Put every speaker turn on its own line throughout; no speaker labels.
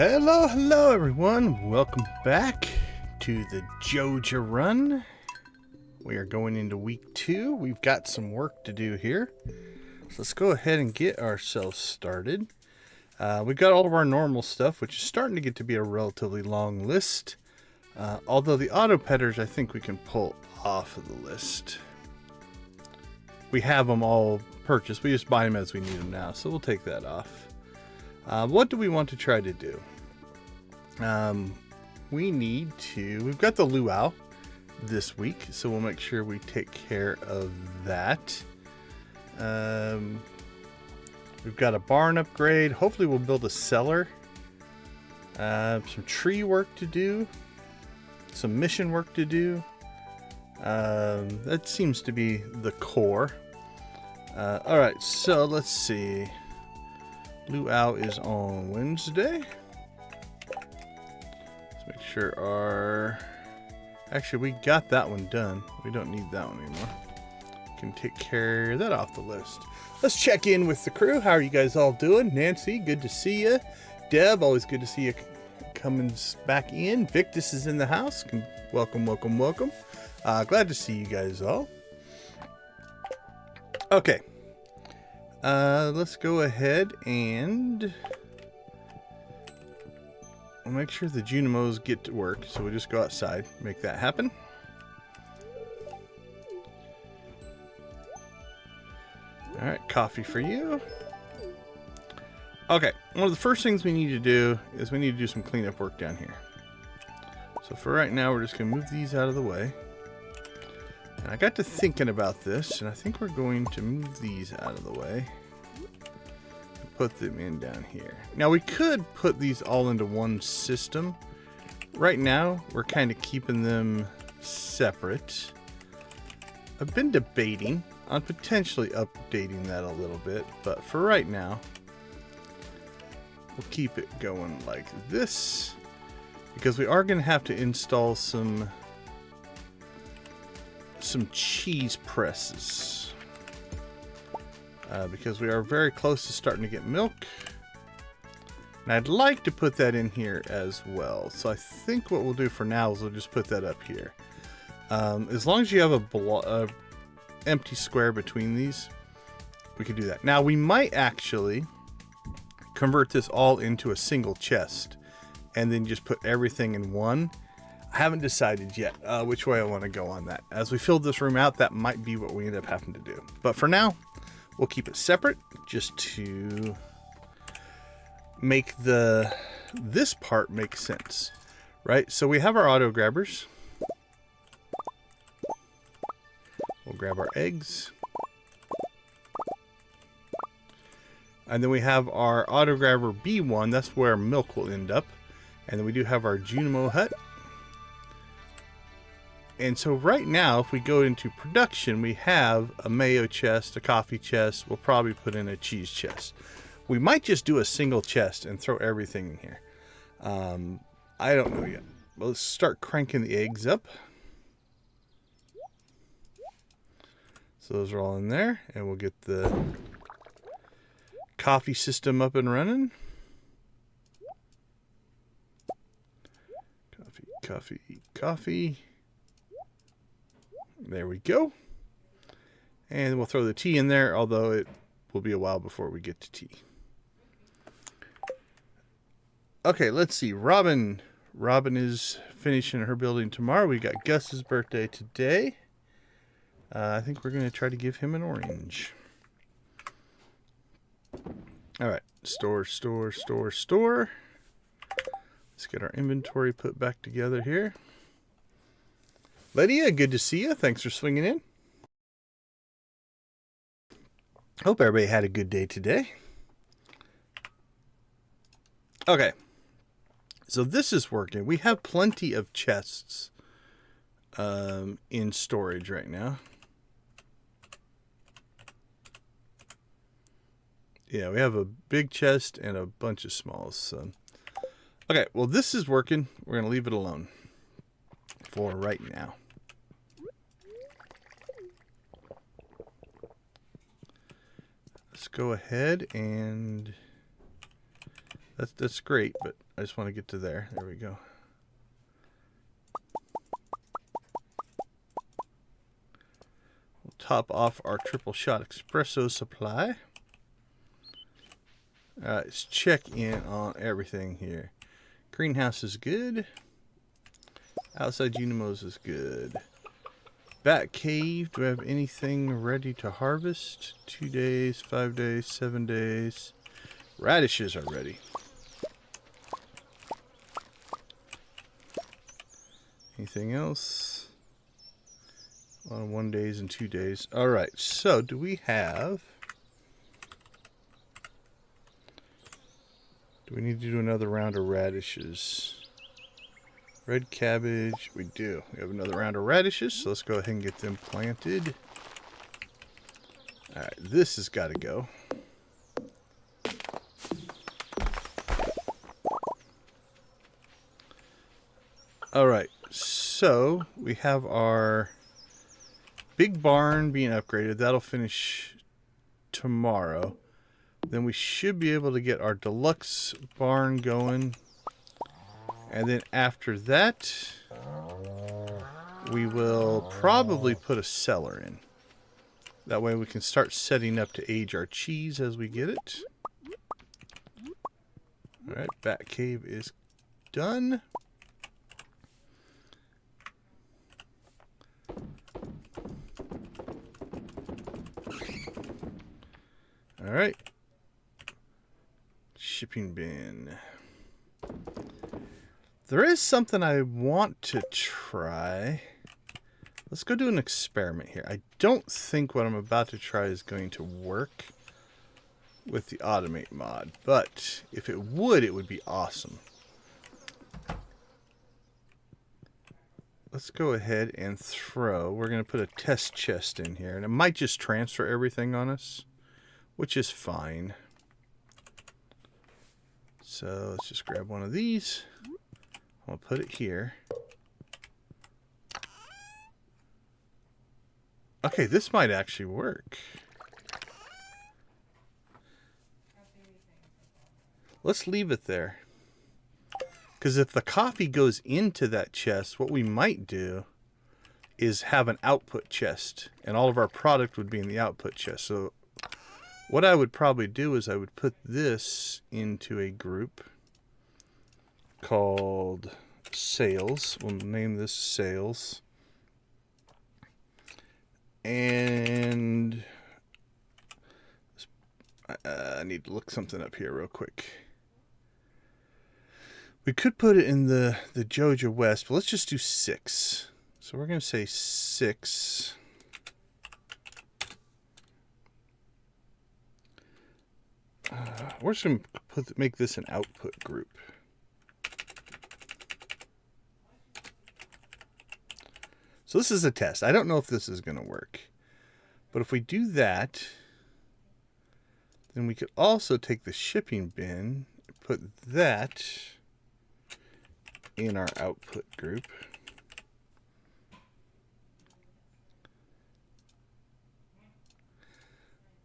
Hello everyone. Welcome back to the Joja run. We are going into week 2. We've got some work to do here. So let's go ahead and get ourselves started. We've got all of our normal stuff, which is starting to get to be a relatively long list. Although the auto petters, I think we can pull off of the list. We have them all purchased. We just buy them as we need them now. So we'll take that off. What do we want to try to do? We've got the Luau this week, so we'll make sure we take care of that. We've got a barn upgrade. Hopefully we'll build a cellar. Some tree work to do. Some mission work to do. That seems to be the core. Alright, so let's see. Luau is on Wednesday. Let's make sure actually, we got that one done. We don't need that one anymore. Can take care of that off the list. Let's check in with the crew. How are you guys all doing? Nancy, good to see you. Deb, always good to see you coming back in. Victus is in the house. Welcome, welcome, welcome. Glad to see you guys all. Okay. Let's go ahead and we'll make sure the Junimos get to work. So we'll just go outside, make that happen. All right, coffee for you. Okay, one of the first things we need to do is we need to do some cleanup work down here. So for right now, we're just going to move these out of the way. And I got to thinking about this, and I think we're going to move these out of the way and put them in down here. Now, we could put these all into one system. Right now, we're kind of keeping them separate. I've been debating on potentially updating that a little bit, but for right now, we'll keep it going like this, because we are going to have to install some cheese presses, because we are very close to starting to get milk, and I'd like to put that in here as well. So I think what we'll do for now is we'll just put that up here. As long as you have a empty square between these, we can do that. Now we might actually convert this all into a single chest and then just put everything in one. I haven't decided yet which way I want to go on that. As we fill this room out, that might be what we end up having to do. But for now, we'll keep it separate just to make this part make sense, right? So we have our auto grabbers. We'll grab our eggs. And then we have our auto grabber B1. That's where milk will end up. And then we do have our Junimo hut. And so right now, if we go into production, we have a mayo chest, a coffee chest. We'll probably put in a cheese chest. We might just do a single chest and throw everything in here. I don't know yet. But let's start cranking the eggs up. So those are all in there. And we'll get the coffee system up and running. Coffee, coffee, coffee. There we go. And we'll throw the tea in there, although it will be a while before we get to tea. Okay, let's see. Robin is finishing her building tomorrow. We got Gus's birthday today. I think we're going to try to give him an orange. All right. Store, store, store, store. Let's get our inventory put back together here. Lydia, good to see you. Thanks for swinging in. Hope everybody had a good day today. Okay. So this is working. We have plenty of chests in storage right now. Yeah, we have a big chest and a bunch of smalls. So. Okay, well, this is working. We're going to leave it alone for right now. Let's go ahead and that's great, but I just want to get to there. There we go. We'll top off our triple shot espresso supply. Alright, let's check in on everything here. Greenhouse is good. Outside Unimos is good. Bat cave, do I have anything ready to harvest? 2 days, 5 days, 7 days. Radishes are ready. Anything else? On 1 days and 2 days. Alright, so do we have... Do we need to do another round of radishes? Red cabbage, we do. We have another round of radishes, so let's go ahead and get them planted. Alright, this has got to go. Alright, so we have our big barn being upgraded. That'll finish tomorrow. Then we should be able to get our deluxe barn going. And then after that, we will probably put a cellar in. That way we can start setting up to age our cheese as we get it. Alright, bat cave is done. Alright. Shipping bin. There is something I want to try. Let's go do an experiment here. I don't think what I'm about to try is going to work with the automate mod, but if it would be awesome. Let's go ahead and throw, we're going to put a test chest in here, and it might just transfer everything on us, which is fine. So let's just grab one of these. I'll put it here. Okay, this might actually work. Let's leave it there. Because if the coffee goes into that chest, what we might do is have an output chest. And all of our product would be in the output chest. So what I would probably do is I would put this into a group called sales. We'll name this sales. And I need to look something up here real quick. We could put it in the Joja West, but let's just do 6. So we're going to say 6. We're just going to make this an output group. So this is a test. I don't know if this is going to work. But if we do that, then we could also take the shipping bin and put that in our output group.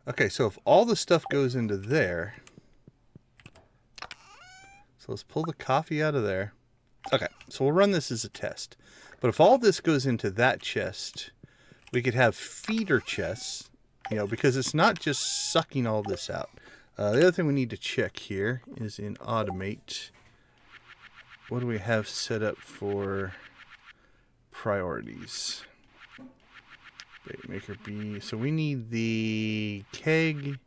Okay, so if all the stuff goes into there, so let's pull the coffee out of there. Okay, so we'll run this as a test. But if all this goes into that chest, we could have feeder chests, you know, because it's not just sucking all this out. The other thing we need to check here is in automate. What do we have set up for priorities? Bait maker B. So we need the keg.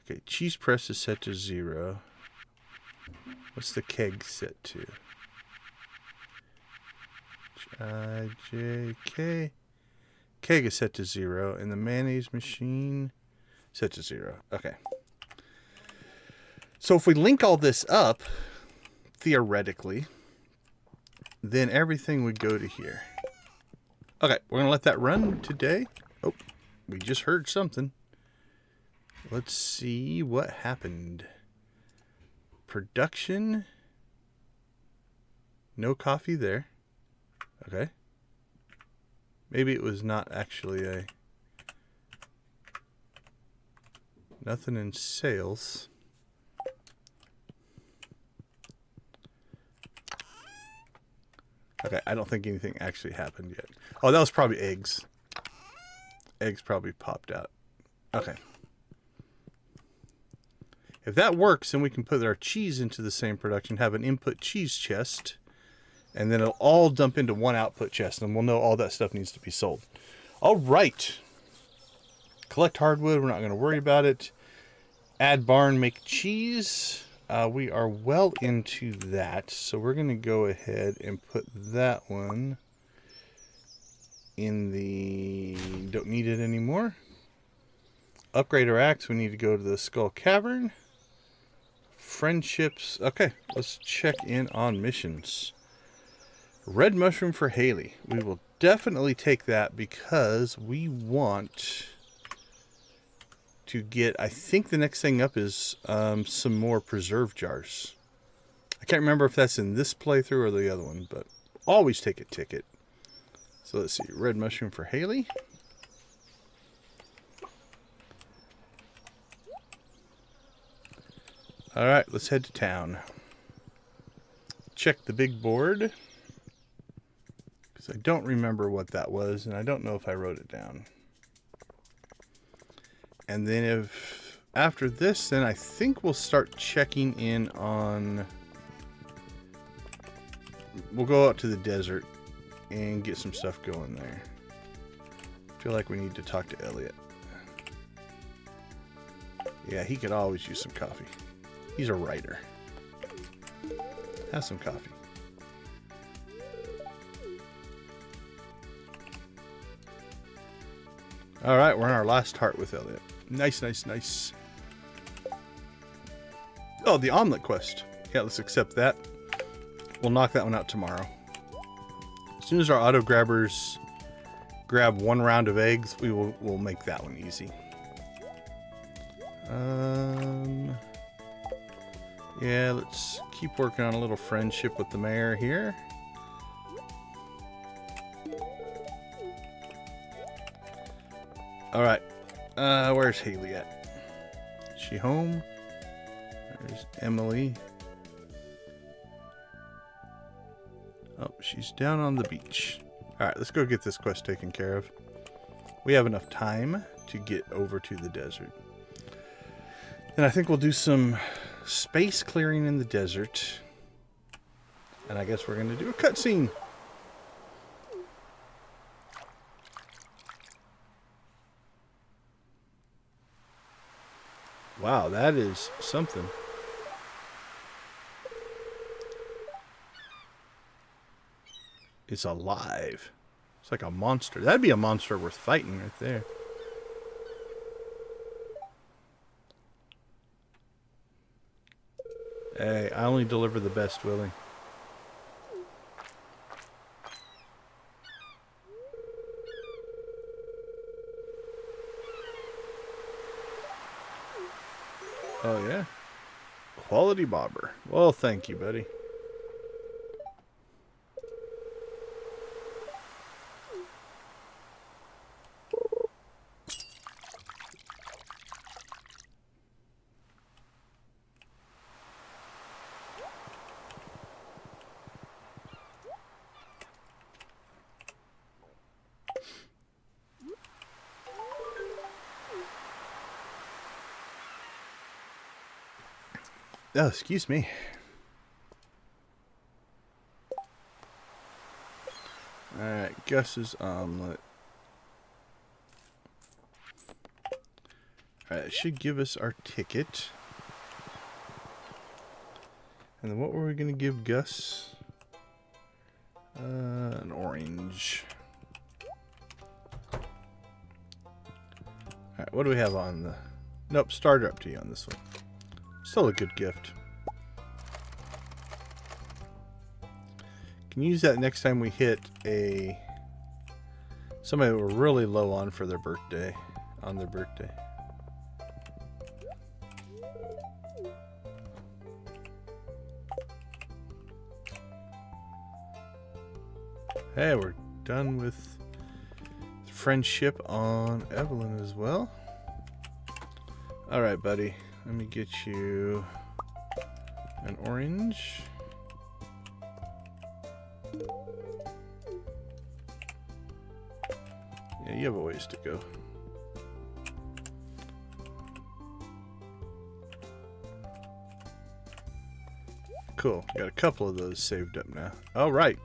Okay, cheese press is set to 0. What's the keg set to? I-J-K. Keg is set to 0, and the mayonnaise machine set to 0. Okay. So if we link all this up, theoretically, then everything would go to here. Okay, we're going to let that run today. Oh, we just heard something. Let's see what happened. Production. No coffee there. Okay. Maybe it was not actually a... Nothing in sales. Okay, I don't think anything actually happened yet. Oh, that was probably eggs. Eggs probably popped out. Okay. If that works, then we can put our cheese into the same production, have an input cheese chest, and then it'll all dump into one output chest, and we'll know all that stuff needs to be sold. All right. Collect hardwood. We're not going to worry about it. Add barn, make cheese. We are well into that, so we're going to go ahead and put that one in the... Don't need it anymore. Upgrade our axe. We need to go to the Skull Cavern. Friendships. Okay, let's check in on missions. Red mushroom for Haley. We will definitely take that because we want to get, I think the next thing up is some more preserve jars. I can't remember if that's in this playthrough or the other one, but always take a ticket. So let's see, red mushroom for Haley. All right, let's head to town. Check the big board, because I don't remember what that was, and I don't know if I wrote it down. And then if after this, then I think we'll start checking in on... We'll go out to the desert and get some stuff going there. I feel like we need to talk to Elliot. Yeah, he could always use some coffee. He's a writer. Have some coffee. All right, we're in our last heart with Elliot. Nice, nice, nice. Oh, the omelet quest. Yeah, let's accept that. We'll knock that one out tomorrow. As soon as our auto grabbers grab one round of eggs, we'll make that one easy. Yeah, let's keep working on a little friendship with the mayor here. All right, where's Haley at? Is she home? There's Emily. Oh, she's down on the beach. All right, let's go get this quest taken care of. We have enough time to get over to the desert. Then I think we'll do some space clearing in the desert. And I guess we're going to do a cutscene. Wow, that is something. It's alive. It's like a monster. That'd be a monster worth fighting right there. Hey, I only deliver the best, Willie. Oh, yeah? Quality bobber. Well, thank you, buddy. Oh, excuse me. Alright, Gus's omelet. Alright, it should give us our ticket. And then what were we going to give Gus? An orange. Alright, what do we have on the... Nope, starter up to you on this one. Still a good gift. Can use that next time we hit somebody that we're really low on for their birthday. On their birthday. Hey, we're done with friendship on Evelyn as well. Alright, buddy. Let me get you an orange. Yeah, you have a ways to go. Cool. Got a couple of those saved up now. All right.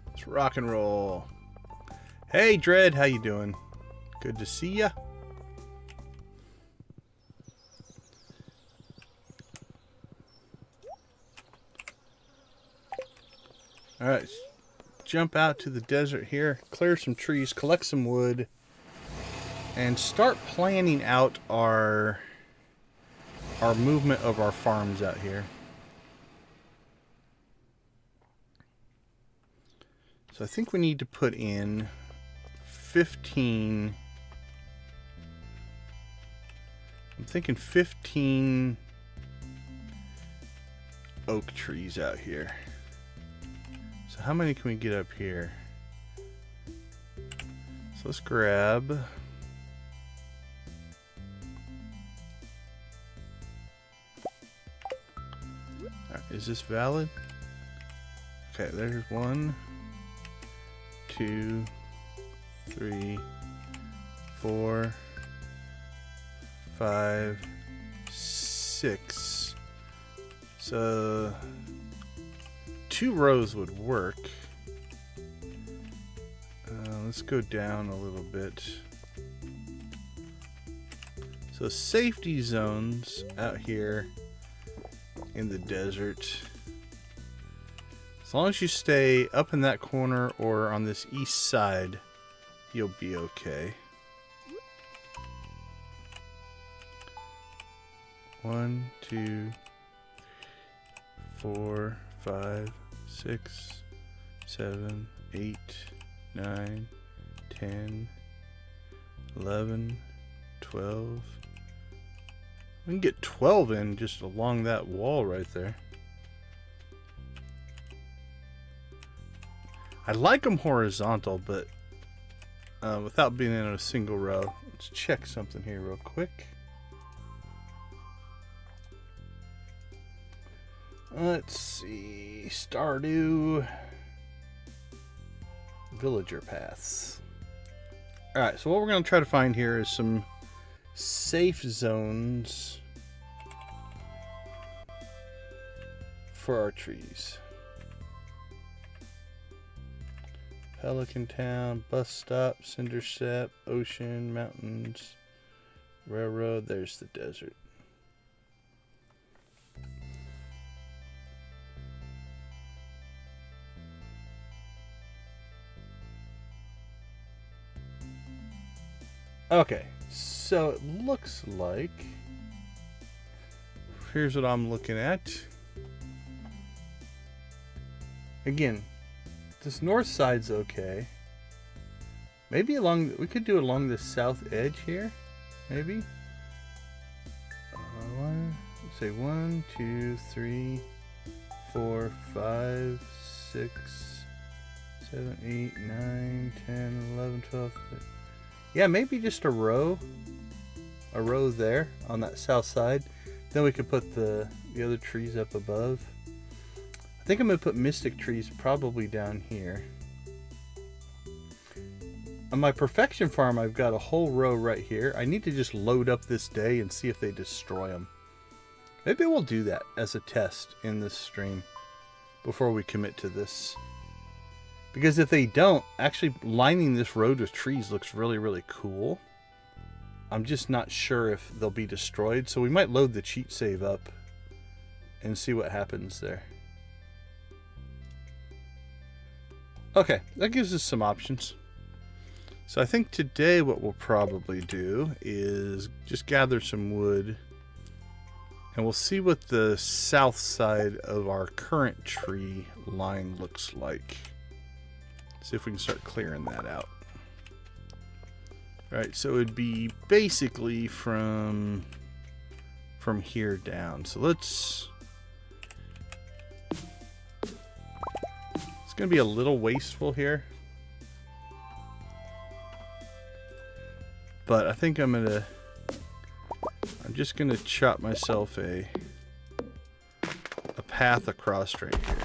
Let's rock and roll. Hey, Dread, how you doing? Good to see ya. All right, jump out to the desert here, clear some trees, collect some wood, and start planning out our movement of our farms out here. So I think we need to put in 15. I'm thinking 15 oak trees out here. So how many can we get up here? So let's grab. Right, is this valid? Okay, there's 1, 2, 3, 4, 5, 6. So 2 rows would work. Let's go down a little bit. So safety zones out here in the desert. As long as you stay up in that corner or on this east side, you'll be okay. 1, 2, 4, 5, 6, 7, 8, 9, 10, 11, 12. We can get 12 in just along that wall right there. I like them horizontal, but without being in a single row. Let's check something here real quick. Let's see. Stardew. Villager paths. Alright, so what we're going to try to find here is some safe zones for our trees. Pelican Town, bus stop, cinder set, ocean, mountains, railroad. There's the desert. Okay, so it looks like, here's what I'm looking at. Again, this north side's okay. Maybe along, we could do it along the south edge here, maybe. Let's say 1, 2, 3, 4, 5, 6, 7, 8, 9, 10, 11, 12, 13. Yeah, maybe just a row there on that south side. Then we could put the other trees up above. I think I'm going to put mystic trees probably down here. On my perfection farm, I've got a whole row right here. I need to just load up this day and see if they destroy them. Maybe we'll do that as a test in this stream before we commit to this. Because if they don't, actually lining this road with trees looks really, really cool. I'm just not sure if they'll be destroyed. So we might load the cheat save up and see what happens there. Okay, that gives us some options. So I think today what we'll probably do is just gather some wood. And we'll see what the south side of our current tree line looks like. See if we can start clearing that out. Right, so it'd be basically from here down. So it's gonna be a little wasteful here. But I think I'm just gonna chop myself a path across right here.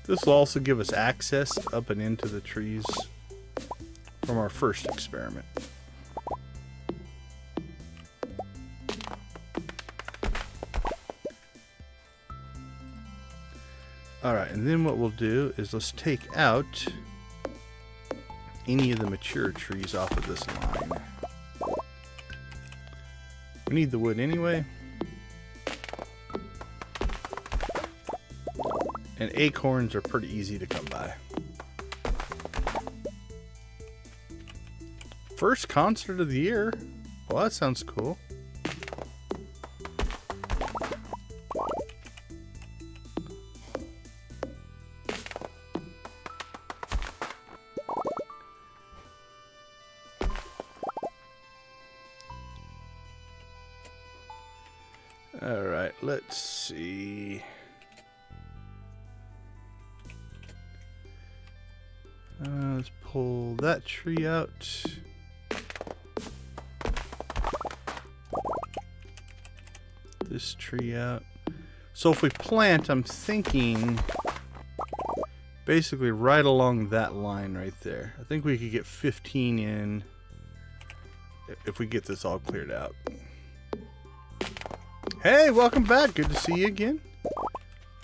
This will also give us access up and into the trees from our first experiment. Alright, and then what we'll do is let's take out any of the mature trees off of this line. We need the wood anyway. And acorns are pretty easy to come by. First concert of the year. Well, that sounds cool. All right, let's see. Let's pull that tree out. This tree out. So if we plant, I'm thinking basically right along that line right there. I think we could get 15 in if we get this all cleared out. Hey, welcome back. Good to see you again.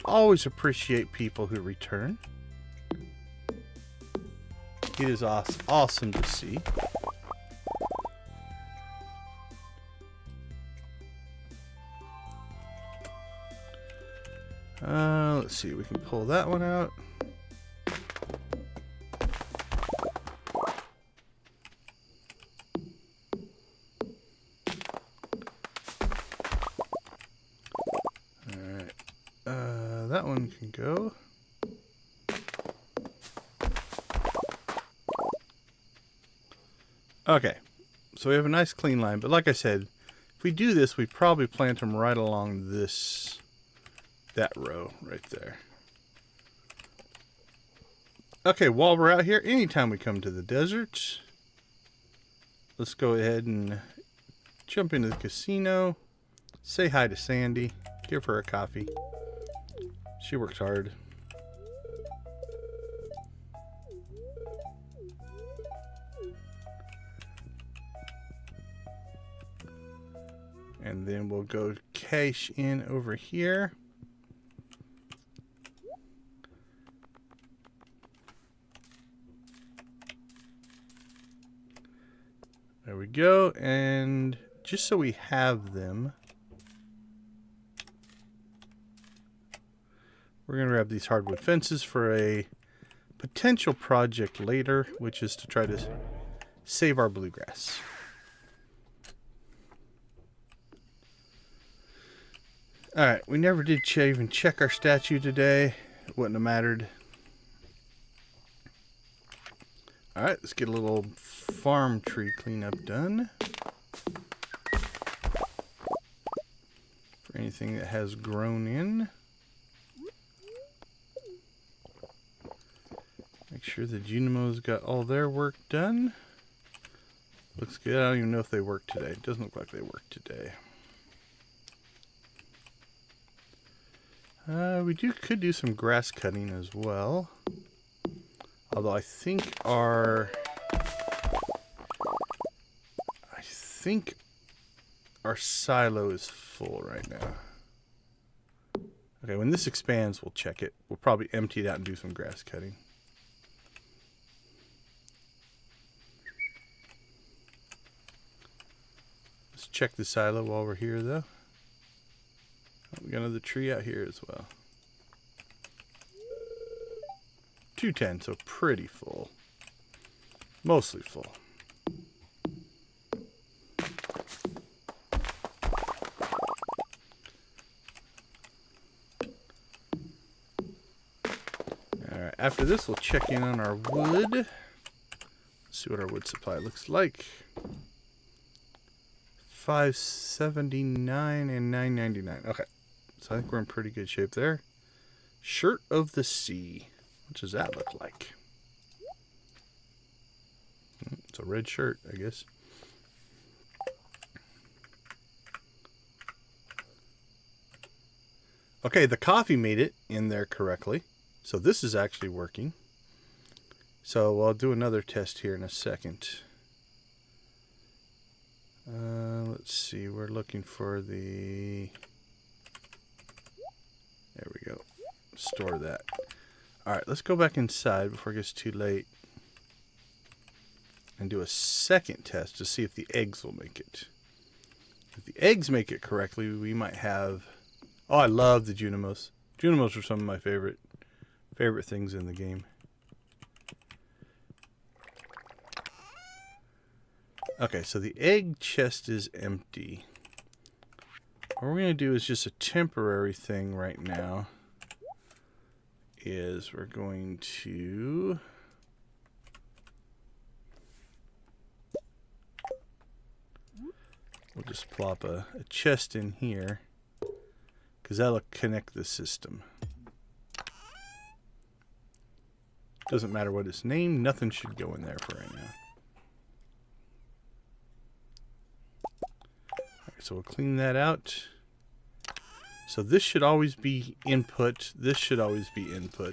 Always appreciate people who return. It is awesome to see. Let's see, we can pull that one out. Alright, that one can go. Okay, so we have a nice clean line, but like I said, if we do this, we probably plant them right along that row right there. Okay, while we're out here, anytime we come to the desert, let's go ahead and jump into the casino, say hi to Sandy, give her a coffee. She works hard. And then we'll go cash in over here. There we go. And just so we have them, we're going to grab these hardwood fences for a potential project later, which is to try to save our bluegrass. Alright, we never did even check our statue today. It wouldn't have mattered. Alright, let's get a little farm tree cleanup done. For anything that has grown in. Make sure the Junimo's got all their work done. Looks good. I don't even know if they worked today. It doesn't look like they worked today. We could do some grass cutting as well. Although I think our silo is full right now. Okay, when this expands, we'll check it. We'll probably empty it out and do some grass cutting. Let's check the silo while we're here, though. Oh, we got another tree out here as well. 210, so pretty full. Mostly full. Alright, after this we'll check in on our wood. Let's see what our wood supply looks like. 579 and 999. Okay, so I think we're in pretty good shape there. Shirt of the Sea. What does that look like? It's a red shirt, I guess. Okay, the coffee made it in there correctly. So this is actually working. So I'll do another test here in a second. Let's see, we're looking for the... There we go. Store that. Alright, let's go back inside before it gets too late. And do a second test to see if the eggs will make it. If the eggs make it correctly, we might have... Oh, I love the Junimos. Junimos are some of my favorite things in the game. Okay, so the egg chest is empty. What we're going to do is just a temporary thing right now. Is we're going to... We'll just plop a chest in here. Because that'll connect the system. Doesn't matter what it's named, nothing should go in there for right now. Alright, so we'll clean that out. So this should always be input, this should always be input.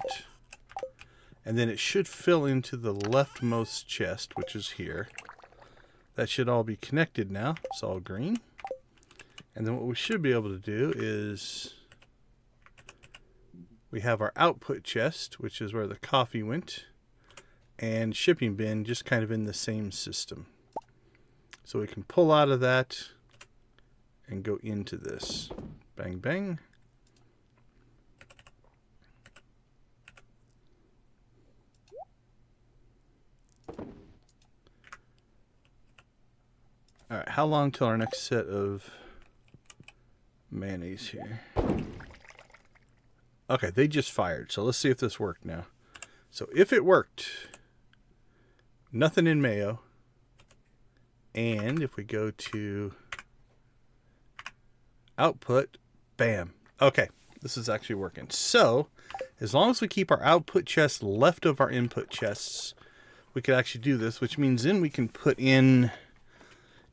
And then it should fill into the leftmost chest, which is here. That should all be connected now. It's all green. And then what we should be able to do is we have our output chest, which is where the coffee went, and shipping bin just kind of in the same system. So we can pull out of that and go into this. Bang, bang. All right, how long till our next set of mayonnaise here? Okay, they just fired, so let's see if this worked now. So if it worked, nothing in mayo. And if we go to output, bam. Okay, this is actually working. So as long as we keep our output chest left of our input chests, we could actually do this, which means then we can put in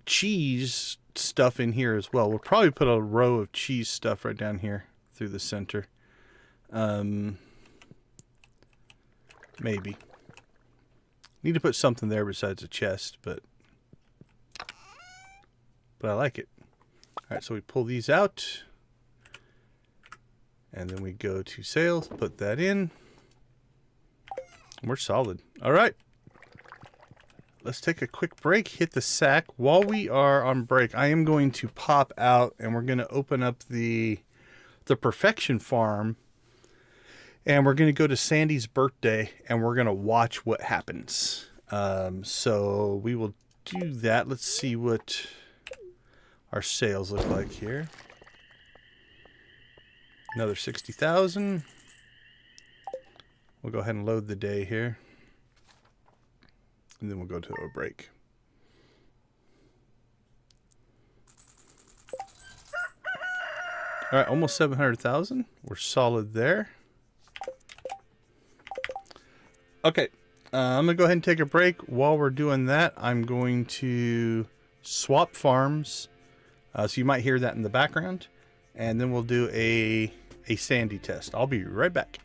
cheese stuff in here as well. We'll probably put a row of cheese stuff right down here through the center. Maybe. Need to put something there besides a chest, but I like it. Alright, so we pull these out. And then we go to sales, put that in. We're solid. Alright. Let's take a quick break, hit the sack. While we are on break, I am going to pop out and we're going to open up the Perfection Farm. And we're going to go to Sandy's birthday and we're going to watch what happens. So we will do that. Let's see what our sales look like here. Another 60,000. We'll go ahead and load the day here. And then we'll go to a break. All right, almost 700,000. We're solid there. Okay, I'm going to go ahead and take a break. While we're doing that, I'm going to swap farms. So you might hear that in the background. And then we'll do a Sandy test. I'll be right back.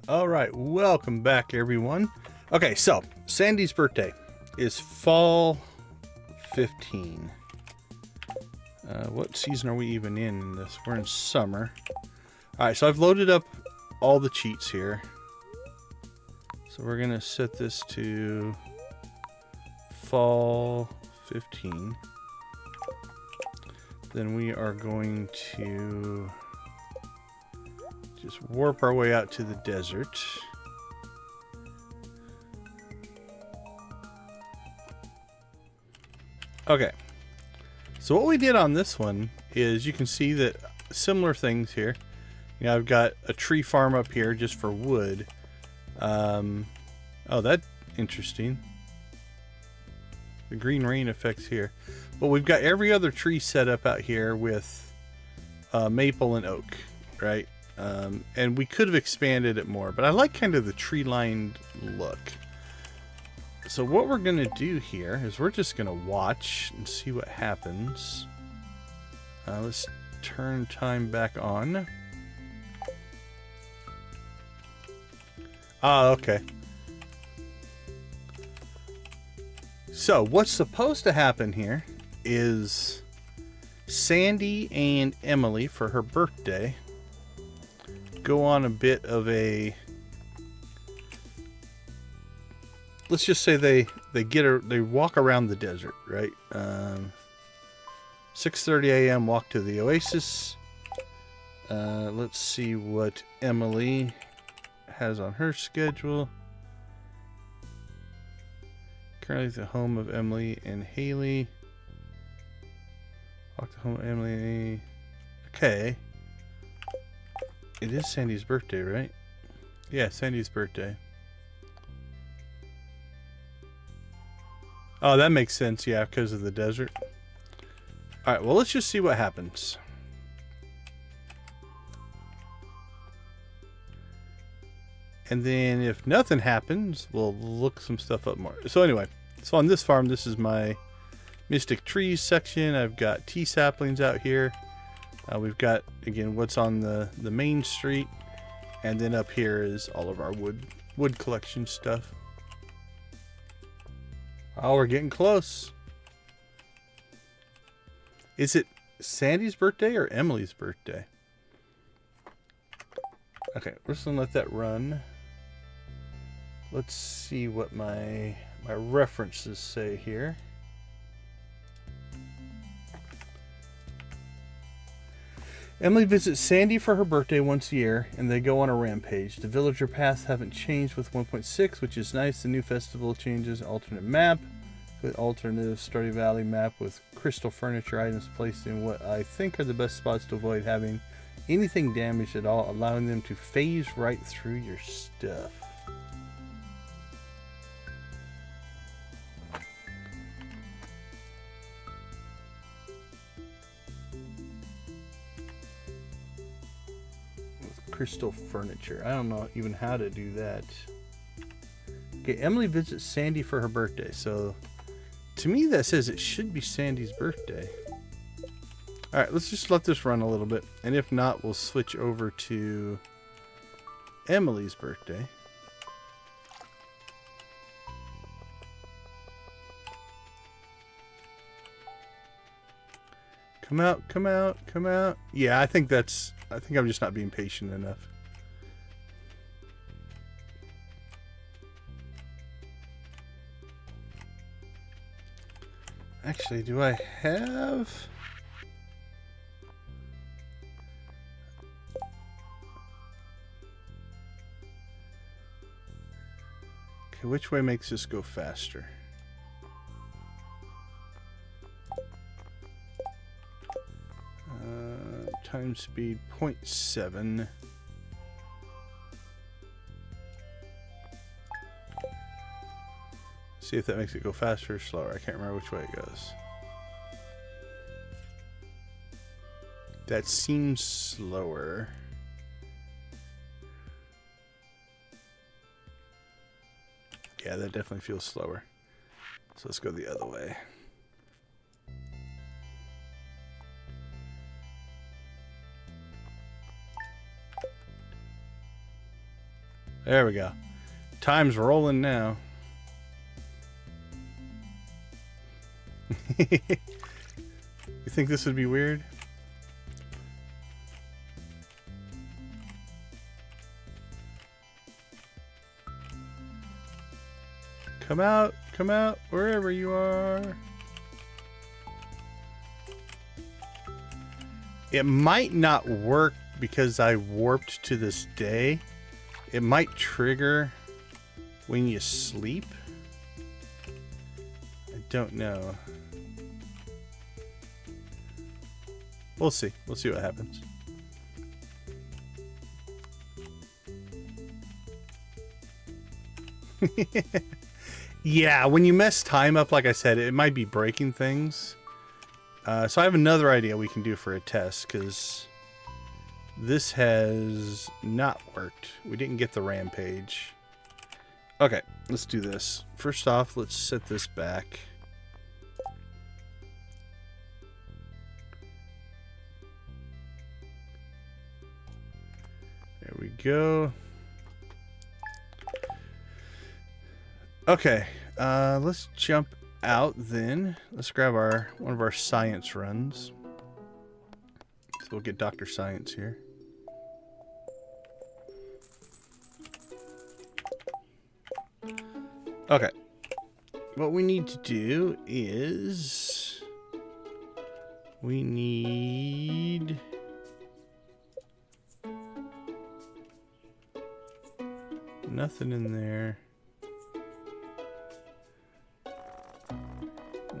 All right, welcome back, everyone. Okay, so Sandy's birthday is fall 15. What season are we even in this? We're in summer. All right, so I've loaded up all the cheats here. So we're gonna set this to fall 15. Then we are going to just warp our way out to the desert. Okay. So what we did on this one is you can see that similar things here. You know, I've got a tree farm up here just for wood. Oh, that's interesting. The green rain effects here. But we've got every other tree set up out here with maple and oak, right? And we could have expanded it more, but I like kind of the tree-lined look. So what we're going to do here is we're just going to watch and see what happens. Let's turn time back on. Ah, okay. So what's supposed to happen here is Sandy and Emily, for her birthday, go on a bit of a, let's just say they walk around the desert, right? 6:30 a.m. walk to the oasis. Let's see what Emily has on her schedule. Currently the home of Emily and Haley. Walk to home of Emily. Okay. It is Sandy's birthday, right? Yeah, Sandy's birthday. Oh, that makes sense, yeah, because of the desert. Alright, well, let's just see what happens. And then if nothing happens, we'll look some stuff up more. So anyway, so on this farm, this is my Mystic Trees section. I've got tea saplings out here. We've got, again, what's on the main street. And then up here is all of our wood collection stuff. Oh, we're getting close. Is it Sandy's birthday or Emily's birthday? Okay, we're just gonna let that run. Let's see what my references say here. Emily visits Sandy for her birthday once a year, and they go on a rampage. The villager paths haven't changed with 1.6, which is nice. The new festival changes alternate map. Good alternative Stardew Valley map with crystal furniture items placed in what I think are the best spots to avoid having anything damaged at all, allowing them to phase right through your stuff. Crystal furniture. I don't know even how to do that. Okay, Emily visits Sandy for her birthday. So to me that says it should be Sandy's birthday. Alright, let's just let this run a little bit. And if not, we'll switch over to Emily's birthday. Come out, come out, come out. Yeah, I think I'm just not being patient enough. Actually, do I have... Okay, which way makes this go faster? Time speed 0.7. See if that makes it go faster or slower. I can't remember which way it goes. That seems slower. Yeah, that definitely feels slower. So let's go the other way. There we go. Time's rolling now. You think this would be weird? Come out, wherever you are. It might not work because I warped to this day. It might trigger when you sleep. I don't know. We'll see. We'll see what happens. Yeah, when you mess time up, like I said, it might be breaking things. So I have another idea we can do for a test, because this has not worked. We didn't get the rampage. Okay, let's do this. First off, let's set this back. There we go. Okay, let's jump out then. Let's grab one of our science runs. So we'll get Dr. Science here. Okay. What we need to do is we need nothing in there.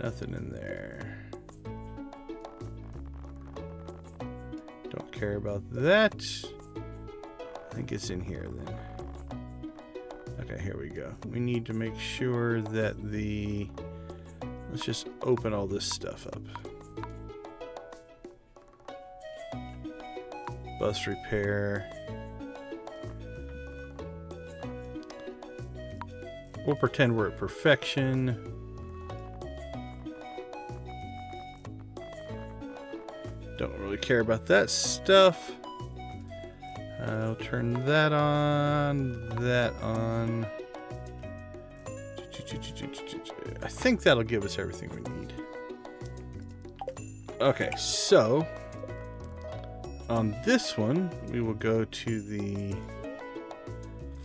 Nothing in there. Don't care about that. I think it's in here then. Okay, here we go. We need to make sure that let's just open all this stuff up. Bus repair. We'll pretend we're at perfection. Don't really care about that stuff. I'll turn that on, that on. I think that'll give us everything we need. Okay, so on this one, we will go to the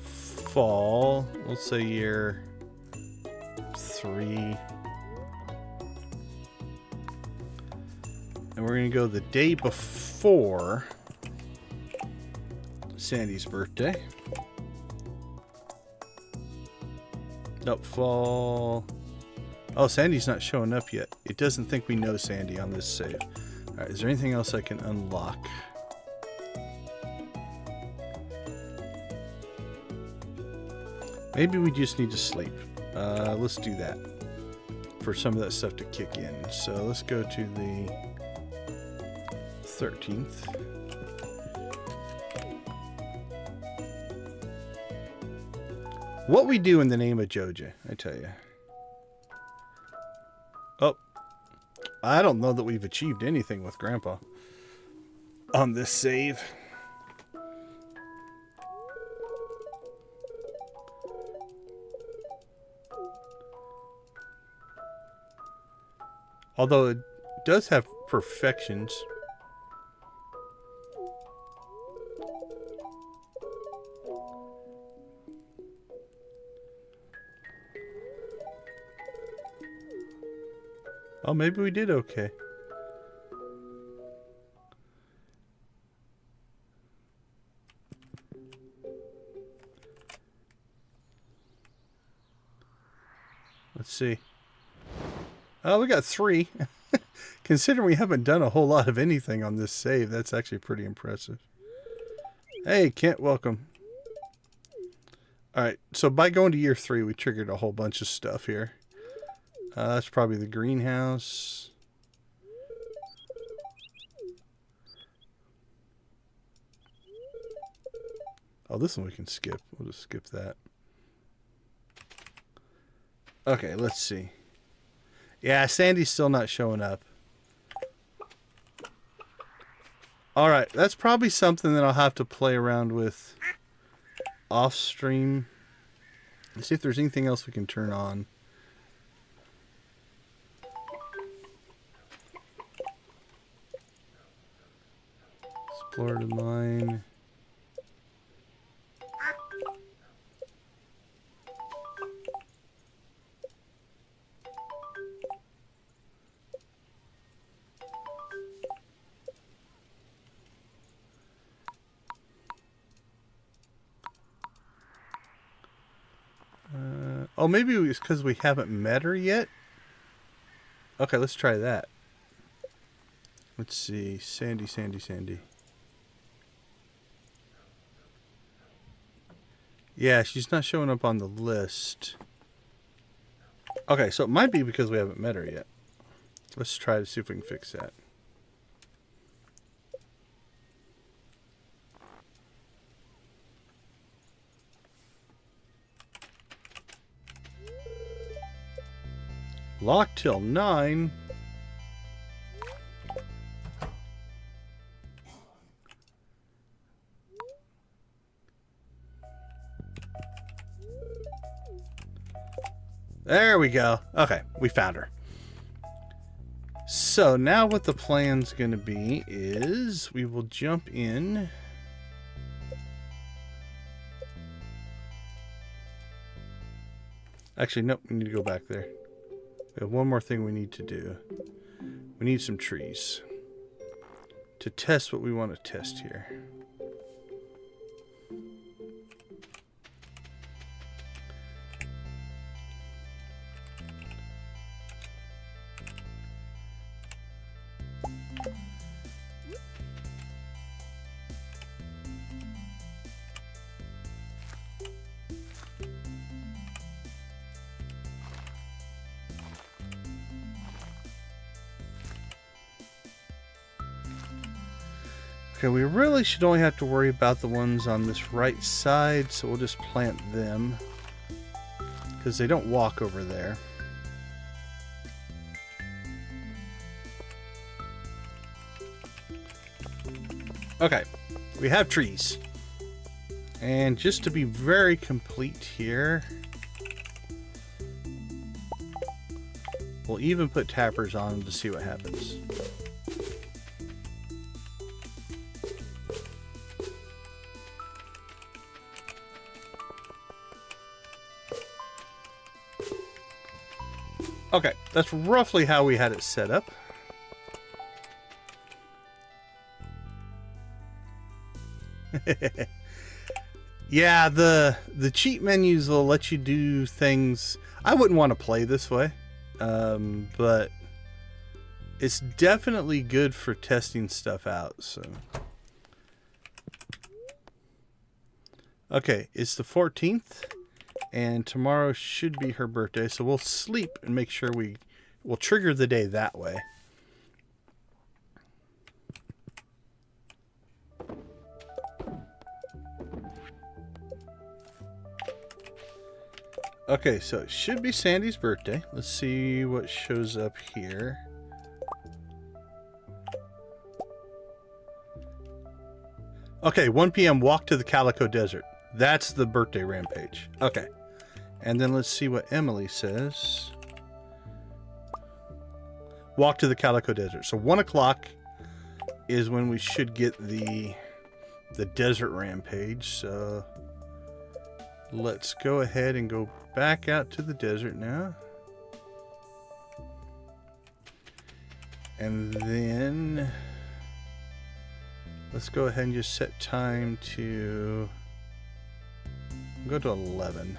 fall. Let's say year 3. And we're going to go the day before Sandy's birthday. Nope, fall. Oh, Sandy's not showing up yet. It doesn't think we know Sandy on this save. Alright, is there anything else I can unlock? Maybe we just need to sleep. Let's do that. For some of that stuff to kick in. So let's go to the 13th. What we do in the name of Joja, I tell you. Oh, I don't know that we've achieved anything with Grandpa on this save. Although it does have perfections. Oh, maybe we did okay. Let's see. Oh, we got 3. Considering we haven't done a whole lot of anything on this save, that's actually pretty impressive. Hey, Kent, welcome. Alright, so by going to year 3, we triggered a whole bunch of stuff here. That's probably the greenhouse. Oh, this one we can skip. We'll just skip that. Okay, let's see. Yeah, Sandy's still not showing up. Alright, that's probably something that I'll have to play around with off stream. Let's see if there's anything else we can turn on. Explore the mine. Oh, maybe it's because we haven't met her yet? Okay, let's try that. Let's see. Sandy, Sandy, Sandy. Yeah, she's not showing up on the list. Okay, so it might be because we haven't met her yet. Let's try to see if we can fix that. Locked till 9. There we go. Okay, we found her. So now what the plan's going to be is we will jump in. Actually, nope, we need to go back there. We have one more thing we need to do. We need some trees to test what we want to test here. Okay, we really should only have to worry about the ones on this right side, so we'll just plant them because they don't walk over there. Okay, we have trees. And just to be very complete here, we'll even put tappers on them to see what happens. Okay, that's roughly how we had it set up. Yeah, the cheat menus will let you do things. I wouldn't want to play this way, but it's definitely good for testing stuff out. So, okay, it's the 14th. And tomorrow should be her birthday, so we'll sleep and make sure we'll trigger the day that way. Okay, so it should be Sandy's birthday. Let's see what shows up here. Okay, 1 p.m. walk to the Calico Desert. That's the birthday rampage. Okay. And then let's see what Emily says. Walk to the Calico Desert. So 1 o'clock is when we should get the desert rampage. So let's go ahead and go back out to the desert now. And then let's go ahead and just set time to go to 11.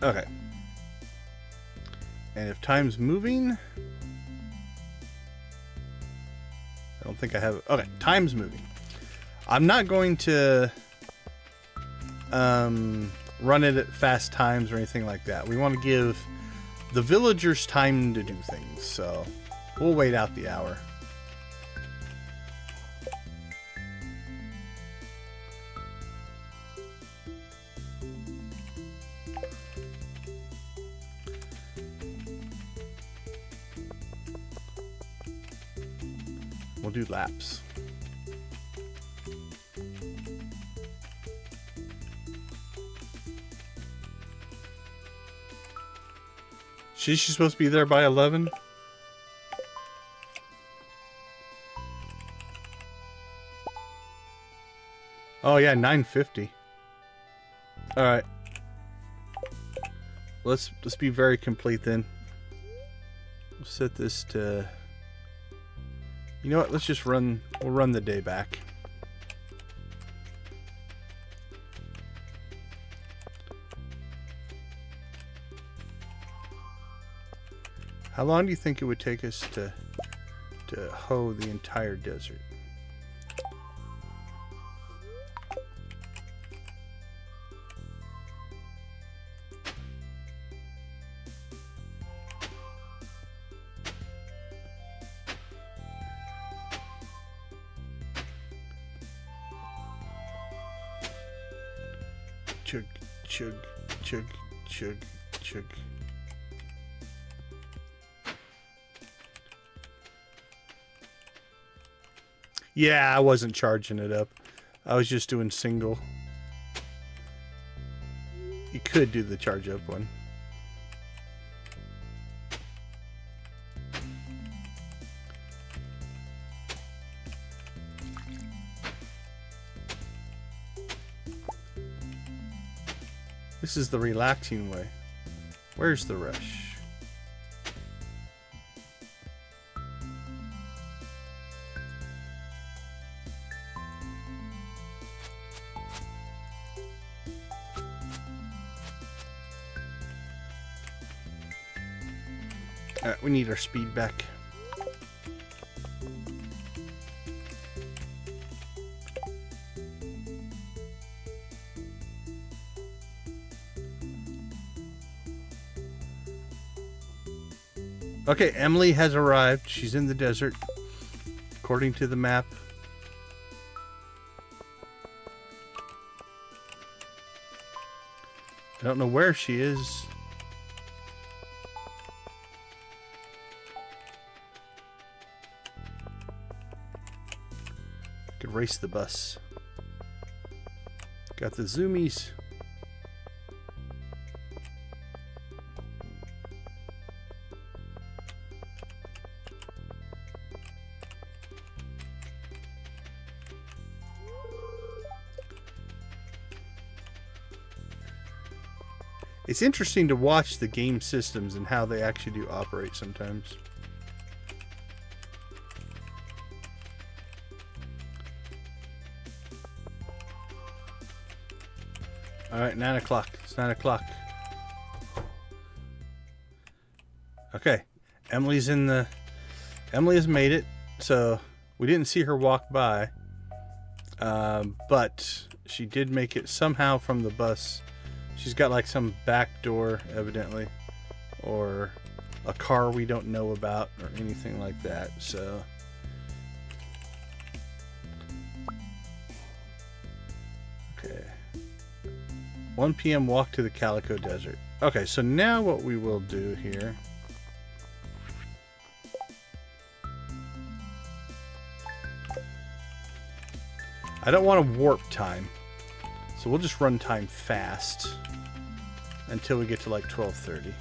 Okay. And if time's moving... I don't think I have... Okay, time's moving. I'm not going to run it at fast times or anything like that. We want to give the villagers time to do things, so we'll wait out the hour. We'll do laps. She's supposed to be there by 11? Oh yeah, 9:50. All right. Let's be very complete then. We'll set this to... You know what? Let's just run... We'll run the day back. How long do you think it would take us to hoe the entire desert? Chug, chug, chug, chug, chug. Yeah, I wasn't charging it up. I was just doing single. You could do the charge up one. This is the relaxing way. Where's the rush? Alright, we need our speed back. Okay, Emily has arrived. She's in the desert, according to the map. I don't know where she is. Could race the bus. Got the zoomies. It's interesting to watch the game systems and how they actually do operate sometimes. Alright, 9 o'clock. It's 9 o'clock. Okay. Emily has made it. So we didn't see her walk by. But she did make it somehow from the bus. She's got like some back door, evidently, or a car we don't know about, or anything like that. So, okay, 1 p.m. walk to the Calico Desert. Okay, so now what we will do here. I don't want to warp time. So we'll just run time fast until we get to like 12:30.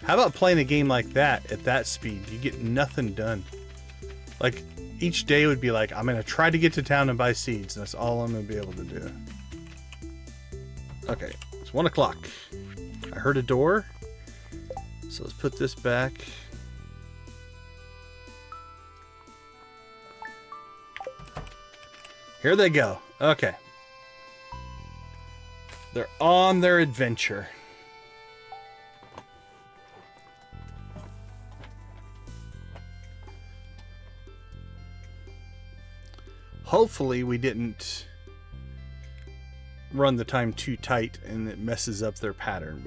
How about playing a game like that at that speed? You get nothing done. Like each day would be like, I'm gonna try to get to town and buy seeds, and that's all I'm gonna be able to do. Okay, it's 1 o'clock. I heard a door, so let's put this back. Here they go. Okay. They're on their adventure. Hopefully we didn't run the time too tight and it messes up their pattern,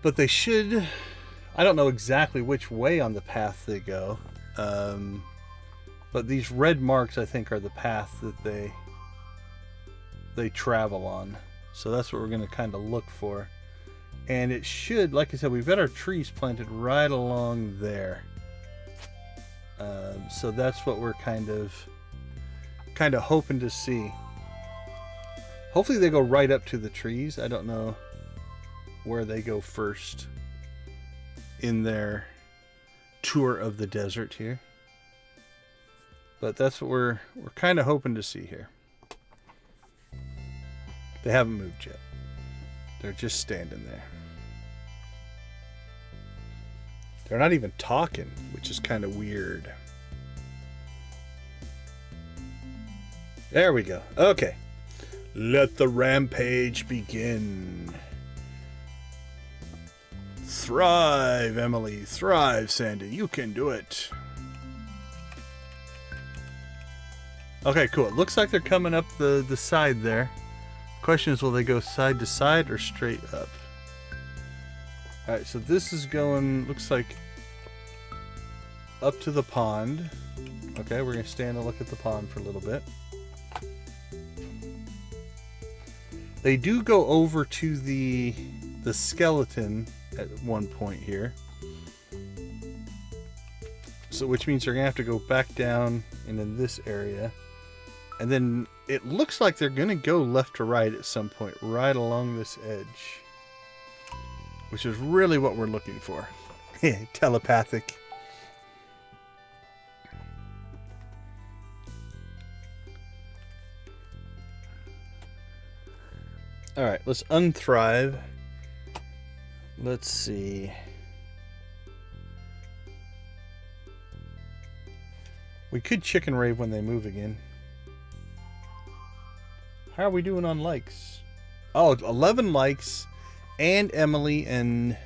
but they should. I don't know exactly which way on the path they go, but these red marks I think are the path that they travel on, so that's what we're going to kind of look for. And it should, like I said, we've got our trees planted right along there. So that's what we're kind of hoping to see. Hopefully they go right up to the trees. I don't know where they go first in their tour of the desert here. But that's what we're kind of hoping to see here. They haven't moved yet. They're just standing there. They're not even talking, which is kind of weird. There we go. Okay. Let the rampage begin. Thrive, Emily. Thrive, Sandy. You can do it. Okay, cool. It looks like they're coming up the side there. Question is, will they go side to side or straight up? Alright, so this is going, looks like, up to the pond. Okay, we're going to stand and look at the pond for a little bit. They do go over to the skeleton at one point here. So, which means they're going to have to go back down and in this area. And then it looks like they're going to go left to right at some point, right along this edge. Which is really what we're looking for. Telepathic. Alright, let's unthrive. Let's see. We could chicken rave when they move again. How are we doing on likes? Oh, 11 likes. And Emily and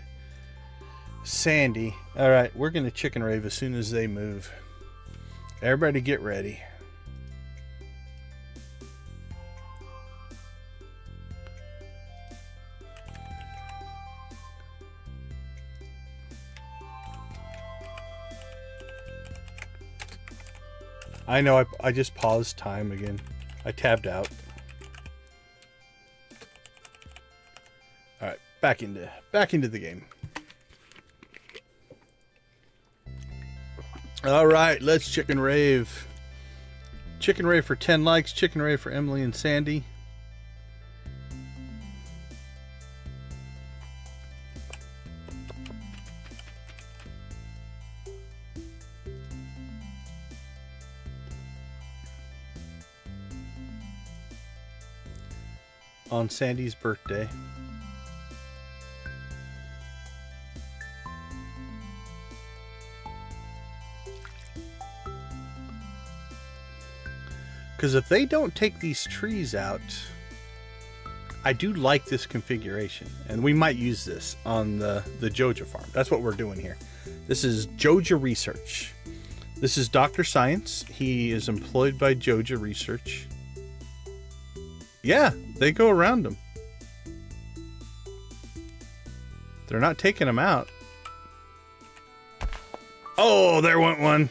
Sandy. Alright, we're going to chicken rave as soon as they move. Everybody get ready. I know, I just paused time again. I tabbed out. Alright, back into the game. Alright, let's chicken rave. Chicken rave for 10 likes, chicken rave for Emily and Sandy. On Sandy's birthday. Because if they don't take these trees out, I do like this configuration. And we might use this on the Joja farm. That's what we're doing here. This is Joja Research. This is Dr. Science. He is employed by Joja Research. Yeah, they go around them. They're not taking them out. Oh, there went one.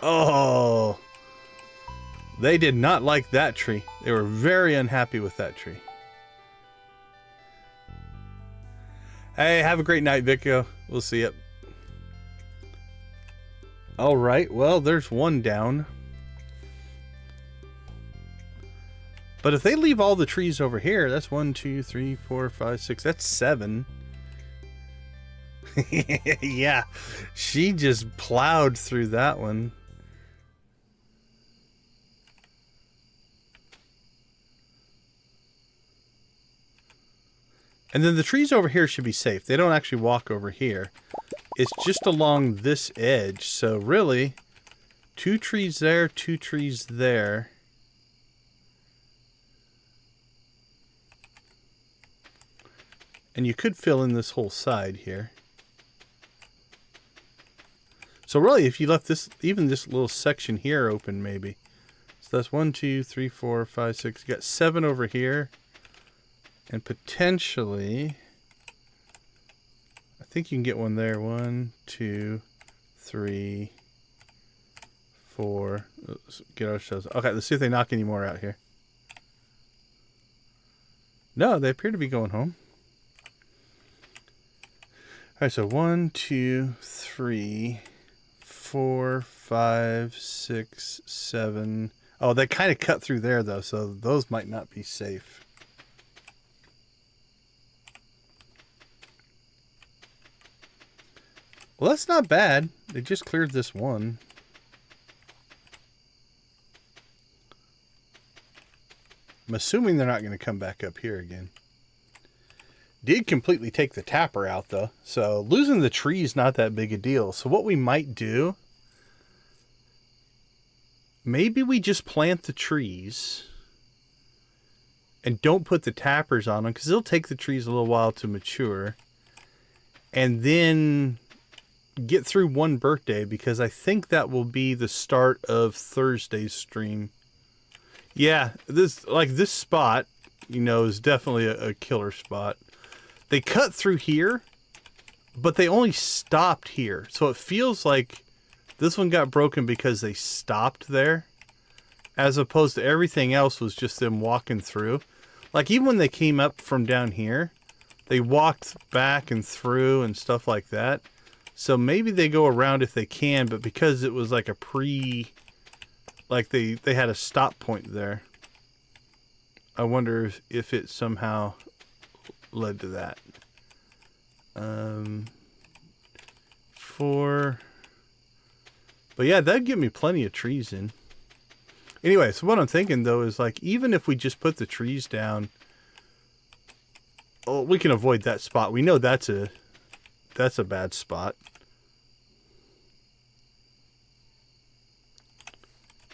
Oh. They did not like that tree. They were very unhappy with that tree. Hey, have a great night, Vico. We'll see you. All right, well, there's one down. But if they leave all the trees over here, that's 1, 2, 3, 4, 5, 6. That's 7. Yeah, she just plowed through that one. And then the trees over here should be safe. They don't actually walk over here. It's just along this edge. So really, 2 trees there, 2 trees there. And you could fill in this whole side here. So really, if you left this, even this little section here open, maybe. So that's 1, 2, 3, 4, 5, 6. You got 7 over here. And potentially, I think you can get one there. 1, 2, 3, 4. Let's get ourselves. Okay, let's see if they knock any more out here. No, they appear to be going home. All right, so 1, 2, 3, 4, 5, 6, 7. Oh, they kind of cut through there, though, so those might not be safe. Well, that's not bad. They just cleared this one. I'm assuming they're not going to come back up here again. Did completely take the tapper out, though. So losing the tree is not that big a deal. So what we might do, maybe we just plant the trees and don't put the tappers on them, because it'll take the trees a little while to mature. And then get through one birthday, because I think that will be the start of Thursday's stream. Yeah, this spot, you know, is definitely a killer spot. They cut through here, but they only stopped here. So it feels like this one got broken because they stopped there, as opposed to everything else was just them walking through. Like, even when they came up from down here, they walked back and through and stuff like that. So maybe they go around if they can, but because it was like a like they had a stop point there, I wonder if it somehow led to that. 4. But yeah, that'd give me plenty of trees in. Anyway, so what I'm thinking, though, is like, even if we just put the trees down, oh, we can avoid that spot. We know that's a bad spot.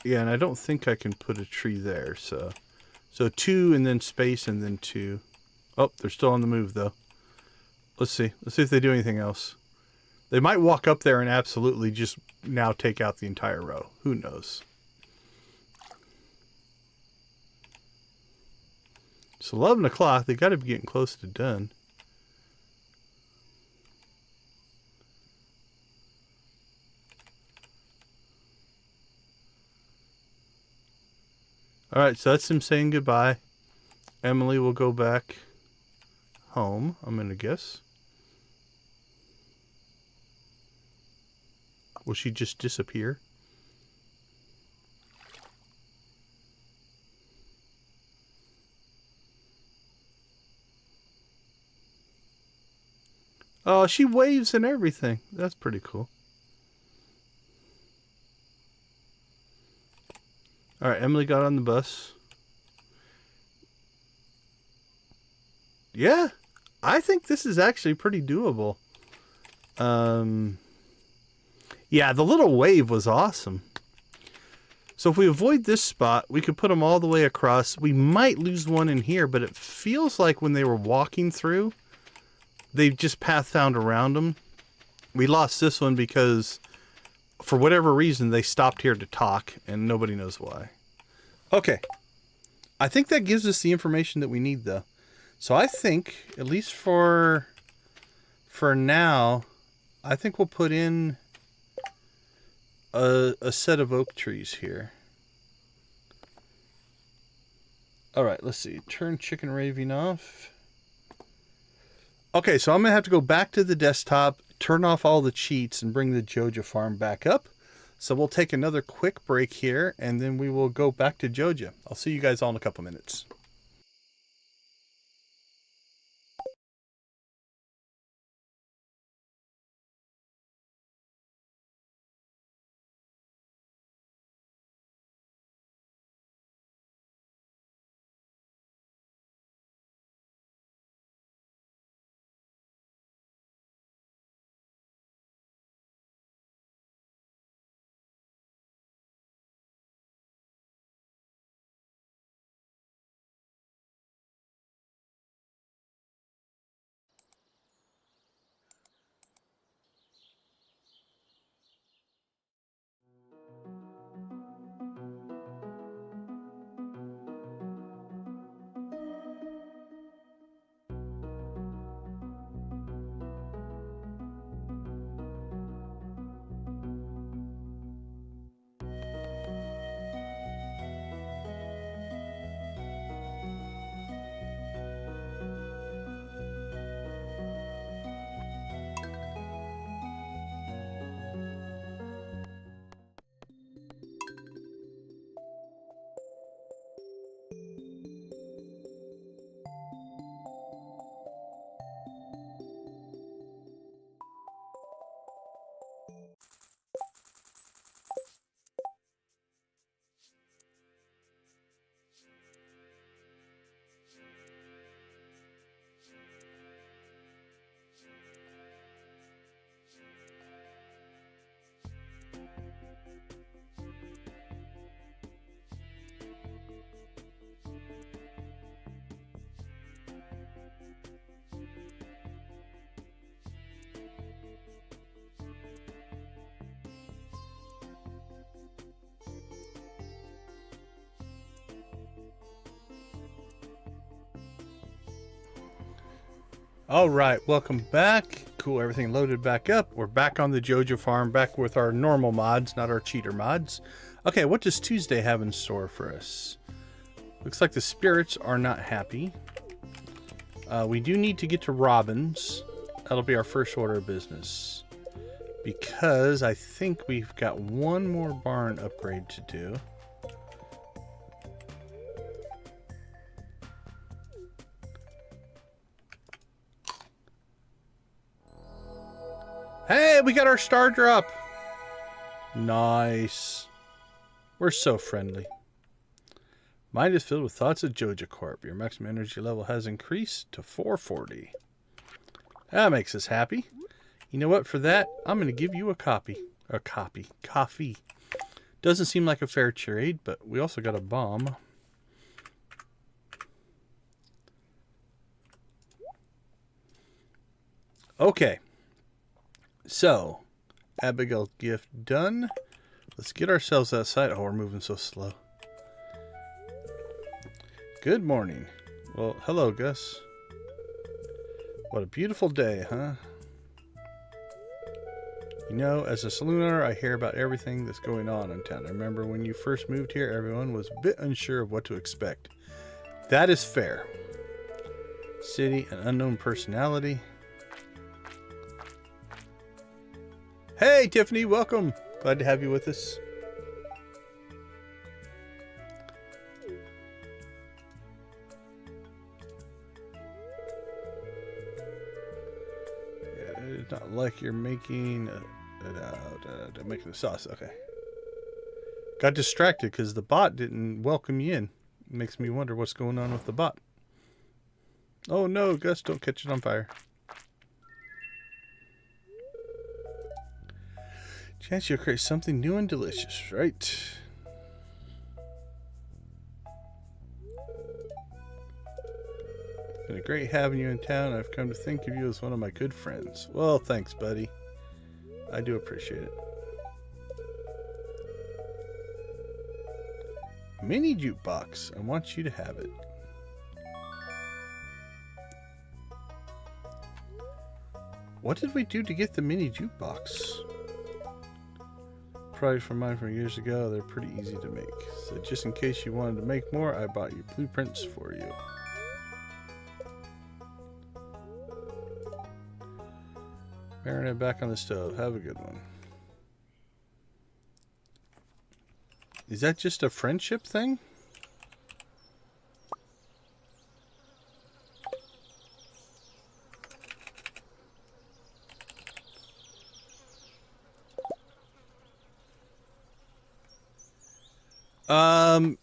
Yeah, and I don't think I can put a tree there, so 2 and then space and then 2. Oh, they're still on the move, though. Let's see if they do anything else. They might walk up there and absolutely just now take out the entire row. Who knows? It's 11 o'clock. They got to be getting close to done. All right, so that's him saying goodbye. Emily will go back home, I'm going to guess. Will she just disappear? Oh, she waves and everything. That's pretty cool. All right, Emily got on the bus. Yeah, I think this is actually pretty doable. Yeah, the little wave was awesome. So if we avoid this spot, we could put them all the way across. We might lose one in here, but it feels like when they were walking through, they just path found around them. We lost this one because, for whatever reason, they stopped here to talk, and nobody knows why. Okay. I think that gives us the information that we need, though. So I think, at least for now, I think we'll put in a set of oak trees here. All right, let's see. Turn chicken raving off. Okay, so I'm going to have to go back to the desktop, turn off all the cheats, and bring the Joja farm back up. So we'll take another quick break here, and then we will go back to Joja. I'll see you guys all in a couple minutes. All right, welcome back. Cool, everything loaded back up. We're back on the Joja farm, back with our normal mods, not our cheater mods. Okay, what does Tuesday have in store for us? Looks like the spirits are not happy. We do need to get to Robin's. That'll be our first order of business. Because I think we've got one more barn upgrade to do. Hey, we got our star drop. Nice. We're so friendly. Mind is filled with thoughts of Joja Corp. Your maximum energy level has increased to 440. That makes us happy. You know what? For that, I'm going to give you a copy. Coffee. Doesn't seem like a fair trade, but we also got a bomb. Okay. So, Abigail's gift done. Let's get ourselves outside. Oh, we're moving so slow. Good morning. Well, hello, Gus. What a beautiful day, huh? You know, as a saloon owner, I hear about everything that's going on in town. I remember when you first moved here, everyone was a bit unsure of what to expect. That is fair. City, an unknown personality. Hey, Tiffany, welcome. Glad to have you with us. Yeah, it's not like you're making making the sauce. Okay. Got distracted because the bot didn't welcome you in. Makes me wonder what's going on with the bot. Oh no, Gus, don't catch it on fire. Chance you'll create something new and delicious, right? It's been great having you in town. I've come to think of you as one of my good friends. Well, thanks, buddy. I do appreciate it. Mini jukebox. I want you to have it. What did we do to get the mini jukebox? Probably from mine from years ago. They're pretty easy to make. So just in case you wanted to make more, I bought you blueprints for you. Marinade back on the stove. Have a good one. Is that just a friendship thing?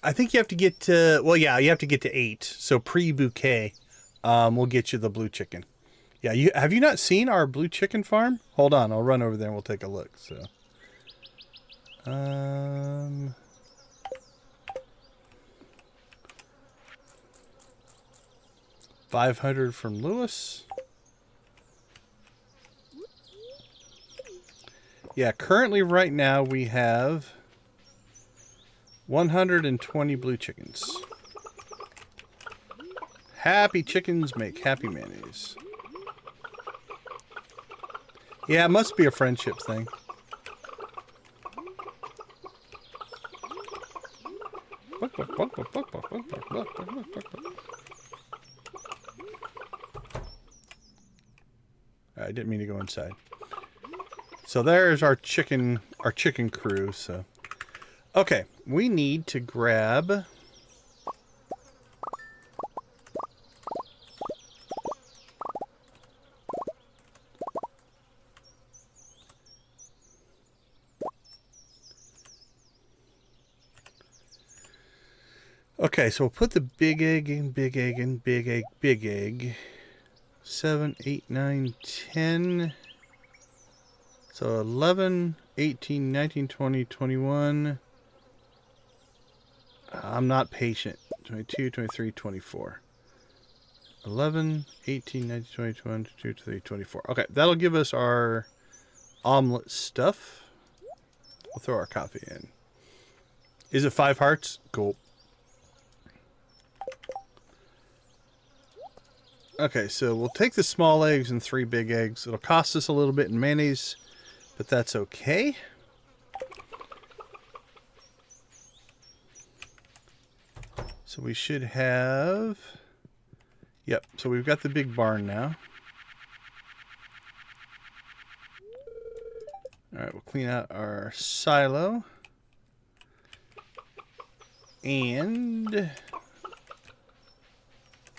I think you have to get to, well, yeah, you have to get to 8. So pre-bouquet, we'll get you the blue chicken. Yeah, have you not seen our blue chicken farm? Hold on, I'll run over there and we'll take a look. So, 500 from Lewis. Yeah, currently right now we have 120 blue chickens. Happy chickens make happy mayonnaise. Yeah, it must be a friendship thing. I didn't mean to go inside. So there's our chicken crew. So, okay, we need to grab. Okay, so we'll put the big egg in, big egg in, big egg, big egg. 7, 8, 9, 10. So 11, 18, 19, 20, 21. I'm not patient. 22, 23, 24. 11, 18, 19, 20, 21, 22, 23, 24. Okay, that'll give us our omelet stuff. We'll throw our coffee in. Is it 5 hearts? Cool. Okay, so we'll take the small eggs and 3 big eggs. It'll cost us a little bit in mayonnaise, but that's okay. So we should have... Yep, so we've got the big barn now. Alright, we'll clean out our silo. And...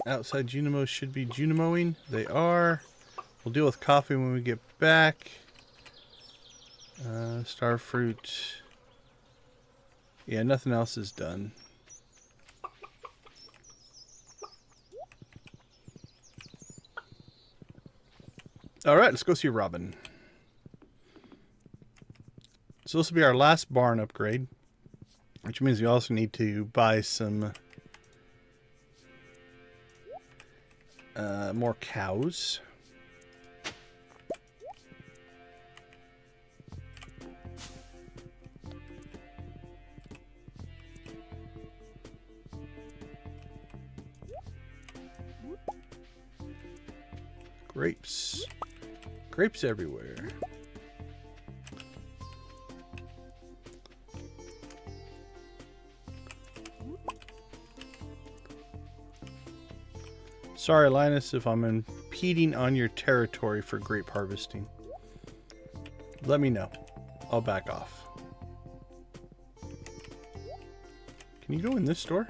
outside Junimos should be Junimoing. They are. We'll deal with coffee when we get back. Starfruit. Yeah, nothing else is done. Alright, let's go see Robin. So this will be our last barn upgrade, which means we also need to buy some more cows. Grapes. Grapes everywhere. Sorry, Linus, if I'm impeding on your territory for grape harvesting. Let me know. I'll back off. Can you go in this store?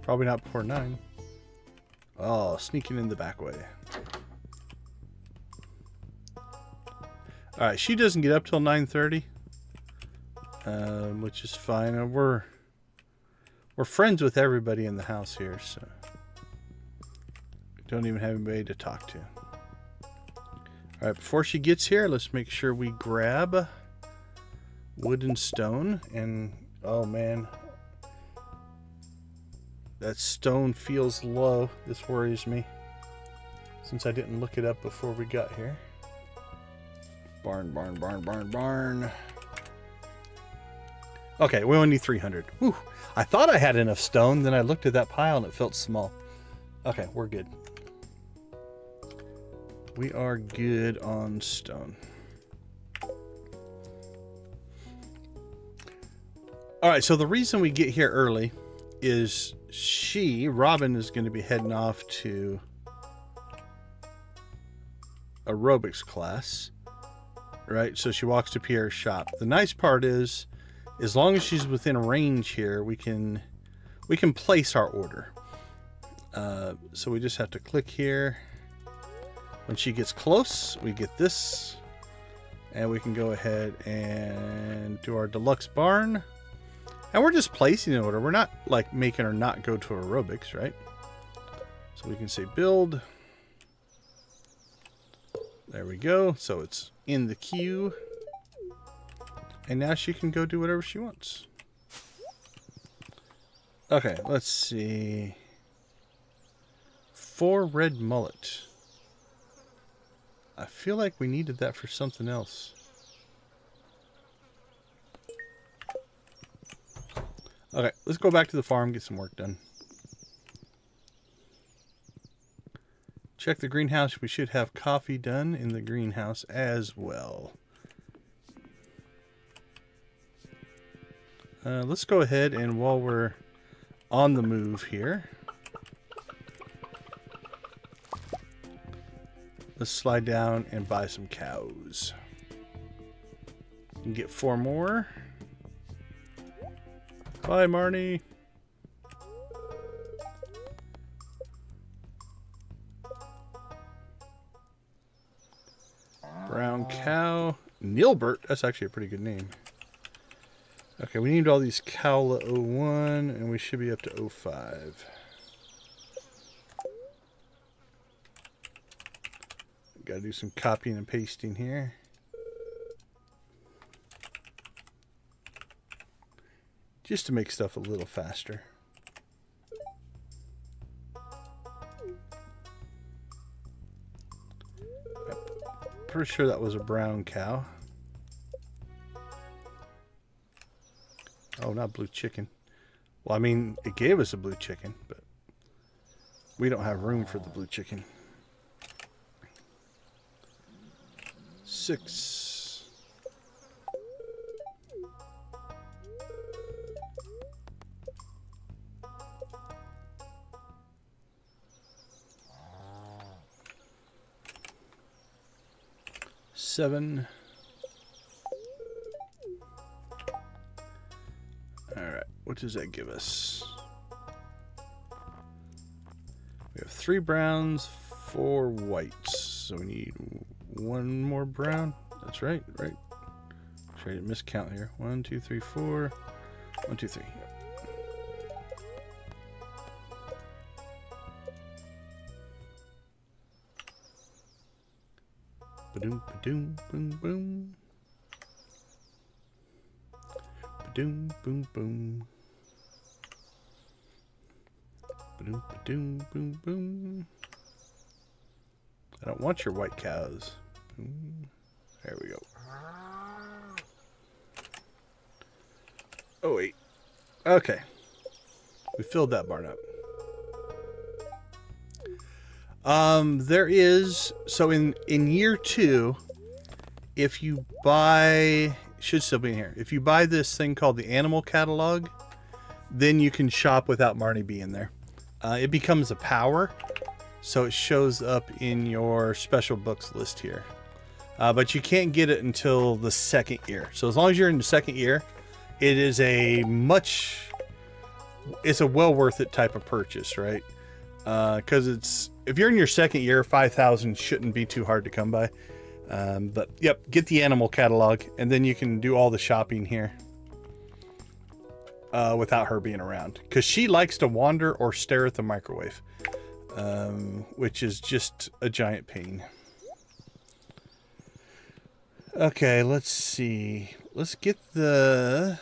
Probably not before 9. Oh, sneaking in the back way. Alright, she doesn't get up till 9:30. Which is fine. We're friends with everybody in the house here, so don't even have anybody to talk to. Alright, before she gets here, let's make sure we grab wood and stone. And, oh man, that stone feels low. This worries me, since I didn't look it up before we got here. Barn, barn, barn, barn, barn. Okay, we only need 300. Whew. I thought I had enough stone, then I looked at that pile and it felt small. Okay, we're good. We are good on stone. Alright, so the reason we get here early is Robin is going to be heading off to aerobics class. Right, so she walks to Pierre's shop. The nice part is, as long as she's within range here, we can place our order. So we just have to click here. When she gets close, we get this, and we can go ahead and do our Deluxe Barn. And we're just placing an order. We're not like making her not go to aerobics, right? So we can say build. There we go. So it's in the queue. And now she can go do whatever she wants. Okay, let's see. 4 red mullet. I feel like we needed that for something else. Okay, let's go back to the farm, get some work done. Check the greenhouse. We should have coffee done in the greenhouse as well. Let's go ahead and while we're on the move here, let's slide down and buy some cows. And get 4 more. Bye, Marnie. Brown cow. Nilbert. That's actually a pretty good name. Okay, we named all these Cowla 01, and we should be up to 05. Gotta do some copying and pasting here. Just to make stuff a little faster. Pretty sure that was a brown cow. Oh, not blue chicken. Well, I mean, it gave us a blue chicken, but We don't have room for the blue chicken. 6. Seven. All right, what does that give us? We have 3 browns, 4 whites. So we need 1 more brown. That's right, right. Try to miscount here. 1, 2, 3, 4. 1, 2, 3. Yep. Ba-doom, ba-doom, boom, boom. Ba-doom, boom, boom. Ba-doom, ba-doom, boom, boom. I don't want your white cows. Boom. There we go. Oh, wait. Okay. We filled that barn up. There is, so in year 2, if you buy, should still be in here. If you buy this thing called the animal catalog, then you can shop without Marnie being there. It becomes a power, so it shows up in your special books list here. But you can't get it until the 2nd year. So as long as you're in the 2nd year, it is it's a well worth it type of purchase, right? Because if you're in your 2nd year, 5,000 shouldn't be too hard to come by. But yep, get the animal catalog, and then you can do all the shopping here without her being around, because she likes to wander or stare at the microwave, which is just a giant pain. Okay, let's see. Let's get we'll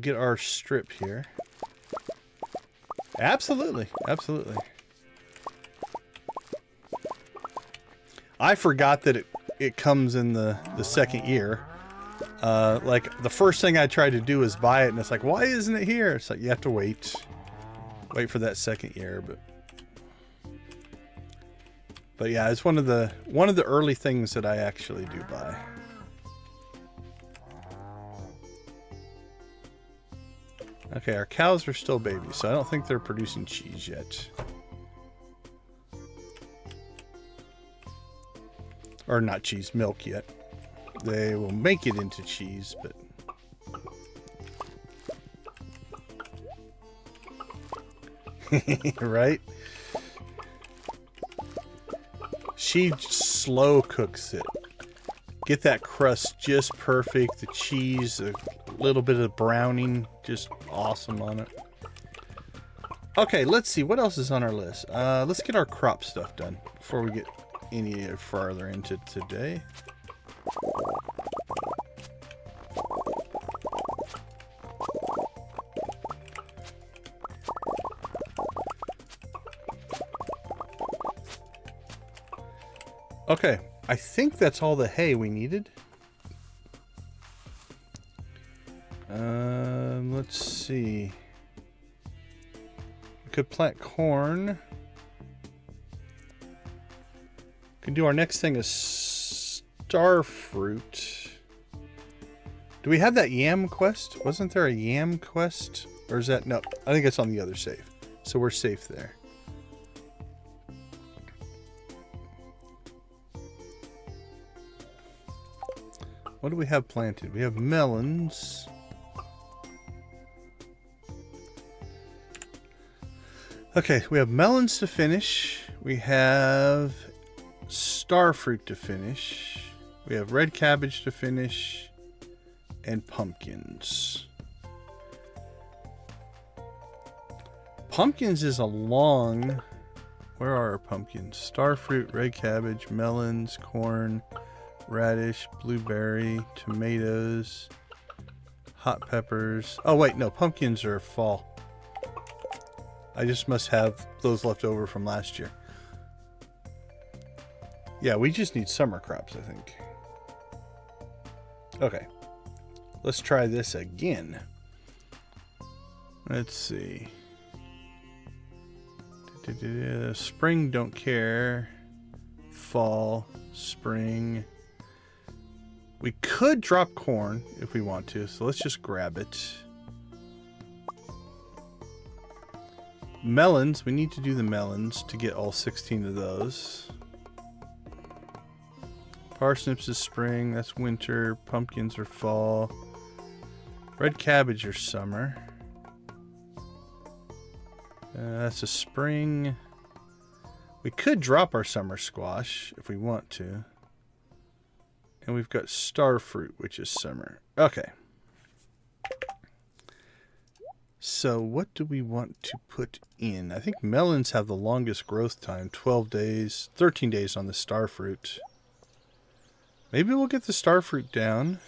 get our strip here. Absolutely, absolutely. I forgot that it comes in the 2nd year. Like the first thing I tried to do is buy it, and it's like, why isn't it here? It's like you have to wait for that 2nd year. But yeah, it's one of the early things that I actually do buy. Okay, our cows are still babies, so I don't think they're producing cheese yet. Or not cheese, milk yet. They will make it into cheese, but... right? She slow cooks it. Get that crust just perfect. The cheese, a little bit of browning, just awesome on it. Okay, let's see. What else is on our list? Let's get our crop stuff done before we get any farther into today. Okay, I think that's all the hay we needed. Let's see. We could plant corn. We can do our next thing is star fruit. Do we have that yam quest? Wasn't there a yam quest? Or is that... no, I think it's on the other save. So we're safe there. What do we have planted? We have melons. Okay, we have melons to finish. We have star fruit to finish. We have red cabbage to finish. And pumpkins. Pumpkins is a long... where are our pumpkins? Star fruit, red cabbage, melons, corn... radish, blueberry, tomatoes, hot peppers. Oh wait, no, pumpkins are fall. I just must have those left over from last year. Yeah, we just need summer crops, I think. Okay, let's try this again. Let's see. Spring, don't care. Fall, spring. We could drop corn if we want to, so let's just grab it. Melons, we need to do the melons to get all 16 of those. Parsnips is spring, that's winter. Pumpkins are fall. Red cabbage are summer. That's a spring. We could drop our summer squash if we want to. And we've got star fruit, which is summer. Okay. So what do we want to put in? I think melons have the longest growth time, 12 days, 13 days on the star fruit. Maybe we'll get the star fruit down.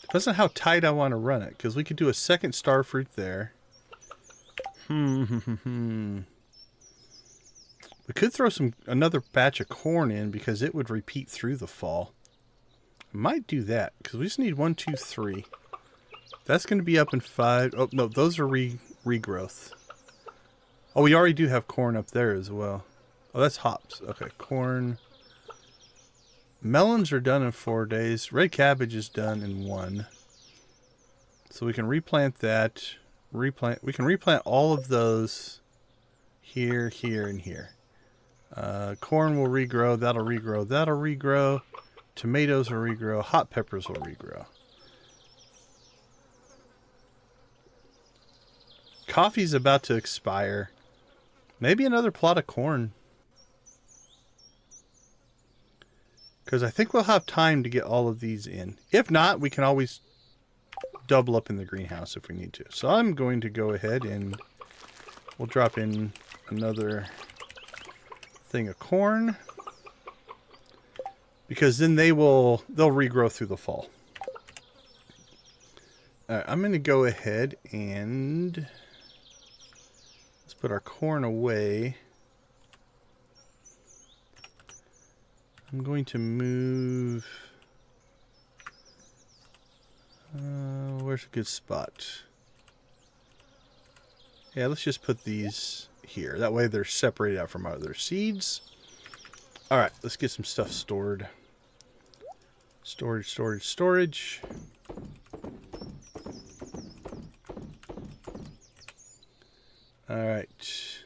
Depends on how tight I want to run it, because we could do a second star fruit there. We could throw another batch of corn in because it would repeat through the fall. I might do that because we just need 1, 2, 3. That's going to be up in 5. Oh no, those are regrowth. Oh, we already do have corn up there as well. Oh, that's hops. Okay, corn. Melons are done in 4 days. Red cabbage is done in 1. So we can replant that. We can replant all of those here, here, and here. Corn will regrow. That'll regrow. That'll regrow. Tomatoes will regrow. Hot peppers will regrow. Coffee's about to expire. Maybe another plot of corn. Because I think we'll have time to get all of these in. If not, we can always double up in the greenhouse if we need to. So I'm going to go ahead and we'll drop in another thing of corn. Because then they'll regrow through the fall. Alright, I'm going to go ahead and let's put our corn away. I'm going to move... where's a good spot? Yeah, let's just put these here. That way they're separated out from our other seeds. Alright, let's get some stuff stored. Storage, storage, storage. Alright.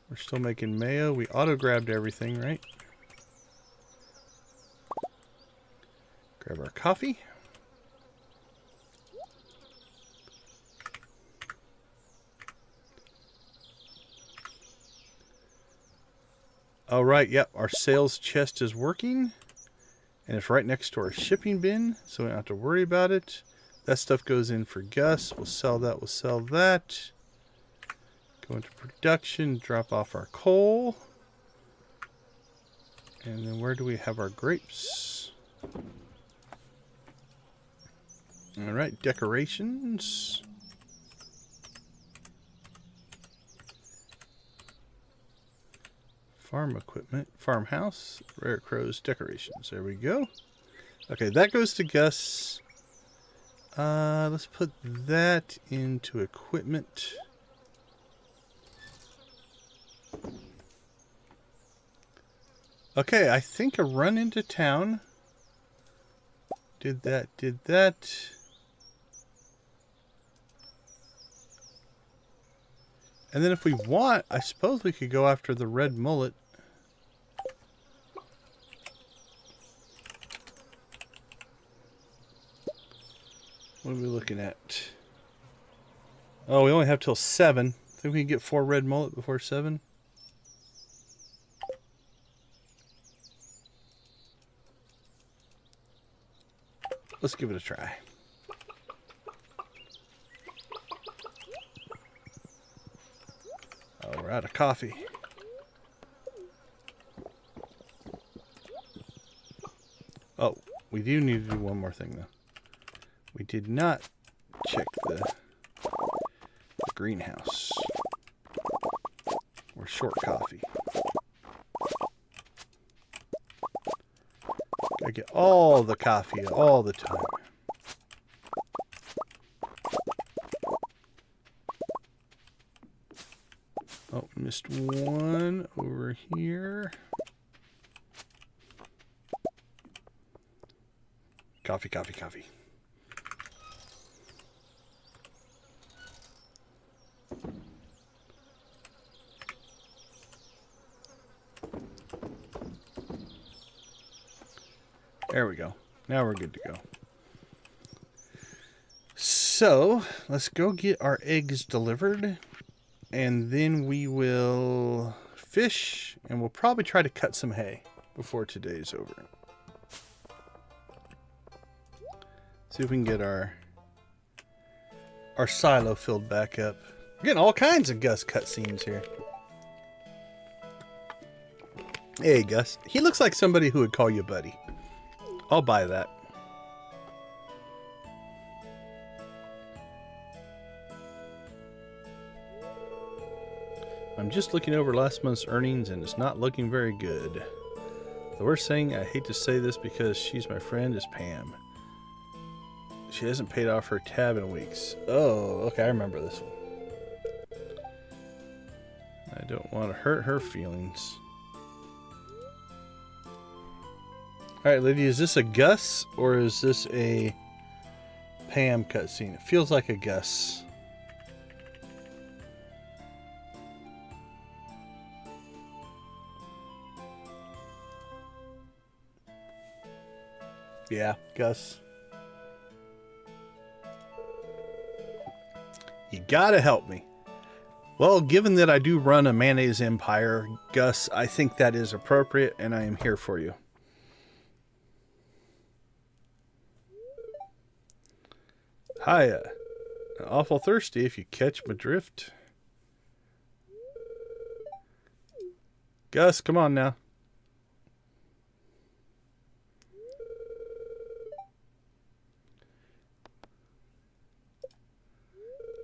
We're still making mayo. We auto-grabbed everything, right? Grab our coffee. All right, yep, our sales chest is working. And it's right next to our shipping bin, so we don't have to worry about it. That stuff goes in for Gus. We'll sell that, we'll sell that. Go into production, drop off our coal. And then where do we have our grapes? All right, decorations. Farm equipment, farmhouse, rare crows, decorations. There we go. Okay, that goes to Gus. Let's put that into equipment. Okay, I think a run into town. Did that, did that. And then if we want, I suppose we could go after the red mullet. What are we looking at? Oh, we only have till 7. Think we can get 4 red mullet before 7? Let's give it a try. Oh, we're out of coffee. Oh, we do need to do one more thing, though. We did not check the greenhouse. We're short coffee. Gotta get all the coffee all the time. Oh, missed one over here. Coffee, coffee, coffee. There we go. Now we're good to go. So, let's go get our eggs delivered. And then we will fish. And we'll probably try to cut some hay before today's over. See if we can get our silo filled back up. We're getting all kinds of Gus cutscenes here. Hey, Gus. He looks like somebody who would call you buddy. I'll buy that. I'm just looking over last month's earnings and it's not looking very good. The worst thing, I hate to say this because she's my friend, is Pam. She hasn't paid off her tab in weeks. Oh, okay, I remember this one. I don't want to hurt her feelings. Alright, Lydia, is this a Gus or is this a Pam cutscene? It feels like a Gus. Yeah, Gus. You gotta help me. Well, given that I do run a mayonnaise empire, Gus, I think that is appropriate and I am here for you. Hiya. Awful thirsty if you catch my drift. Gus, come on now.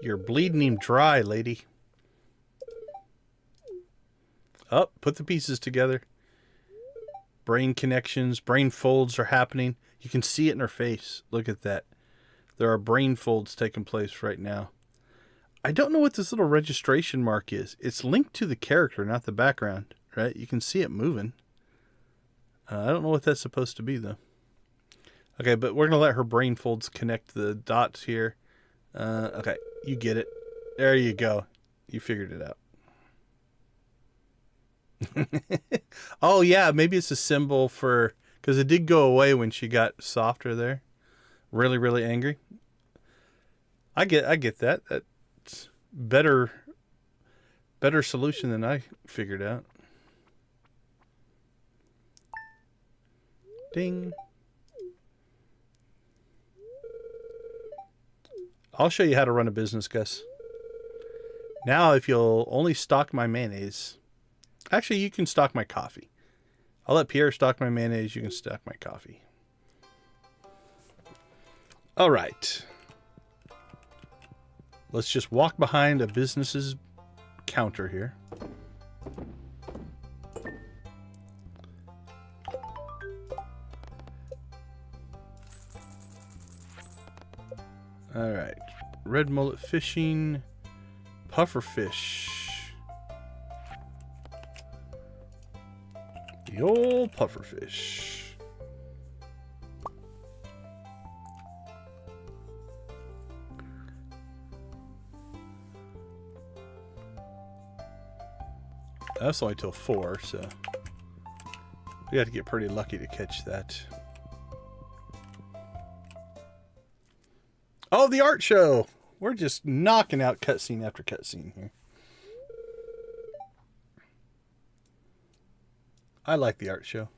You're bleeding him dry, lady. Up, put the pieces together. Brain connections, brain folds are happening. You can see it in her face. Look at that. There are brain folds taking place right now. I don't know what this little registration mark is. It's linked to the character, not the background, right? You can see it moving. I don't know what that's supposed to be, though. Okay, but we're going to let her brain folds connect the dots here. Okay, you get it. There you go. You figured it out. Oh, yeah, maybe it's a symbol for... Because it did go away when she got softer there. Really, really angry. I get that. That's better solution than I figured out. Ding. I'll show you how to run a business, Gus. Now, if you'll only stock my mayonnaise... Actually, you can stock my coffee. I'll let Pierre stock my mayonnaise. You can stock my coffee. All right. Let's just walk behind a business's counter here. All right. Red mullet fishing. Puffer fish. The old puffer fish. That's only till 4, so we got to get pretty lucky to catch that. Oh, the art show! We're just knocking out cutscene after cutscene here. I like the art show.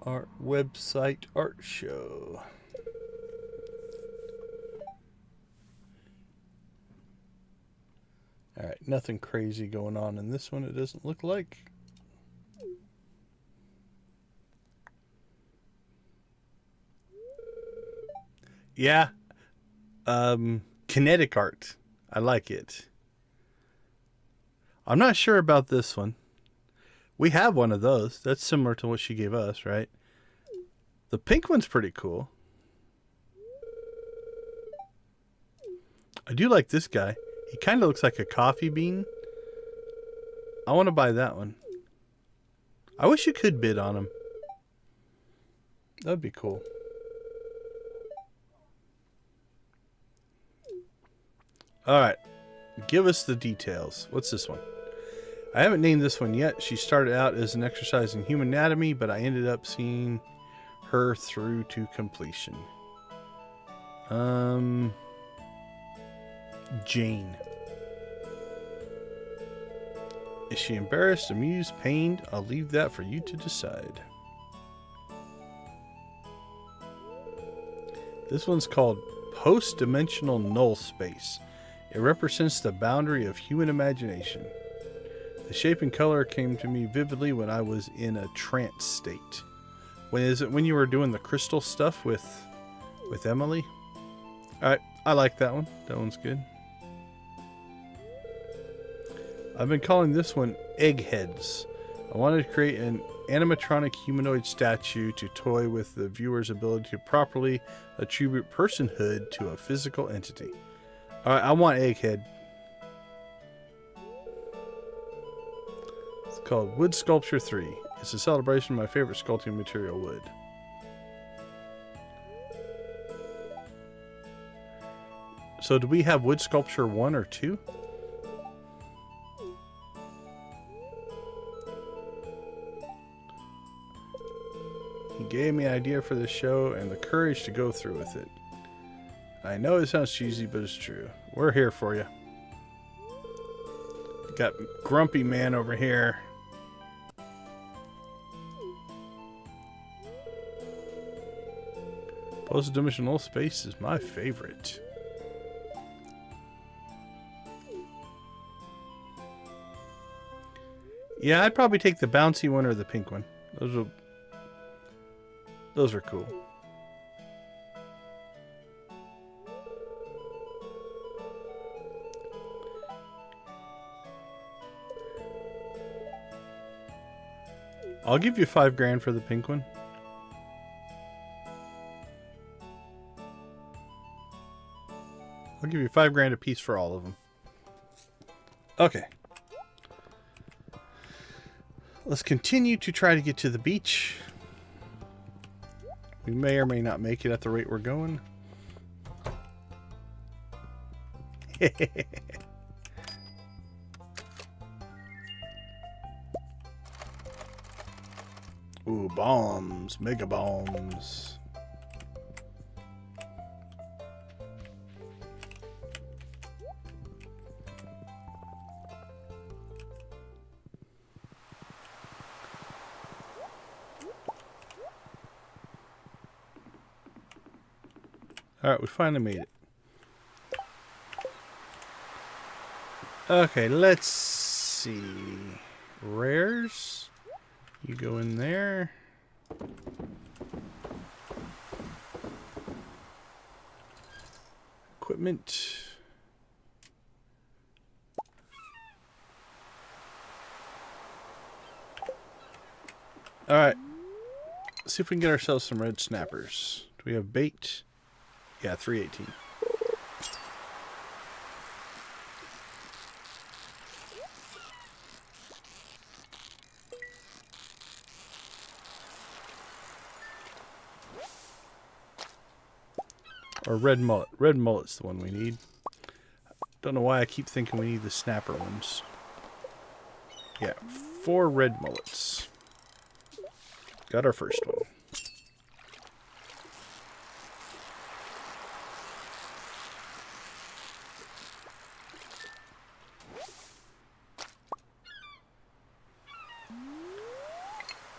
Art website art show. All right, nothing crazy going on in this one, it doesn't look like. Yeah. Kinetic art. I like it. I'm not sure about this one. We have one of those. That's similar to what she gave us, right? The pink one's pretty cool. I do like this guy. He kind of looks like a coffee bean. I want to buy that one. I wish you could bid on him. That'd be cool. Alright. Give us the details. What's this one? I haven't named this one yet. She started out as an exercise in human anatomy, but I ended up seeing her through to completion. Jane. Is she embarrassed, amused, pained? I'll leave that for you to decide. This one's called Post-Dimensional Null Space. It represents the boundary of human imagination. The shape and color came to me vividly when I was in a trance state. When you were doing the crystal stuff with Emily? Alright, I like that one. That one's good. I've been calling this one Eggheads. I wanted to create an animatronic humanoid statue to toy with the viewer's ability to properly attribute personhood to a physical entity. Alright, I want Egghead. It's called Wood Sculpture 3. It's a celebration of my favorite sculpting material, wood. So do we have Wood Sculpture 1 or 2? He gave me an idea for the show and the courage to go through with it. I know it sounds cheesy, but it's true. We're here for you. Got Grumpy Man over here. Post-dimensional space is my favorite. Yeah, I'd probably take the bouncy one or the pink one. Those are cool. I'll give you $5,000 for the pink one. I'll give you $5,000 a piece for all of them. Okay. Let's continue to try to get to the beach. We may or may not make it at the rate we're going. Ooh, bombs. Mega bombs. Alright, we finally made it. Okay, let's see. Rares. You go in there. Equipment. Alright. Let's see if we can get ourselves some red snappers. Do we have bait? Yeah, 318. Or red mullet. Red mullet's the one we need. Don't know why I keep thinking we need the snapper ones. Yeah, 4 red mullets. Got our first one.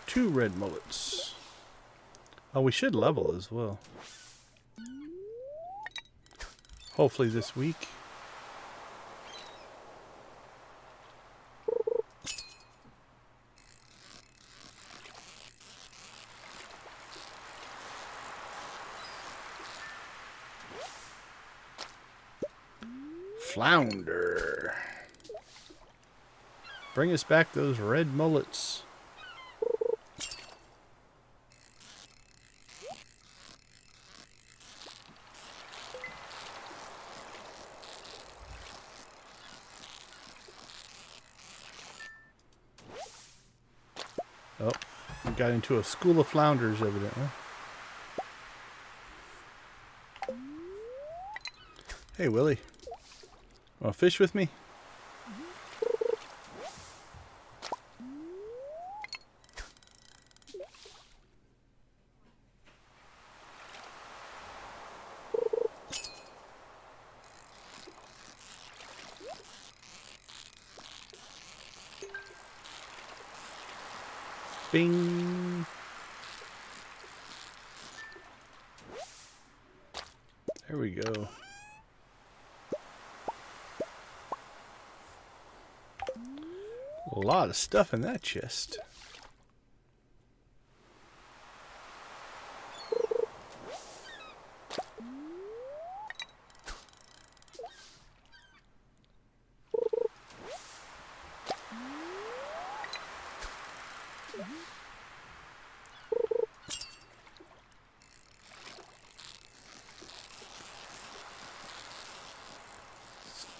Two red mullets. Oh, we should level as well. Hopefully this week. Flounder. Bring us back those red mullets. Oh, we got into a school of flounders, evidently. Hey, Willie. Want to fish with me? Bing. There we go. A lot of stuff in that chest.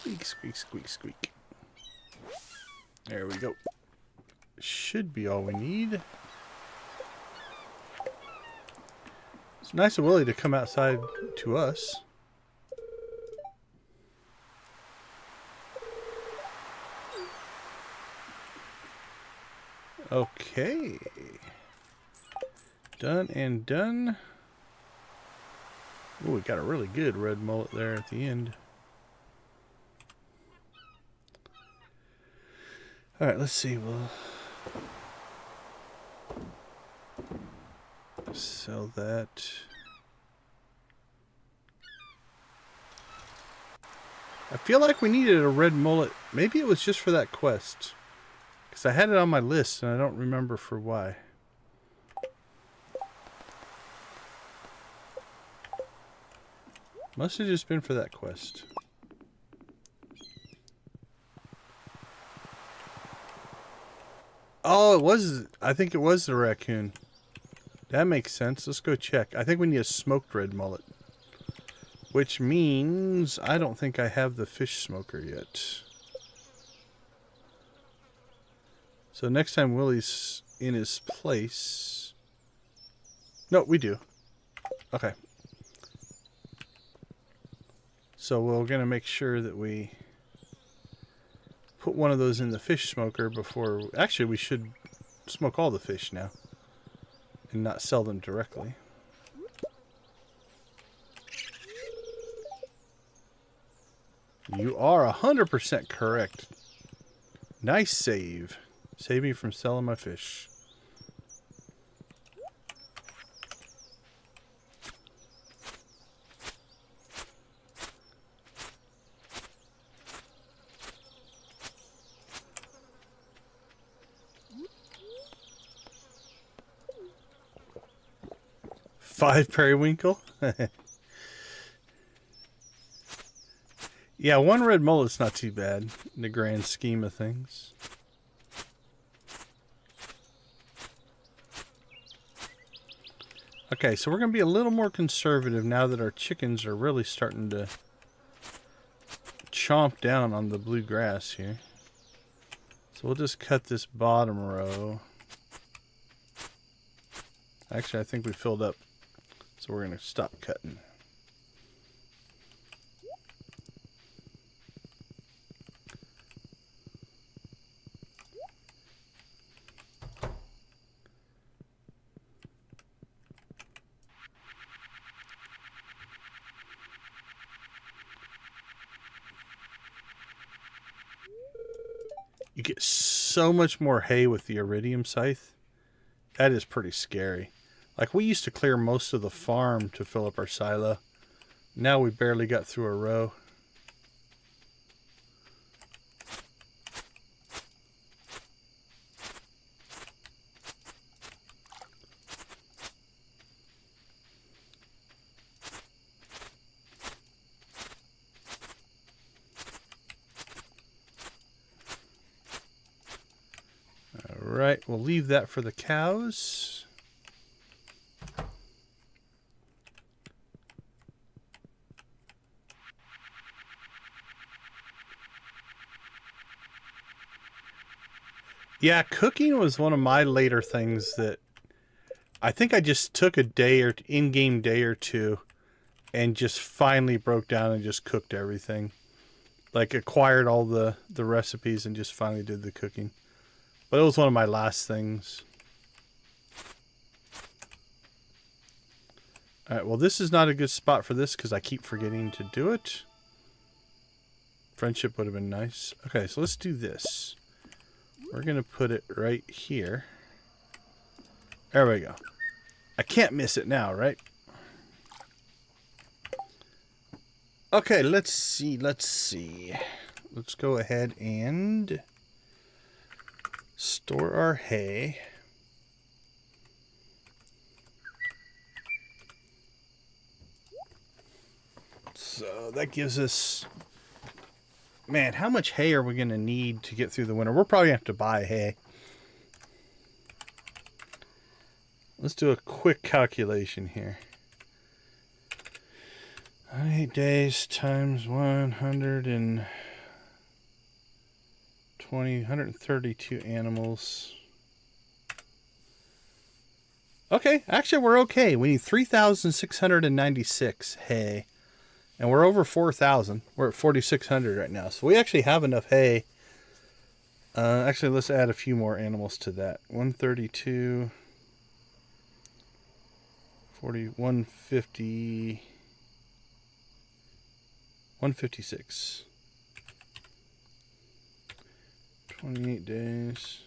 Squeak, squeak, squeak, squeak. There we go. Should be all we need. It's nice of Willie to come outside to us. Okay. Done and done. Oh, we got a really good red mullet there at the end. Alright, let's see. We'll sell that. I feel like we needed a red mullet. Maybe it was just for that quest. Because I had it on my list and I don't remember for why. Must have just been for that quest. Oh, it was. I think it was the raccoon. That makes sense. Let's go check. I think we need a smoked red mullet. Which means I don't think I have the fish smoker yet. So next time Willie's in his place. No, we do. Okay. So we're going to make sure that we put one of those in the fish smoker before... Actually, we should smoke all the fish now. And not sell them directly. You are 100% correct. Nice save. Save me from selling my fish. Five periwinkle? Yeah, one red mullet's not too bad in the grand scheme of things. Okay, so we're going to be a little more conservative now that our chickens are really starting to chomp down on the blue grass here. So we'll just cut this bottom row. Actually, I think we filled up. So we're going to stop cutting. You get so much more hay with the iridium scythe. That is pretty scary. Like, we used to clear most of the farm to fill up our silo. Now we barely got through a row. right, we'll leave that for the cows. Yeah, cooking was one of my later things that I think I just took a day or in-game day or two and just finally broke down and just cooked everything. Like acquired all the recipes and just finally did the cooking. But it was one of my last things. Alright, well this is not a good spot for this because I keep forgetting to do it. Friendship would have been nice. Okay, so let's do this. We're going to put it right here. There we go. I can't miss it now, right? Okay, let's see. Let's go ahead and store our hay. So that gives us... Man, how much hay are we going to need to get through the winter? We're probably going to have to buy hay. Let's do a quick calculation here. 8 days times 132 animals. Okay, actually we're okay. We need 3,696 hay. And we're over 4,000. We're at 4,600 right now. So we actually have enough hay. Actually, let's add a few more animals to that. 132, 40, 150, 156. 28 days.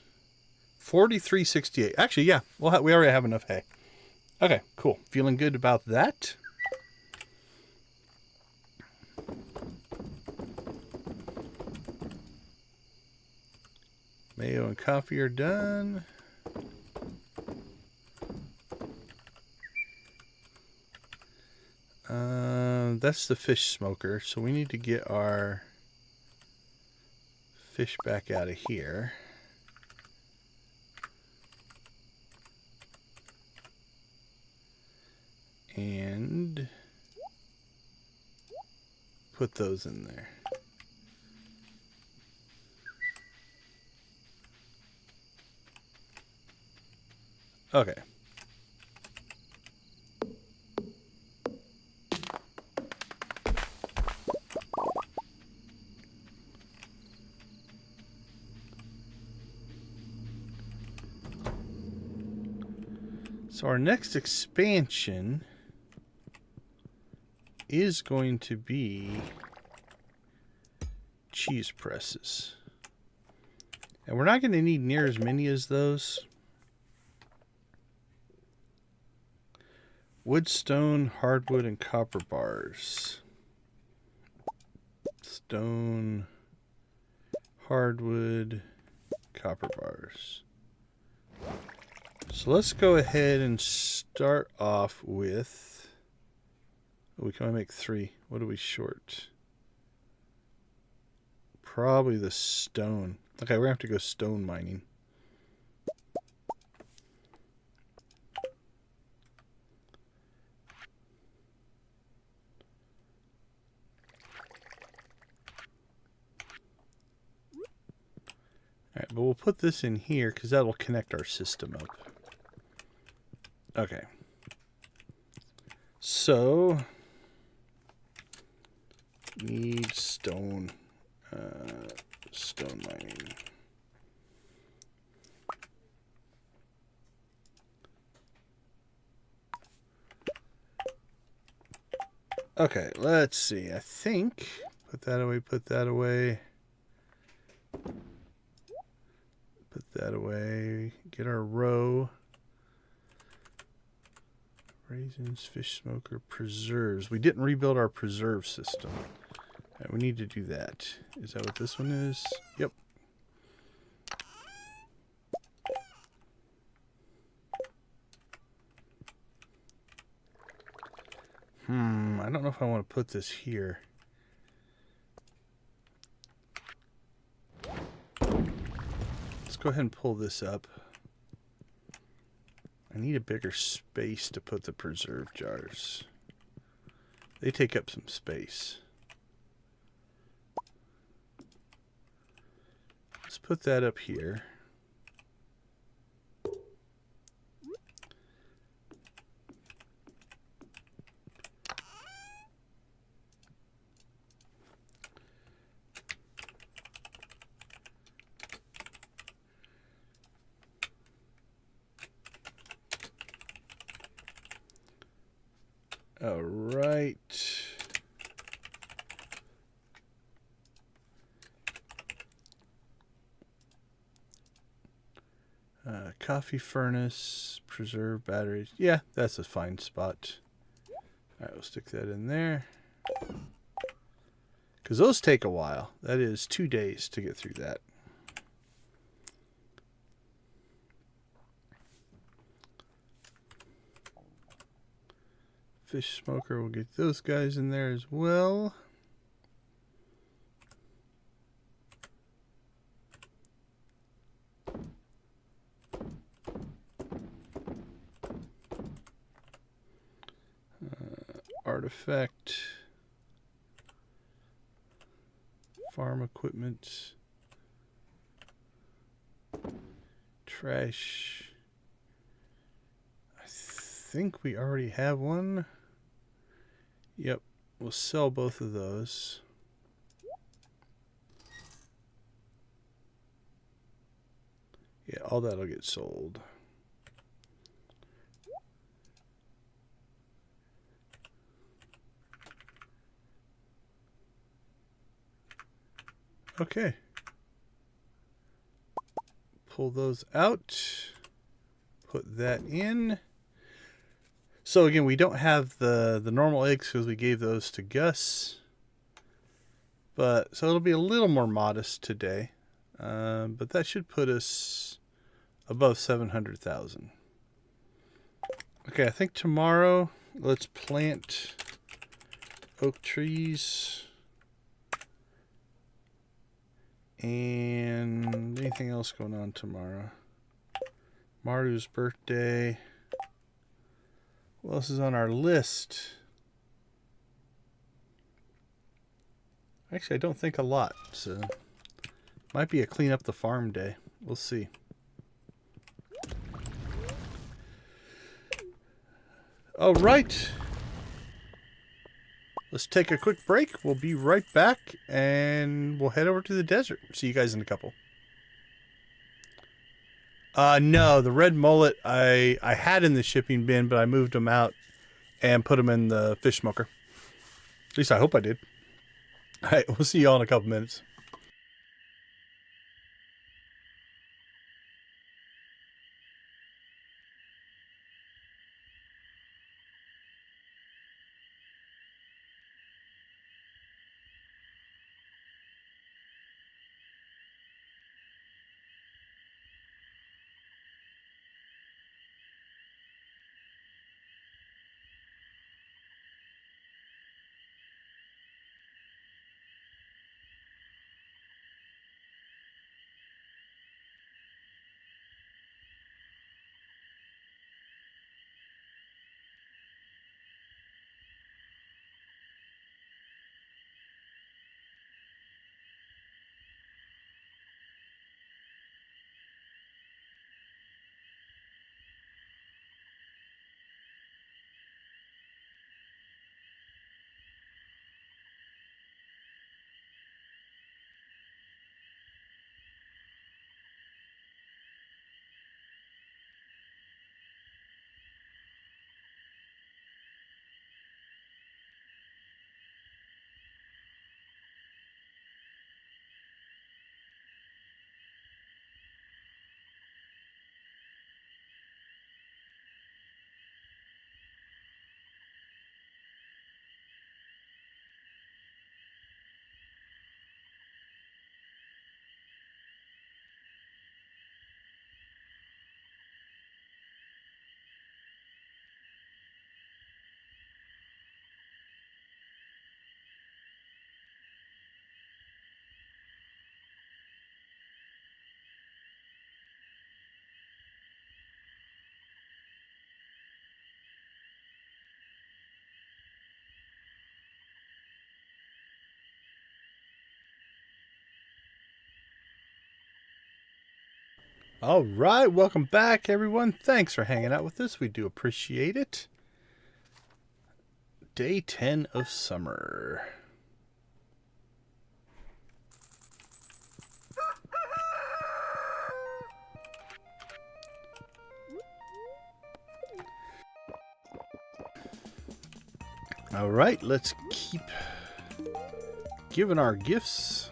4368. Actually, yeah, we already have enough hay. Okay, cool. Feeling good about that. Mayo and Coffee are done. That's the fish smoker, so we need to get our fish back out of here. And put those in there. Okay. So our next expansion is going to be cheese presses. And we're not going to need near as many as those. Wood, stone, hardwood, and copper bars. Stone, hardwood, copper bars. So let's go ahead and start off with... Oh, we can only make 3. What are we short? Probably the stone. Okay, we're going to have to go stone mining. Alright, but we'll put this in here because that will connect our system up. Okay. So, need stone, stone mining. Okay, let's see. I think, put that away, put that away. Put that away. Get our row. Raisins, fish smoker, preserves. We didn't rebuild our preserve system. Right, we need to do that. Is that what this one is? Yep. I don't know if I want to put this here. Let's go ahead and pull this up. I need a bigger space to put the preserve jars. They take up some space. Let's put that up here. All right. Coffee furnace, preserve batteries. Yeah, that's a fine spot. All right, we'll stick that in there. Because those take a while. That is 2 days to get through that. Fish smoker, we'll get those guys in there as well. Artifact, farm equipment, trash. I think we already have one. Yep, we'll sell both of those. Yeah, all that'll get sold. Okay. Pull those out. Put that in. So again, we don't have the normal eggs because we gave those to Gus. But so it'll be a little more modest today. But that should put us above 700,000. Okay, I think tomorrow let's plant oak trees. And anything else going on tomorrow? Maru's birthday. What else is on our list? Actually, I don't think a lot. So might be a clean up the farm day. We'll see. All right. Let's take a quick break. We'll be right back and we'll head over to the desert. See you guys in a couple. No, the red mullet I had in the shipping bin, but I moved them out and put them in the fish smoker. At least I hope I did. All right, we'll see you all in a couple minutes. All right, welcome back, everyone. Thanks for hanging out with us. We do appreciate it. Day 10 of summer. All right, let's keep giving our gifts.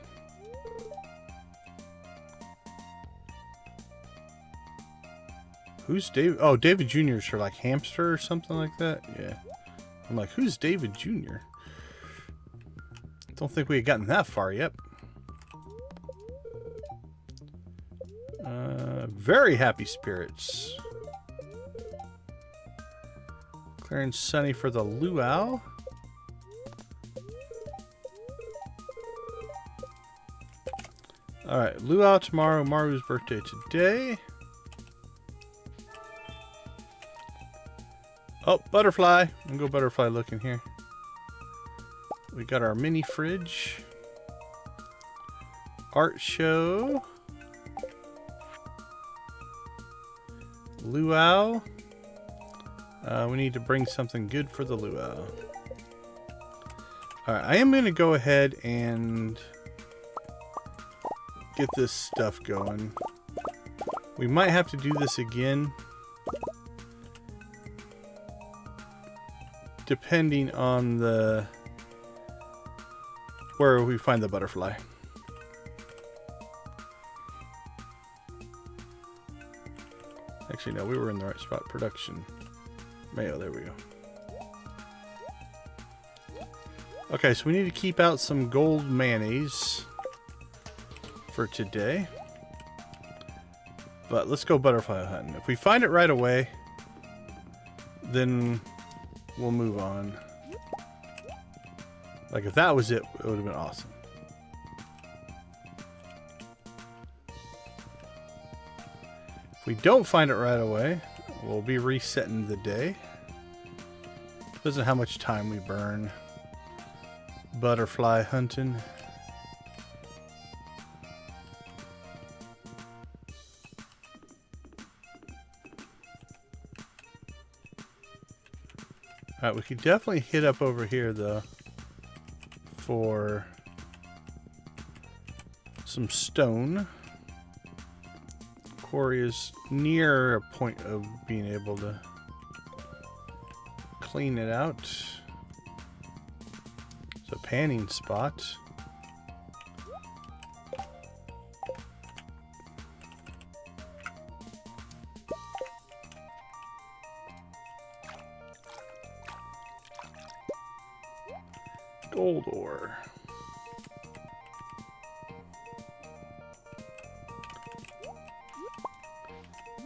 Who's David? Oh, David Jr. is for like hamster or something like that. Yeah. I'm like, who's David Jr.? Don't think we had gotten that far yet. Very happy spirits. Clear and sunny for the Luau. Alright, Luau tomorrow. Maru's birthday today. Oh, butterfly. I'm gonna go butterfly looking here. We got our mini fridge. Art show. Luau. We need to bring something good for the luau. Alright, I am going to go ahead and get this stuff going. We might have to do this again, depending on where we find the butterfly. Actually, no, we were in the right spot. Production. Mayo, there we go. Okay, so we need to keep out some gold mayonnaise for today. But let's go butterfly hunting. If we find it right away, then we'll move on. Like if that was it, it would have been awesome. If we don't find it right away, we'll be resetting the day. Depends on how much time we burn butterfly hunting. Alright, we could definitely hit up over here though for some stone. Quarry is near a point of being able to clean it out. It's a panning spot. Gold ore.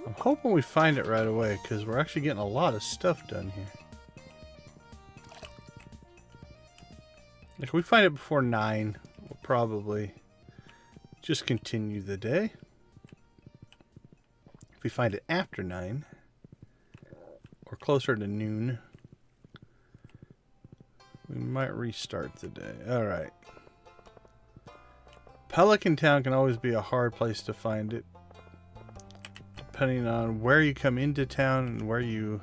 I'm hoping we find it right away because we're actually getting a lot of stuff done here. If we find it before 9, we'll probably just continue the day. If we find it after 9 or closer to noon, we might restart the day. Alright. Pelican Town can always be a hard place to find it, depending on where you come into town and where you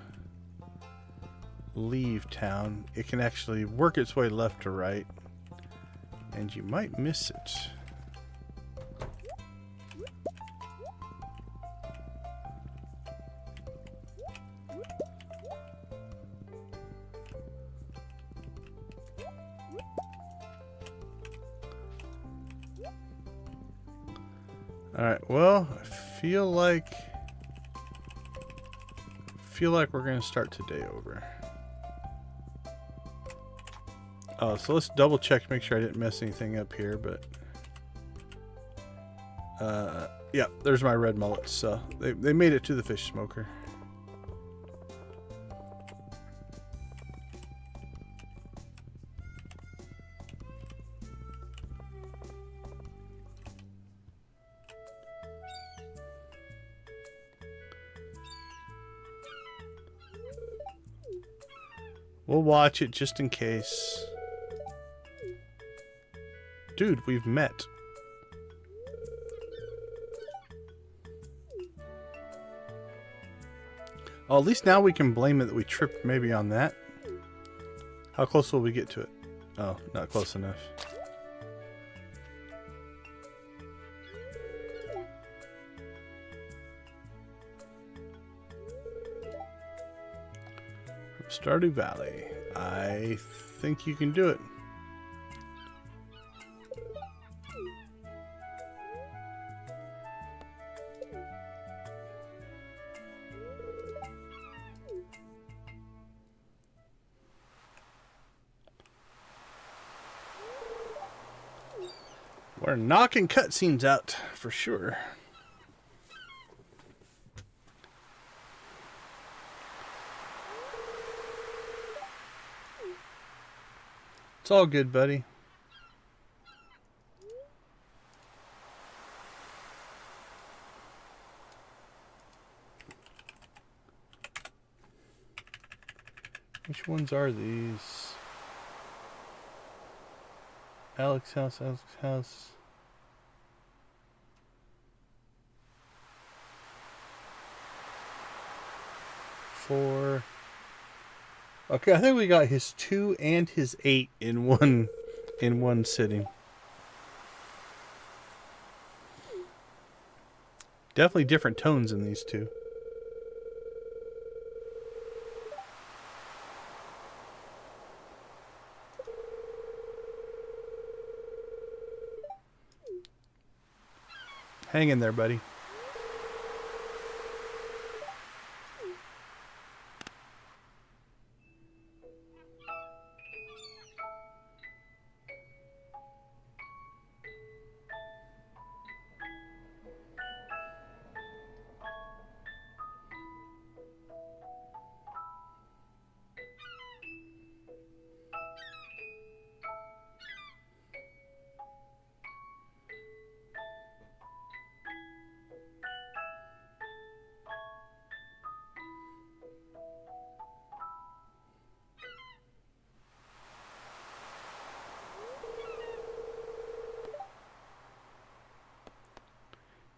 leave town. It can actually work its way left to right, and you might miss it. Alright, well, I feel like we're going to start today over. Oh, so let's double check to make sure I didn't mess anything up here, but yeah, there's my red mullets, so they made it to the fish smoker. We'll watch it just in case. Dude, we've met. Oh, at least now we can blame it that we tripped maybe on that. How close will we get to it? Oh, not close enough. Stardew Valley. I think you can do it. We're knocking cutscenes out for sure. It's all good, buddy. Which ones are these? Alex's house, Alex's house. Four. Okay, I think we got his 2 and his 8 in one sitting. Definitely different tones in these two. Hang in there, buddy.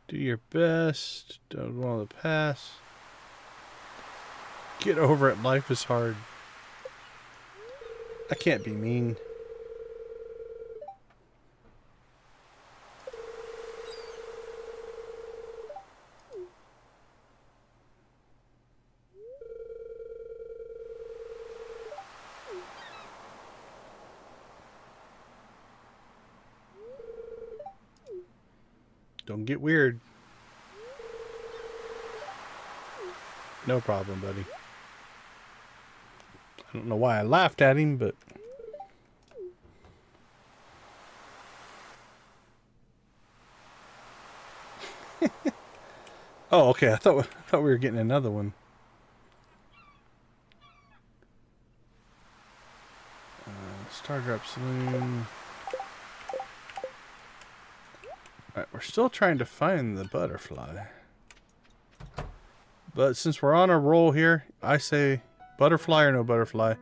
Do your best. Don't want to pass. Get over it. Life is hard. I can't be mean. Don't get weird. No problem, buddy. I don't know why I laughed at him, but... Oh, okay. I thought we were getting another one. Star Drop Saloon. Alright, we're still trying to find the butterfly. But since we're on a roll here, I say butterfly or no butterfly.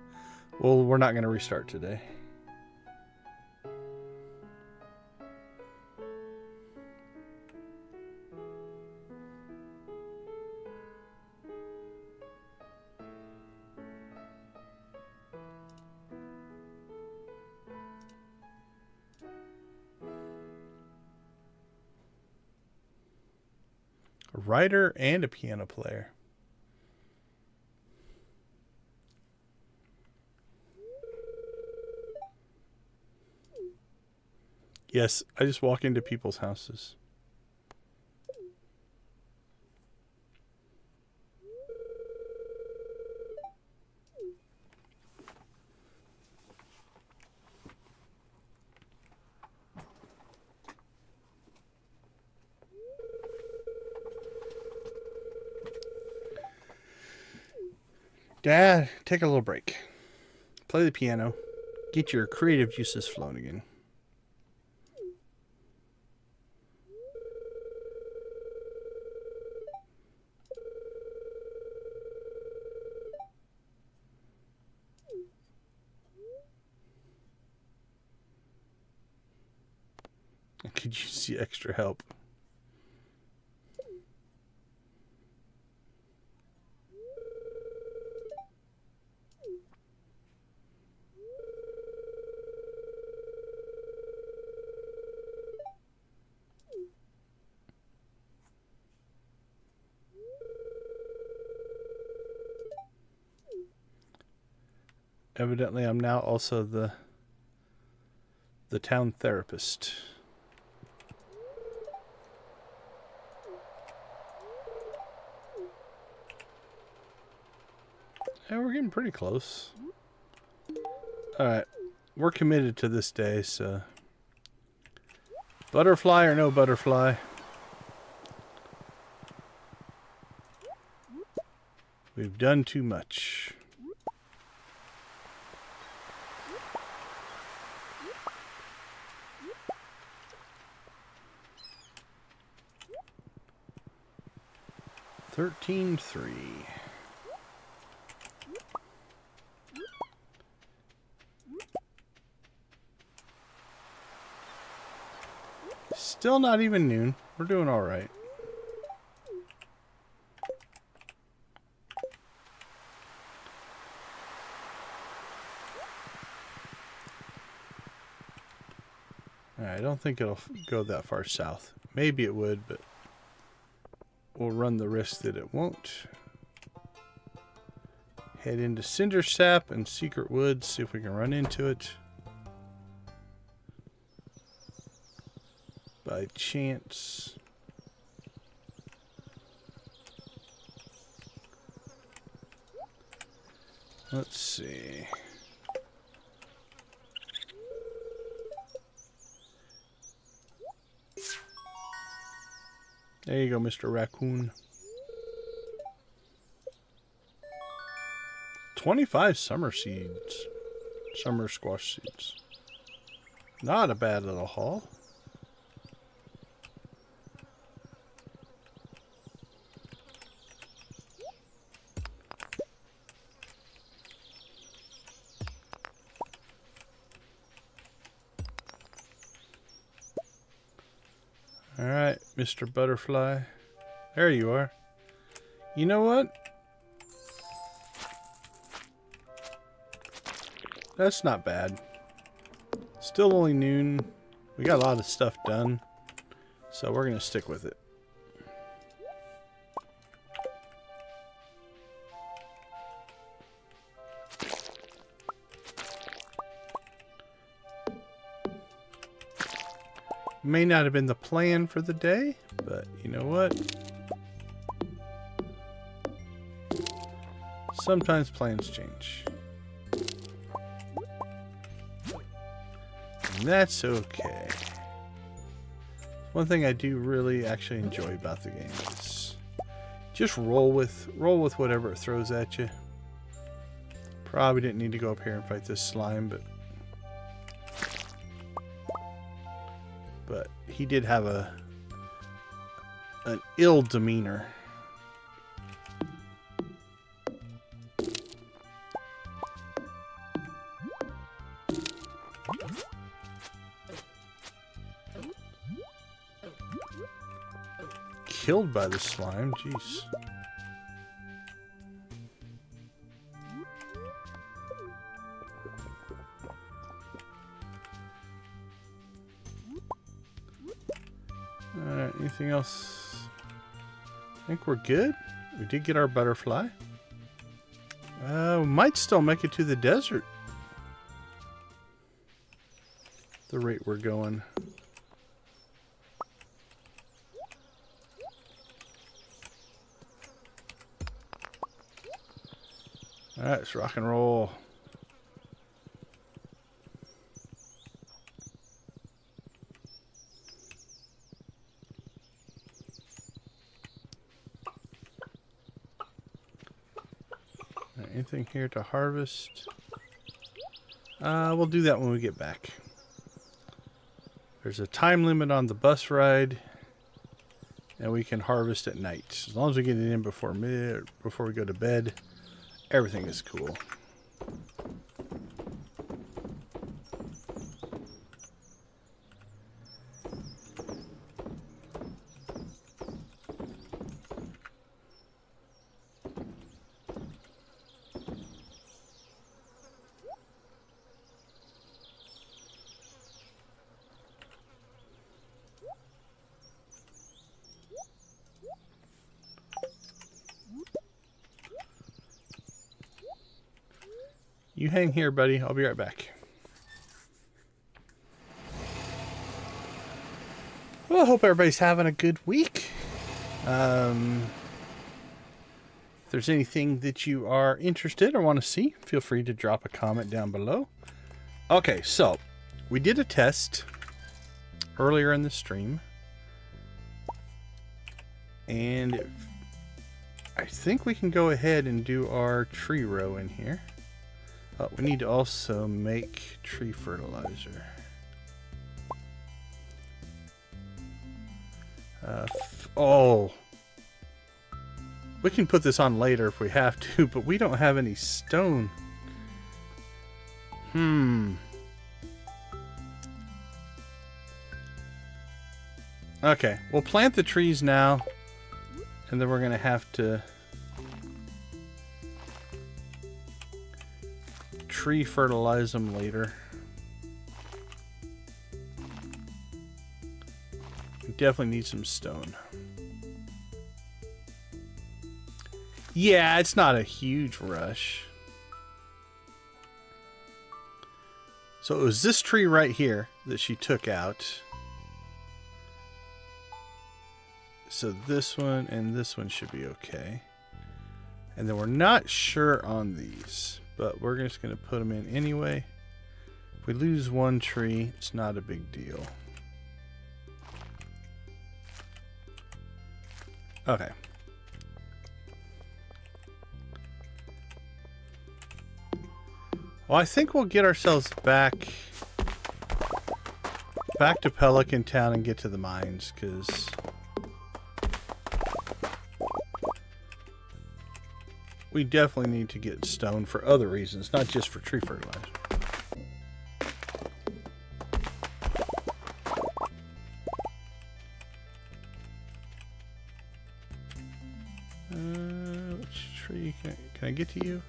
Well, we're not going to restart today. A writer and a piano player. Yes, I just walk into people's houses. Dad, take a little break. Play the piano. Get your creative juices flowing again. Could you see extra help? Evidently, I'm now also the town therapist. Yeah, we're getting pretty close. Alright, we're committed to this day, so... Butterfly or no butterfly? We've done too much. $13.3. Still not even noon. We're doing all right. I don't think it'll go that far south. Maybe it would, but we'll run the risk that it won't. Head into Cinder Sap and Secret Woods, see if we can run into it. By chance. Let's see. There you go, Mr. Raccoon. 25 summer seeds. Summer squash seeds. Not a bad little haul. Alright, Mr. Butterfly. There you are. You know what? That's not bad. Still only noon. We got a lot of stuff done. So we're going to stick with it. May not have been the plan for the day, but you know what? Sometimes plans change. And that's okay. One thing I do really actually enjoy about the game is just roll with whatever it throws at you. Probably didn't need to go up here and fight this slime, but he did have an ill demeanor. Killed by the slime, jeez. Alright, anything else? I think we're good. We did get our butterfly. We might still make it to the desert. The rate we're going. Alright, let's rock and roll. Anything here to harvest? We'll do that when we get back. There's a time limit on the bus ride, and we can harvest at night. As long as we get it in before we go to bed, everything is cool. You hang here, buddy. I'll be right back. Well, I hope everybody's having a good week. If there's anything that you are interested or want to see, feel free to drop a comment down below. Okay, so we did a test earlier in the stream. And I think we can go ahead and do our tree row in here. Oh, we need to also make tree fertilizer. Oh, we can put this on later if we have to, but we don't have any stone. Okay, we'll plant the trees now, and then we're gonna have to tree fertilize them later. We definitely need some stone. Yeah, it's not a huge rush. So it was this tree right here that she took out. So this one and this one should be okay. And then we're not sure on these, but we're just going to put them in anyway. If we lose one tree, it's not a big deal. Okay. Well, I think we'll get ourselves back to Pelican Town and get to the mines, because we definitely need to get stone for other reasons, not just for tree fertilizer. Which tree can I get to you?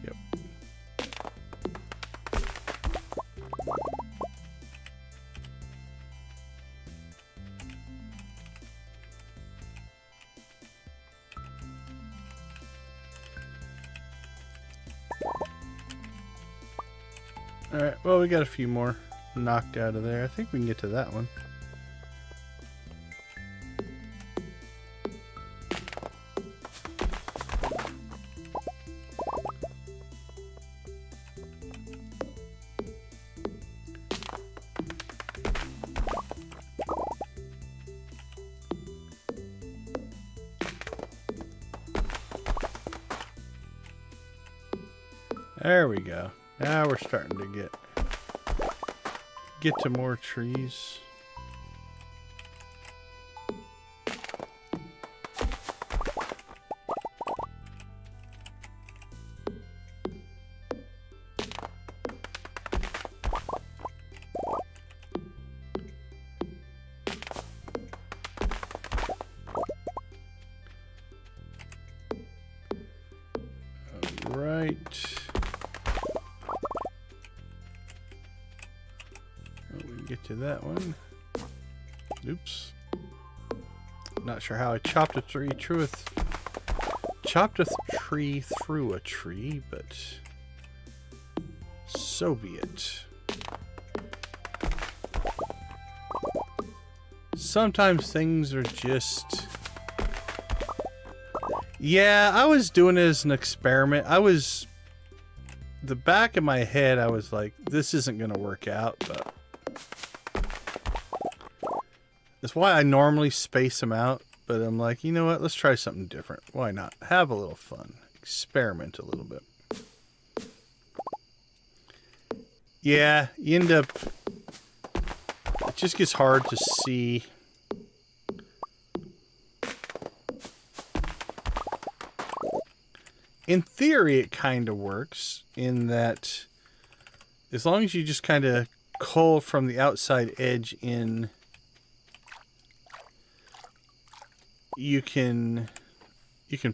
Yep. Alright, well, we got a few more knocked out of there. I think we can get to that one. There we go. Now we're starting to get to more trees. All right. Get to that one. Oops. Not sure how I chopped a tree through a tree, but so be it. Sometimes things are just... Yeah, I was doing it as an experiment. The back of my head, I was like, this isn't going to work out, but that's why I normally space them out, but I'm like, you know what? Let's try something different. Why not? Have a little fun. Experiment a little bit. Yeah, you end up... It just gets hard to see. In theory, it kind of works in that as long as you just kind of cull from the outside edge in... You can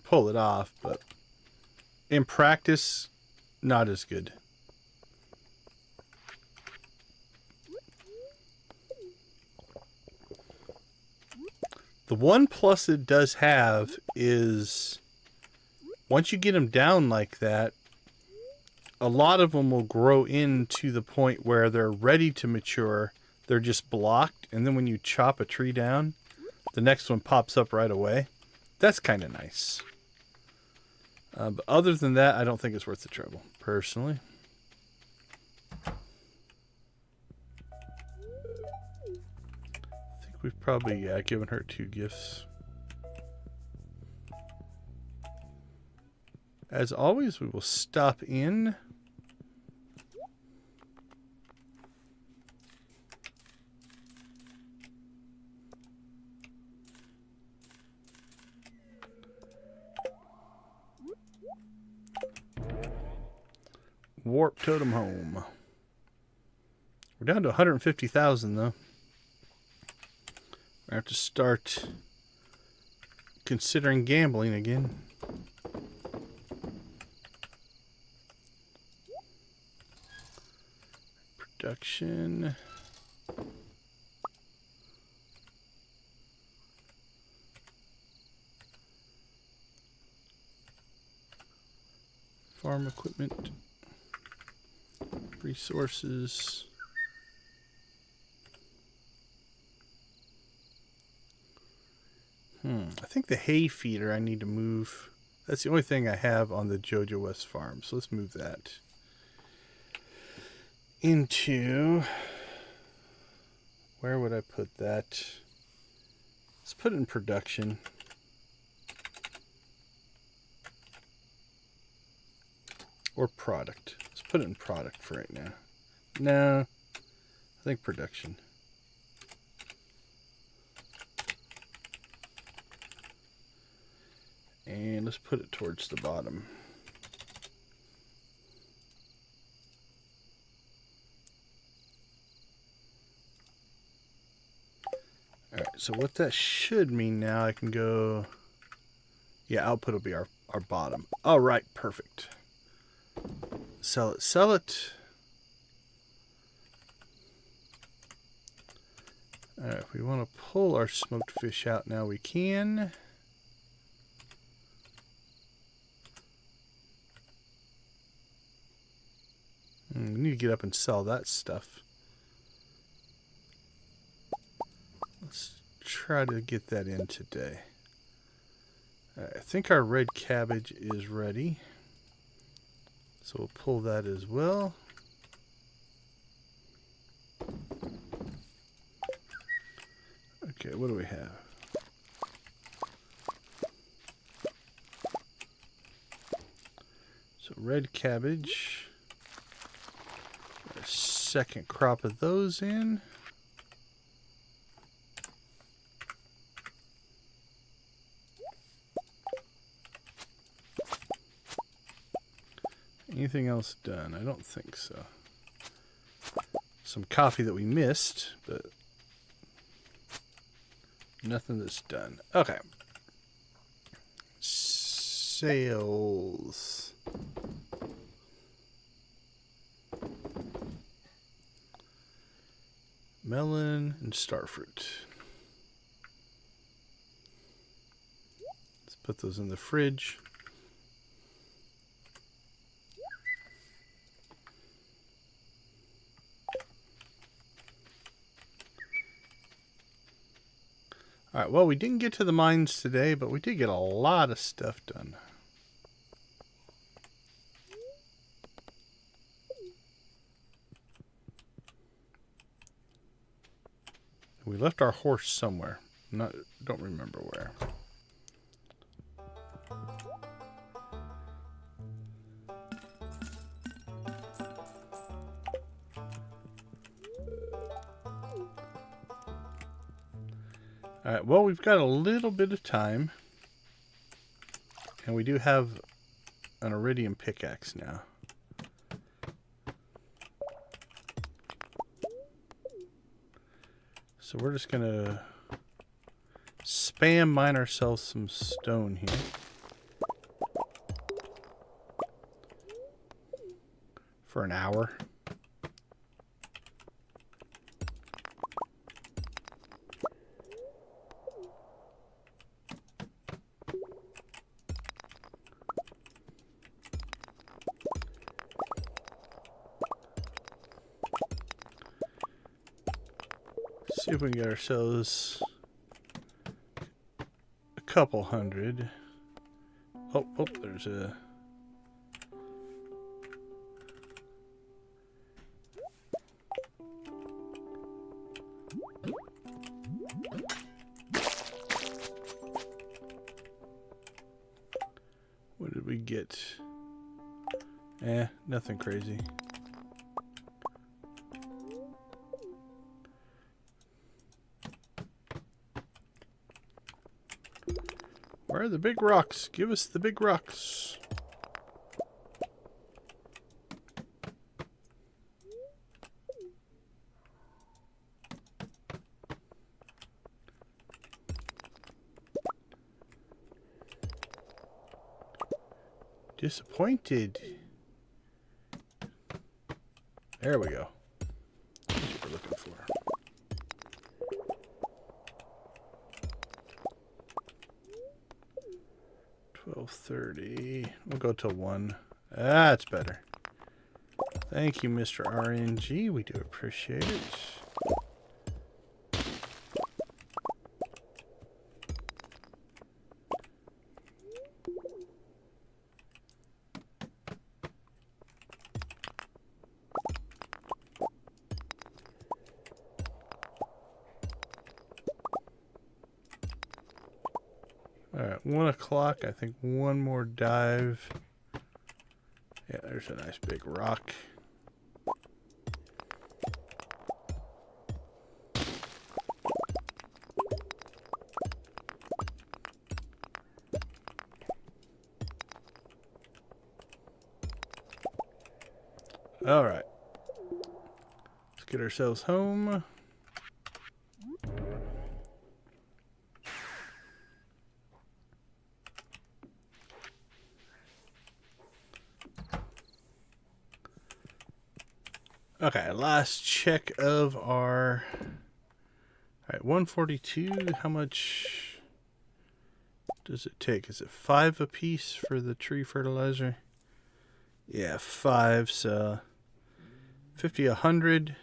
pull it off, but in practice, not as good. The one plus it does have is once you get them down like that, a lot of them will grow into the point where they're ready to mature. They're just blocked, and then when you chop a tree down, the next one pops up right away. That's kind of nice. But other than that, I don't think it's worth the trouble, personally. I think we've probably given her 2 gifts. As always, we will stop in. Warp Totem Home. We're down to 150,000 though. I have to start considering gambling again. Production. Farm equipment. Resources. I think the hay feeder I need to move. That's the only thing I have on the Joja West farm. So let's move that into, where would I put that? Let's put it in production. Or product. Let's put it in product for right now. No, I think production. And let's put it towards the bottom. Alright, so what that should mean now, I can go... Yeah, output will be our bottom. Alright, perfect. Sell it, sell it. Alright, if we want to pull our smoked fish out now, we can. We need to get up and sell that stuff. Let's try to get that in today. I think our red cabbage is ready. So we'll pull that as well. Okay, what do we have? So red cabbage. A second crop of those in. Anything else done? I don't think so. Some coffee that we missed, but nothing that's done. Okay. Sales. Melon and starfruit. Let's put those in the fridge. Alright, well, we didn't get to the mines today, but we did get a lot of stuff done. We left our horse somewhere. Don't remember where. Alright, well, we've got a little bit of time. And we do have an iridium pickaxe now. So we're just going to spam mine ourselves some stone here. For an hour. See if we can get ourselves a couple hundred. Oh, there's a... What did we get? Nothing crazy. Where are the big rocks? Give us the big rocks. Disappointed. There we go. That's what we're looking for. $12.30. We'll go to 1. That's better. Thank you, Mr. RNG. We do appreciate it. Alright, 1 o'clock. I think one more dive. Yeah, there's a nice big rock. Alright. Let's get ourselves home. Okay, last check of our... Alright, 142. How much does it take? Is it 5 a piece for the tree fertilizer? Yeah, 5, so 50, 100.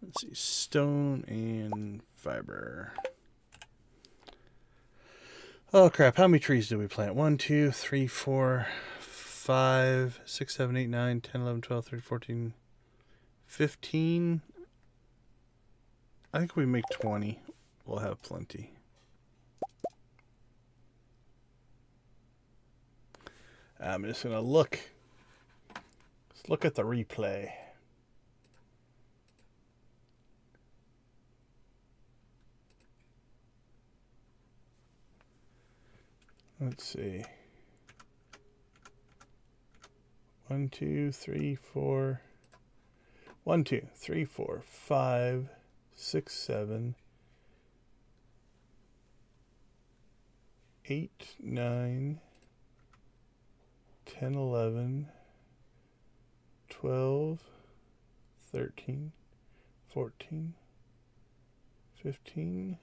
Let's see, stone and fiber. Oh crap, how many trees do we plant? 1, 2, 3, 4, 5, 6, 7, 8, 9, 10, 11, 12, 13, 14, 15. I think we make 20. We'll have plenty. I'm just going to look. Let's look at the replay. Let's see. 1, 2, 3, 4. 1, 2, 3, 4, 5, 6, 7, 8, 9, 10, 11, 12, 13, 14, 15,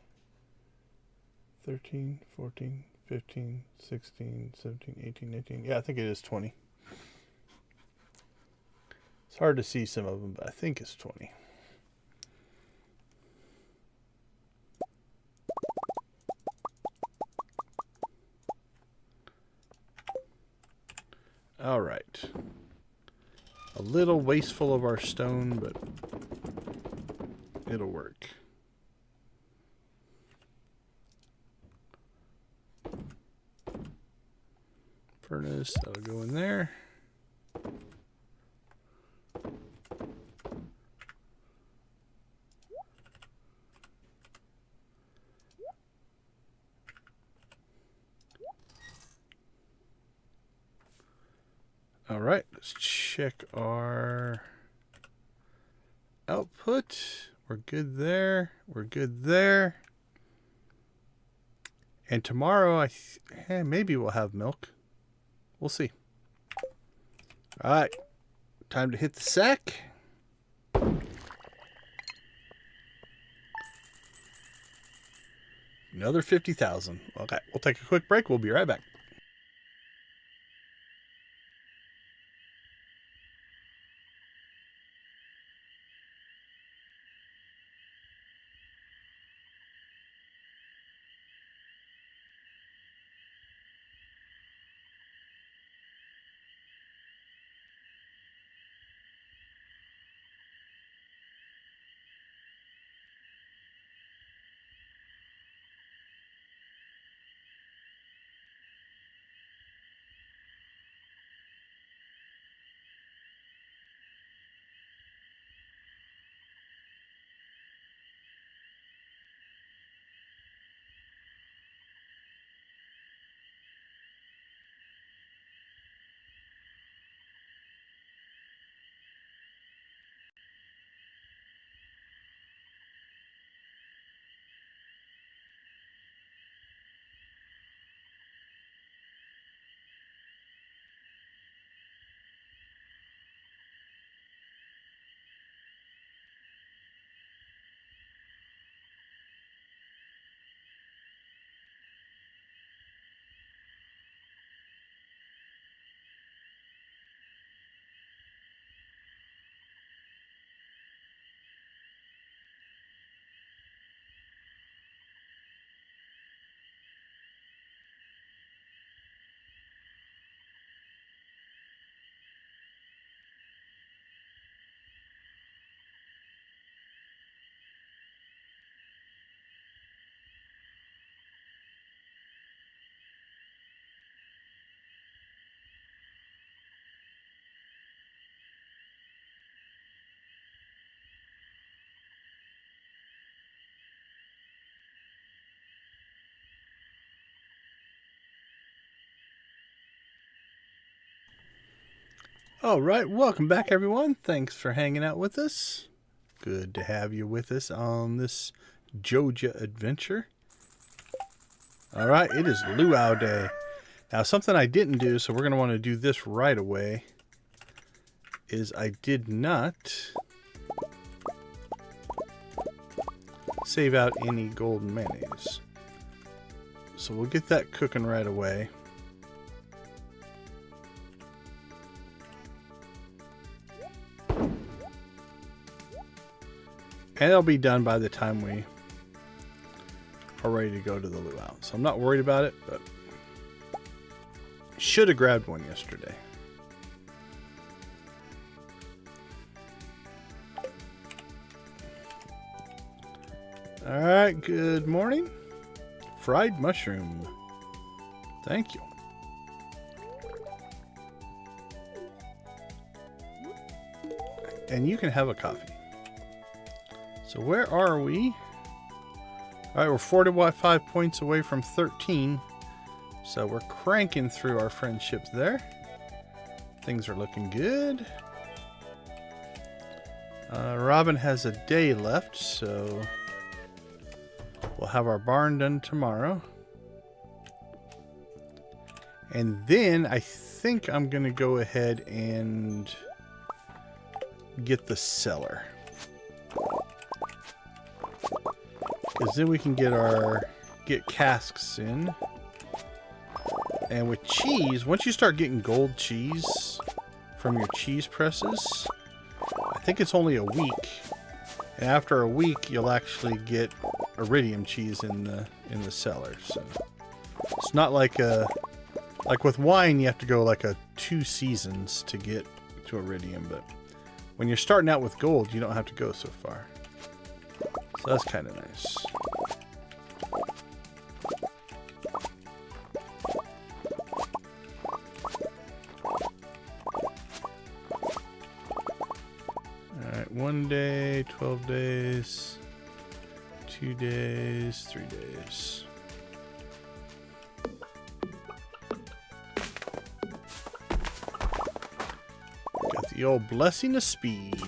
13, 14, 15, 16, 17, 18, 19. Yeah, I think it is 20. It's hard to see some of them, but I think it's 20. All right. A little wasteful of our stone, but it'll work. Furnace, that'll go in there. All right, let's check our output. We're good there. We're good there. And tomorrow, maybe we'll have milk. We'll see. All right, time to hit the sack. Another 50,000. Okay, we'll take a quick break. We'll be right back. All right, welcome back, everyone. Thanks for hanging out with us. Good to have you with us on this Joja adventure. All right, it is Luau Day. Now, something I didn't do, so we're going to want to do this right away, is I did not save out any golden mayonnaise. So we'll get that cooking right away. And it'll be done by the time we are ready to go to the luau. So I'm not worried about it, but should have grabbed one yesterday. All right, good morning. Fried mushroom. Thank you. And you can have a coffee. So where are we? All right, we're 45 points away from 13. So we're cranking through our friendships there. Things are looking good. Robin has a day left, so we'll have our barn done tomorrow. And then I think I'm going to go ahead and get the cellar. Because then we can get casks in. And with cheese, once you start getting gold cheese from your cheese presses, I think it's only a week. And after a week, you'll actually get iridium cheese in the cellar. So it's not like with wine, you have to go like 2 seasons to get to iridium. But when you're starting out with gold, you don't have to go so far. So that's kind of nice. Alright, 1 day, 12 days, 2 days, 3 days. Got the old blessing of speed.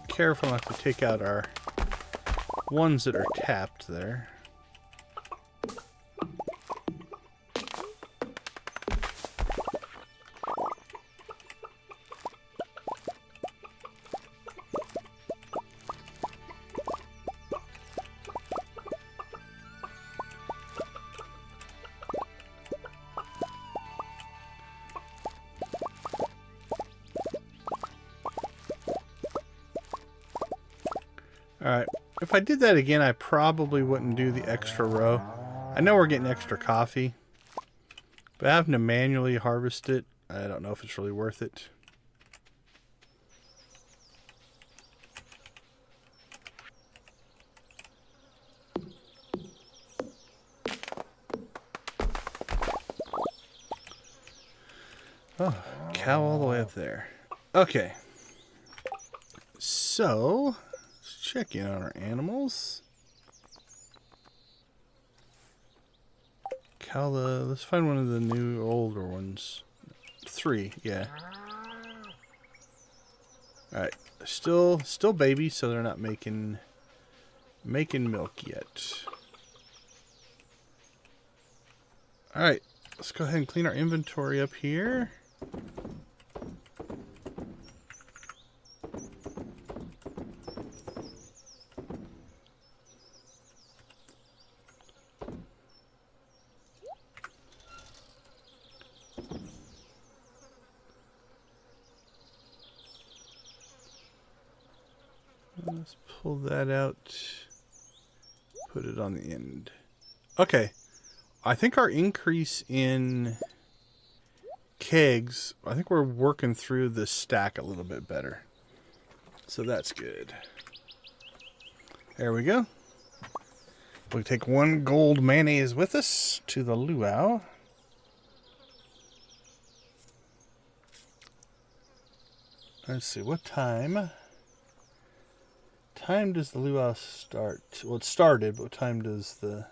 Careful not to take out our ones that are tapped there. Alright, if I did that again, I probably wouldn't do the extra row. I know we're getting extra coffee, but having to manually harvest it, I don't know if it's really worth it. Oh, cow all the way up there. Okay. So check in on our animals. Let's find one of the new older ones. 3, yeah. Alright, still babies, so they're not making milk yet. Alright, let's go ahead and clean our inventory up here. Let's pull that out, put it on the end. Okay, I think our increase in kegs, I think we're working through the stack a little bit better. So that's good. There we go. We take 1 gold mayonnaise with us to the luau. Let's see, what time? Time does the luau start? Well, it started, but what time does the...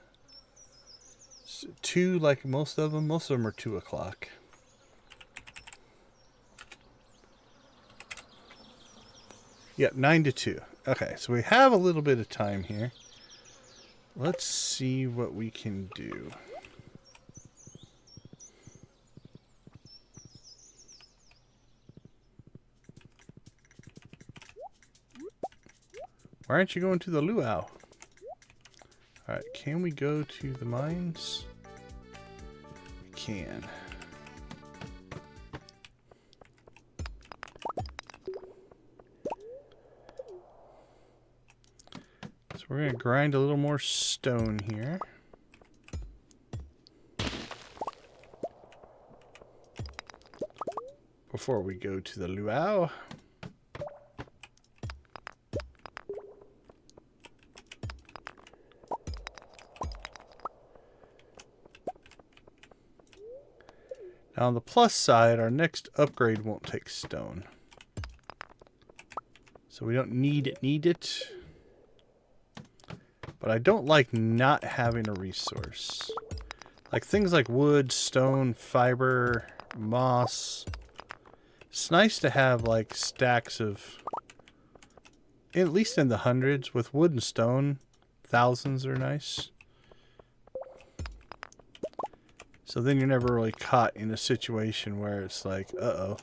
2, like most of them? Most of them are 2 o'clock. Yep, 9 to 2. Okay, so we have a little bit of time here. Let's see what we can do. Why aren't you going to the luau? Alright, can we go to the mines? We can. So we're going to grind a little more stone here. Before we go to the luau. Now on the plus side, our next upgrade won't take stone. So we don't need it. But I don't like not having a resource. Like things like wood, stone, fiber, moss. It's nice to have like stacks of, at least in the hundreds. With wood and stone, thousands are nice. So then you're never really caught in a situation where it's like, uh-oh,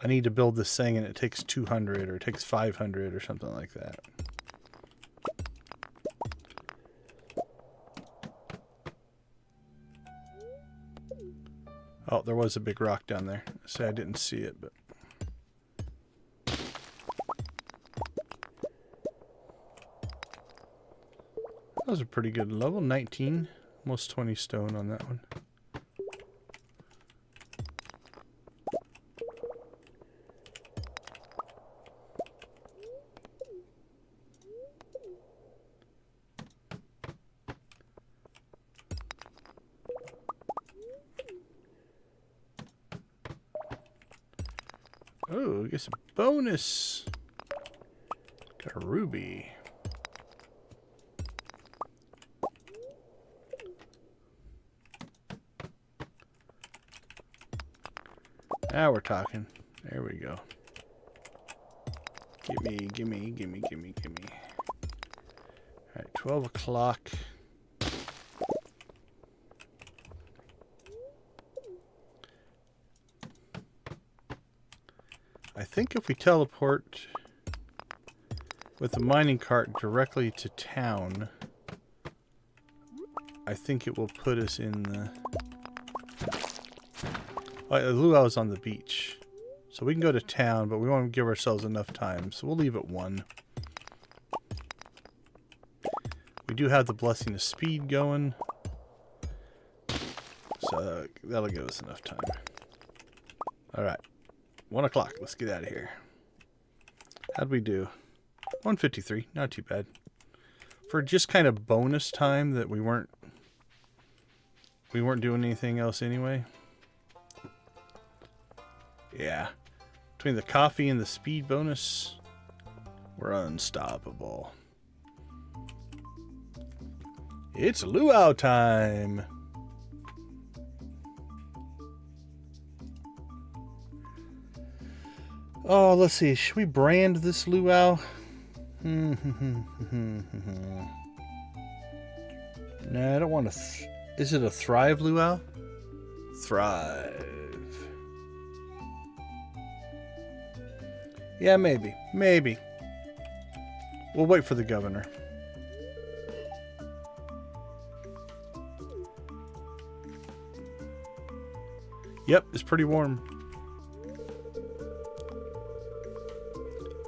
I need to build this thing and it takes 200 or it takes 500 or something like that. Oh, there was a big rock down there. Say I didn't see it, but... That was a pretty good level, 19. Almost 20 stone on that one. Oh, I guess a bonus. Got a ruby. Now we're talking. There we go. Gimme. Alright, 12 o'clock. I think if we teleport with the mining cart directly to town, I think it will put us in the... The luau is on the beach. So we can go to town, but we won't give ourselves enough time. So we'll leave at 1. We do have the blessing of speed going. So that'll give us enough time. Alright. 1 o'clock. Let's get out of here. How'd we do? 153. Not too bad. For just kind of bonus time that we weren't doing anything else anyway. Yeah. Between the coffee and the speed bonus, we're unstoppable. It's luau time! Oh, let's see. Should we brand this luau? No, I don't want to... Is it a Thrive luau? Thrive. Yeah, maybe. Maybe. We'll wait for the governor. Yep, it's pretty warm.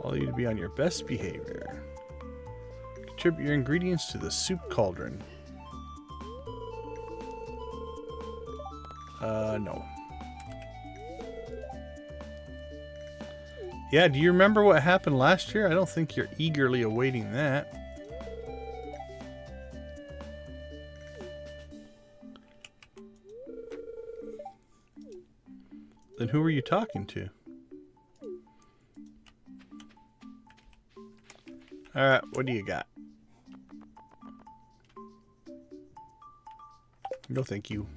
All you to be on your best behavior. Contribute your ingredients to the soup cauldron. No. Yeah, do you remember what happened last year? I don't think you're eagerly awaiting that. Then who are you talking to? Alright, what do you got? No, thank you.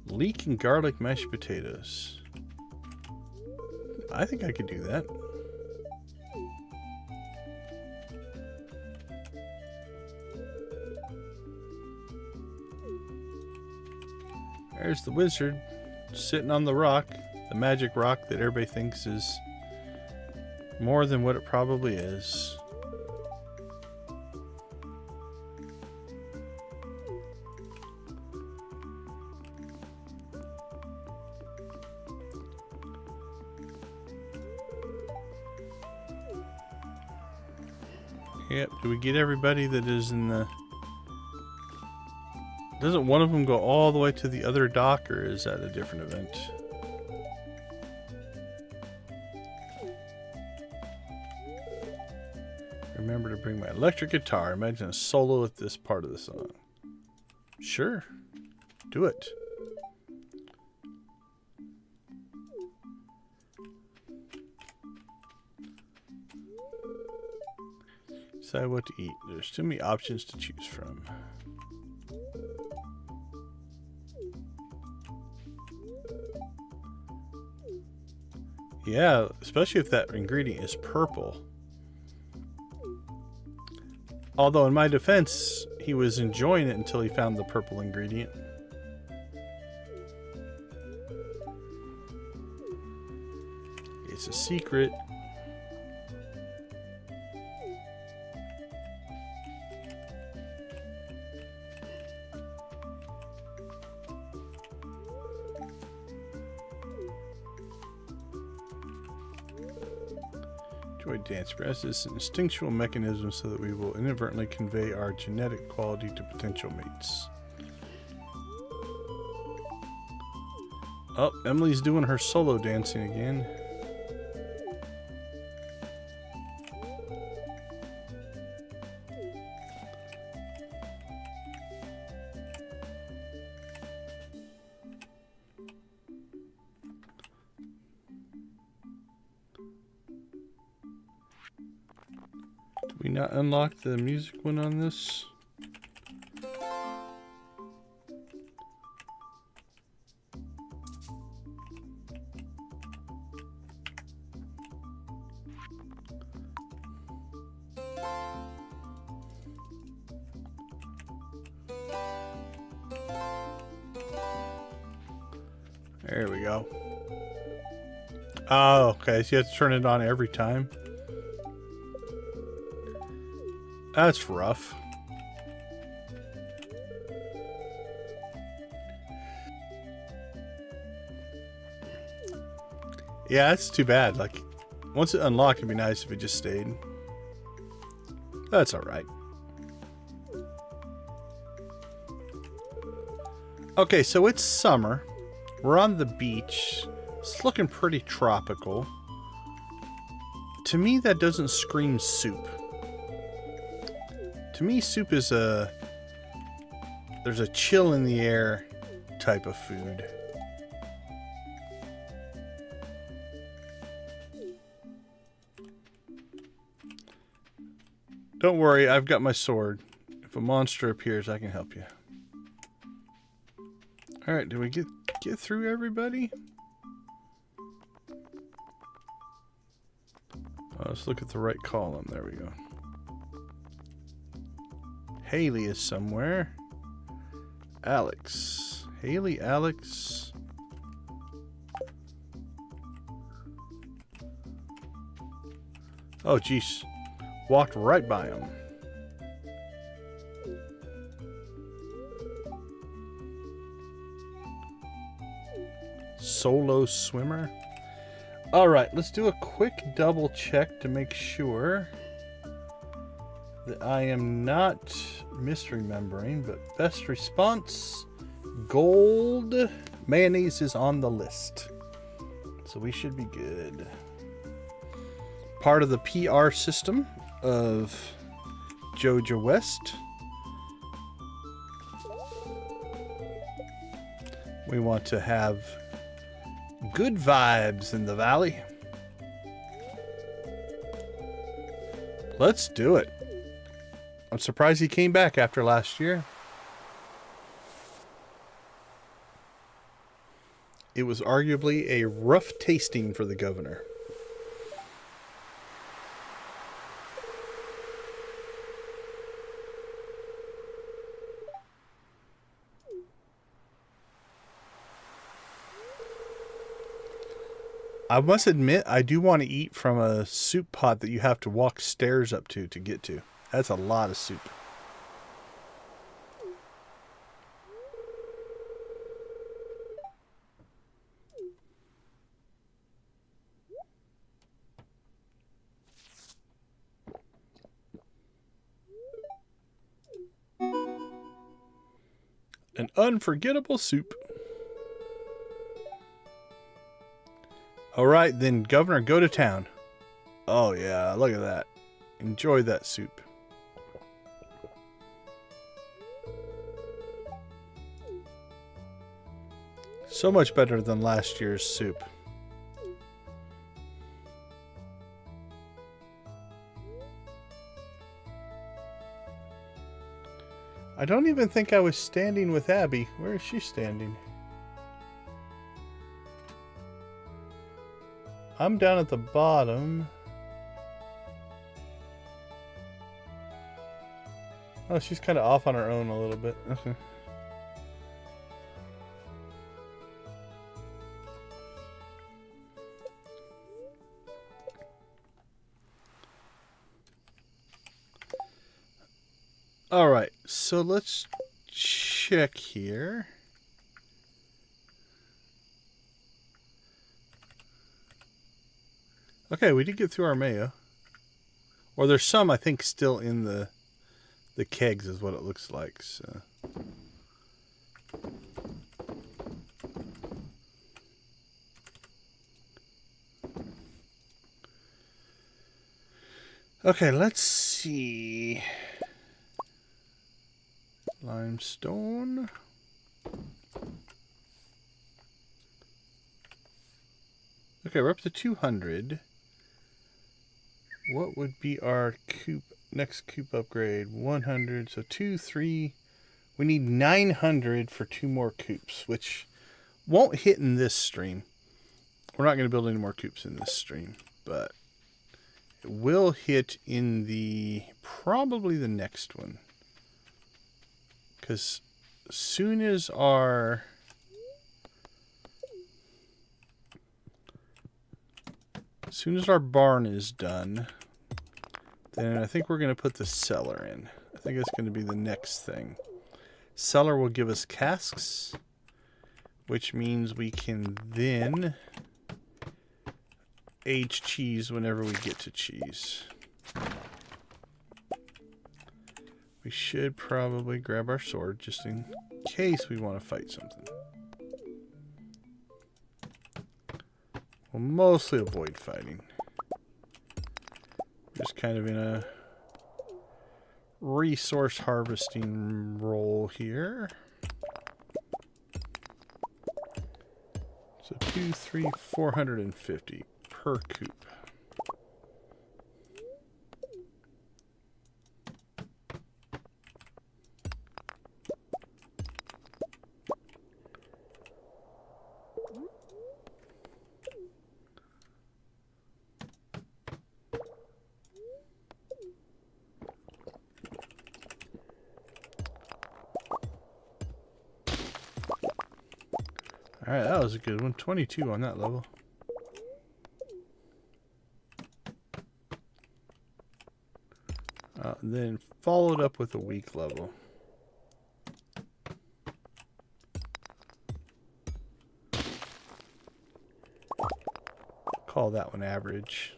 Leek and garlic mashed potatoes. I think I could do that. There's the wizard sitting on the rock, the magic rock that everybody thinks is more than what it probably is. Yep, do we get everybody that is in the... Doesn't one of them go all the way to the other dock, or is that a different event? Remember to bring my electric guitar. Imagine a solo at this part of the song. Sure. Do it. Decide what to eat. There's too many options to choose from. Yeah, especially if that ingredient is purple. Although in my defense, he was enjoying it until he found the purple ingredient. It's a secret. Dance breast is an instinctual mechanism so that we will inadvertently convey our genetic quality to potential mates. Oh, Emily's doing her solo dancing again. We not unlock the music one on this? There we go. Oh, okay. So you have to turn it on every time. That's rough. Yeah, that's too bad. Like, once it unlocked, it'd be nice if it just stayed. That's alright. Okay, so it's summer. We're on the beach. It's looking pretty tropical. To me, that doesn't scream soup. To me, soup is there's a chill in the air type of food. Don't worry, I've got my sword. If a monster appears, I can help you. Alright, did we get through everybody? Let's look at the right column. There we go. Haley is somewhere. Alex. Haley, Alex. Oh, jeez. Walked right by him. Solo swimmer. All right, let's do a quick double check to make sure that I am not misremembering, but best response, gold mayonnaise is on the list. So we should be good. Part of the PR system of Joja West. We want to have good vibes in the valley. Let's do it. I'm surprised he came back after last year. It was arguably a rough tasting for the governor. I must admit, I do want to eat from a soup pot that you have to walk stairs up to get to. That's a lot of soup. An unforgettable soup. All right, then, Governor, go to town. Oh, yeah, look at that. Enjoy that soup. So much better than last year's soup. I don't even think I was standing with Abby. Where is she standing? I'm down at the bottom. Oh, she's kind of off on her own a little bit. Okay. All right, so let's check here. Okay, we did get through our mayo. Or there's some, I think, still in the kegs is what it looks like. So. Okay, let's see. Limestone. Okay, we're up to 200. What would be our coop next coop upgrade? 100. So 2, 3. We need 900 for 2 more coops, which won't hit in this stream. We're not going to build any more coops in this stream, but it will hit in the probably the next one. Because as soon as our barn is done, then I think we're going to put the cellar in. I think it's going to be the next thing. Cellar will give us casks, which means we can then age cheese whenever we get to cheese. We should probably grab our sword just in case we want to fight something. We'll mostly avoid fighting. Just kind of in a resource harvesting role here. So 2, 3, 450 per coop. Alright, that was a good one. 22 on that level. Then followed up with a weak level. Call that one average.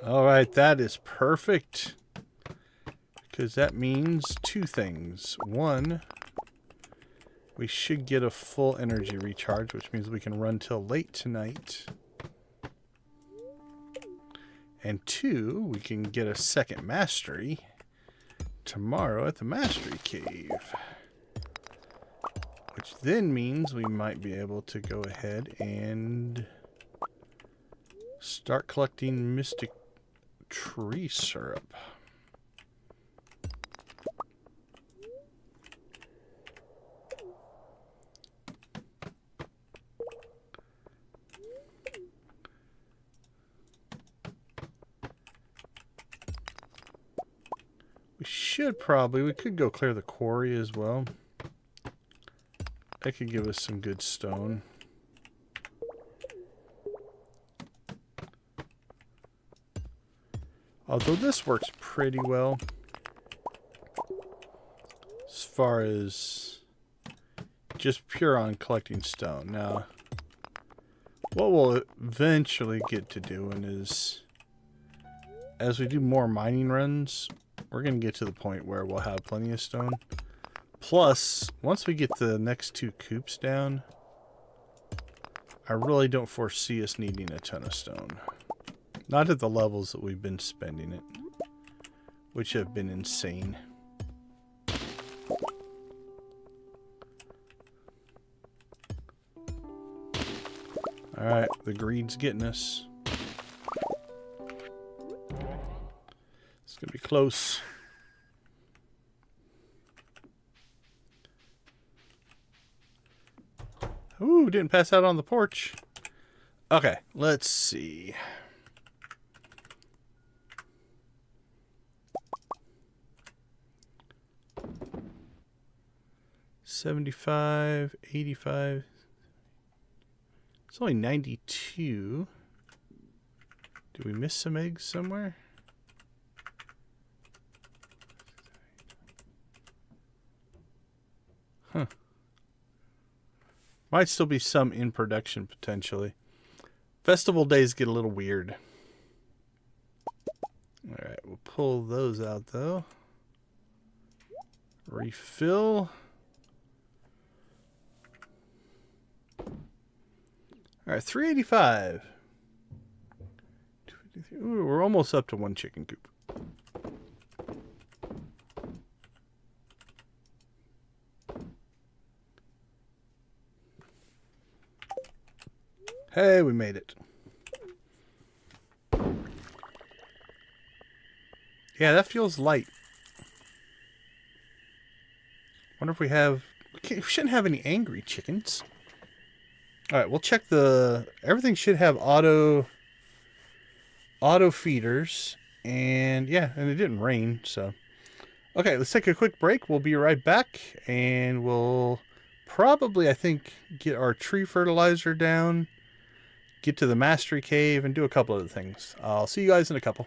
All right, that is perfect. Because that means 2 things. 1, we should get a full energy recharge, which means we can run till late tonight. And 2, we can get a second mastery tomorrow at the Mastery Cave. Which then means we might be able to go ahead and start collecting Mystic Tree Syrup. We could go clear the quarry as well. That could give us some good stone. Although this works pretty well as far as just pure on collecting stone. Now, what we'll eventually get to doing is, as we do more mining runs, we're going to get to the point where we'll have plenty of stone. Plus, once we get the next 2 coops down, I really don't foresee us needing a ton of stone. Not at the levels that we've been spending it, which have been insane. Alright, the greed's getting us. It's going to be close. Ooh, didn't pass out on the porch. Okay, let's see. $75, $85. It's only 92. Did we miss some eggs somewhere? Huh. Might still be some in production potentially. Festival days get a little weird. Alright, we'll pull those out though. Refill. Alright, 385. Ooh, we're almost up to 1 chicken coop. Hey, we made it. Yeah, that feels light. Wonder if we have... We shouldn't have any angry chickens. Alright, we'll check the... Everything should have auto feeders. And yeah, and it didn't rain, so... Okay, let's take a quick break. We'll be right back. And we'll probably, I think, get our tree fertilizer down. Get to the Mastery Cave and do a couple other things. I'll see you guys in a couple.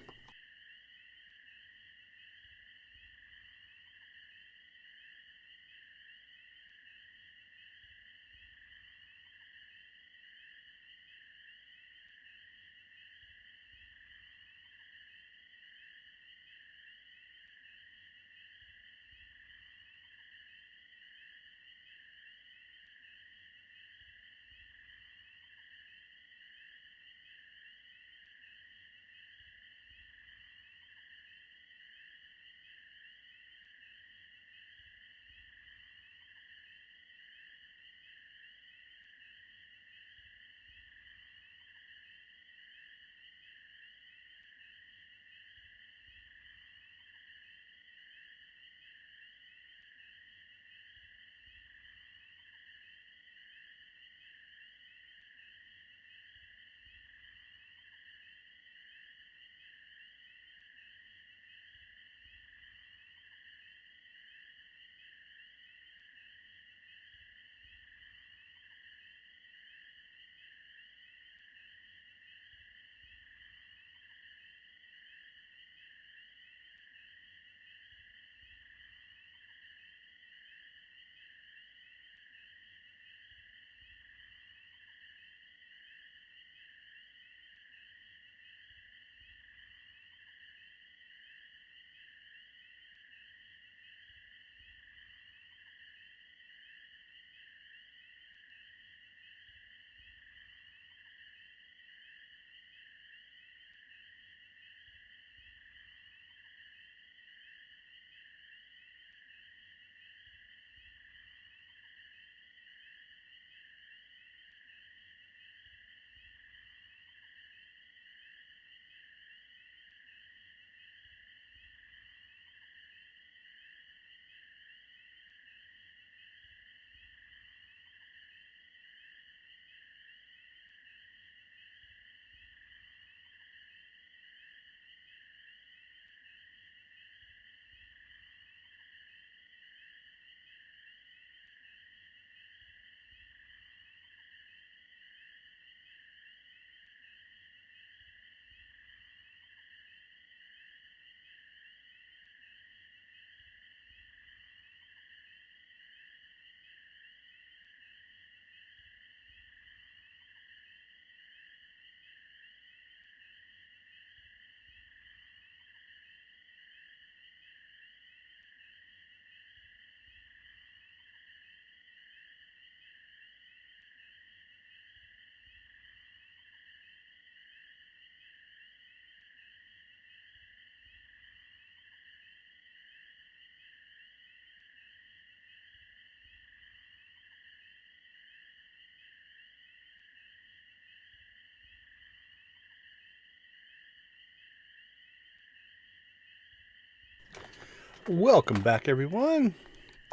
Welcome back, everyone.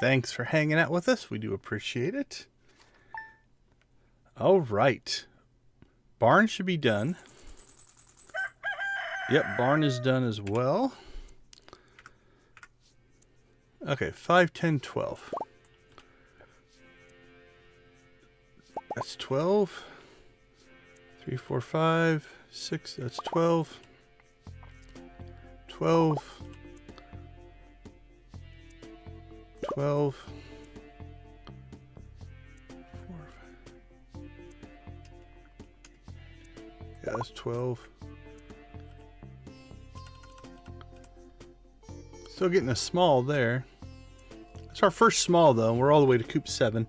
Thanks for hanging out with us. We do appreciate it. All right. Barn should be done. Yep, barn is done as well. Okay, 5, 10, 12. That's 12. 3, 4, 5, 6, that's 12. 12. 12. 4, 5. Yeah, that's 12. Still getting a small there. It's our first small though. We're all the way to coop 7.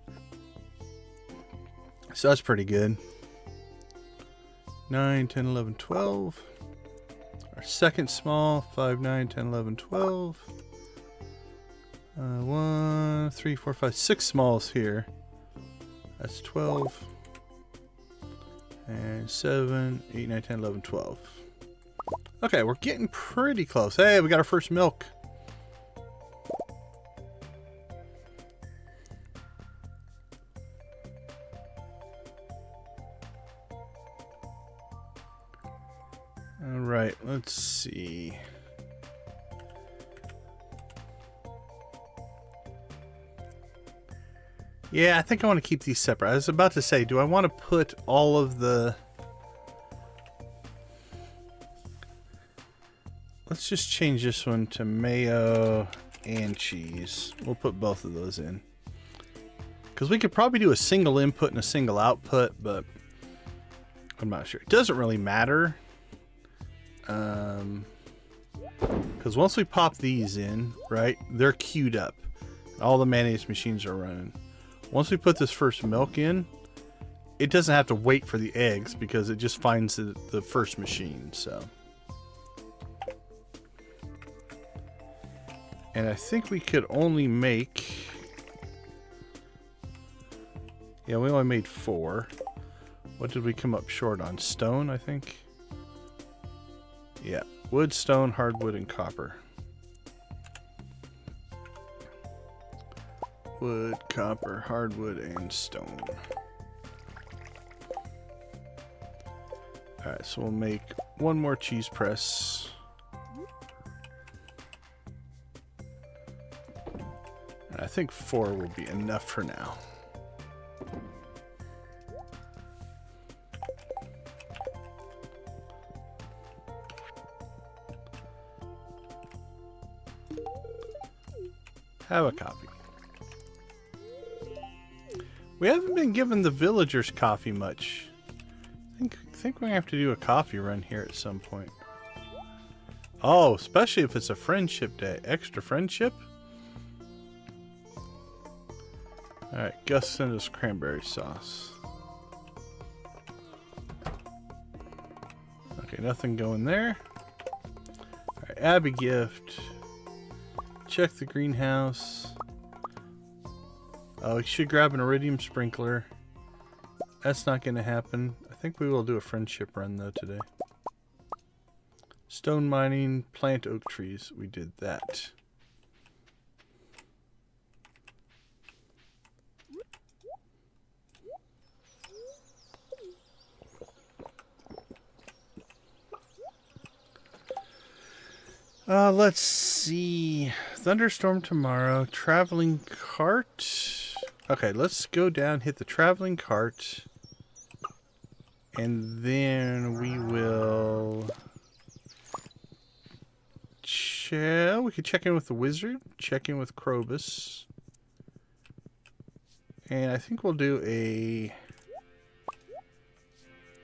So that's pretty good. 9, 10, 11, 12. Our second small. 5, 9, 10, 11, 12. 1, 3, 4, 5, 6 smalls here. That's 12. And 7, 8, 9, 10, 11, 12. Okay, we're getting pretty close. Hey, we got our first milk. All right, let's see. Yeah, I think I want to keep these separate. I was about to say, do I want to put all of the... Let's just change this one to mayo and cheese. We'll put both of those in. Because we could probably do a single input and a single output, but I'm not sure. It doesn't really matter. Because once we pop these in, right, they're queued up. All the mayonnaise machines are running. Once we put this first milk in, it doesn't have to wait for the eggs because it just finds the first machine, so. And I think we could only make... Yeah, we only made 4. What did we come up short on? Stone, I think? Yeah, wood, stone, hardwood, and copper. Wood, copper, hardwood, and stone. Alright, so we'll make one more cheese press. And I think 4 will be enough for now. Have a copy. We haven't been given the villagers coffee much. I think we're gonna have to do a coffee run here at some point. Oh, especially if it's a friendship day. Extra friendship? Alright, Gus sent us cranberry sauce. Okay, nothing going there. Alright, Abby gift. Check the greenhouse. We should grab an iridium sprinkler. That's not going to happen. I think we will do a friendship run though today. Stone mining, plant oak trees. We did that. Let's see. Thunderstorm tomorrow. Traveling cart. Okay, let's go down, hit the traveling cart. And then we will... We could check in with the wizard. Check in with Krobus. And I think we'll do a...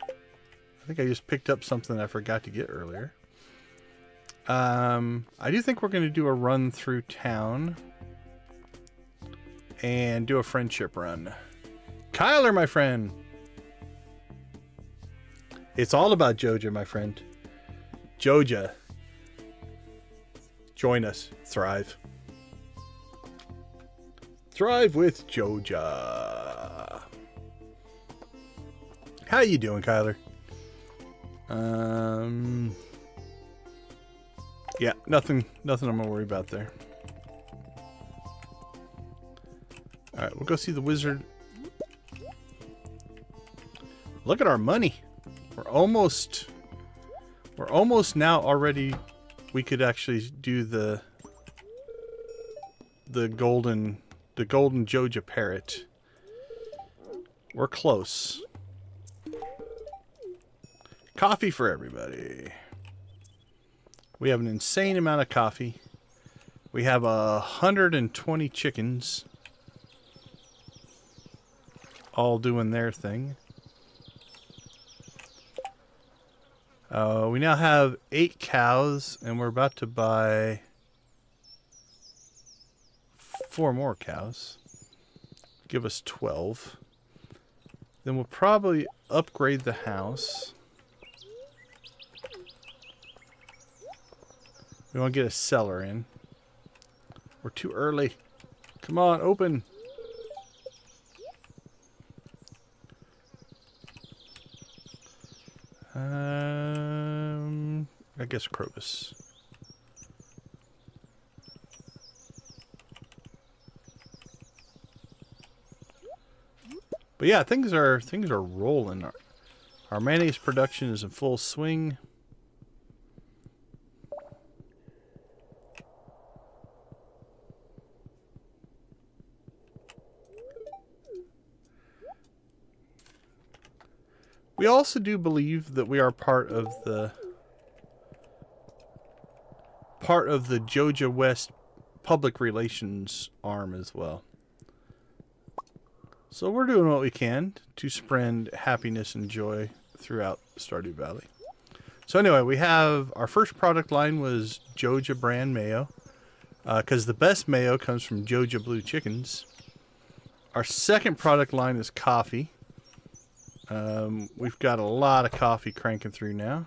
I think I just picked up something I forgot to get earlier. I do think we're going to do a run through town and do a friendship run. Kyler, my friend. It's all about Joja, my friend. Joja. Join us. Thrive. Thrive with Joja. How you doing, Kyler? Yeah, nothing I'm gonna worry about there. Alright, we'll go see the wizard. Look at our money. We're almost now already. We could actually do the golden Joja Parrot. We're close. Coffee for everybody. We have an insane amount of coffee. We have 120 chickens all doing their thing. We now have 8 cows, and we're about to buy 4 more cows. Give us 12. Then we'll probably upgrade the house. We want to get a cellar in. We're too early. Come on, open. I guess Crocus. But yeah, things are rolling. Our mayonnaise production is in full swing. We also do believe that we are part of the Joja West Public Relations arm as well. So we're doing what we can to spread happiness and joy throughout Stardew Valley. So anyway, we have our first product line was Joja brand mayo, because the best mayo comes from Joja Blue chickens. Our second product line is coffee. We've got a lot of coffee cranking through now.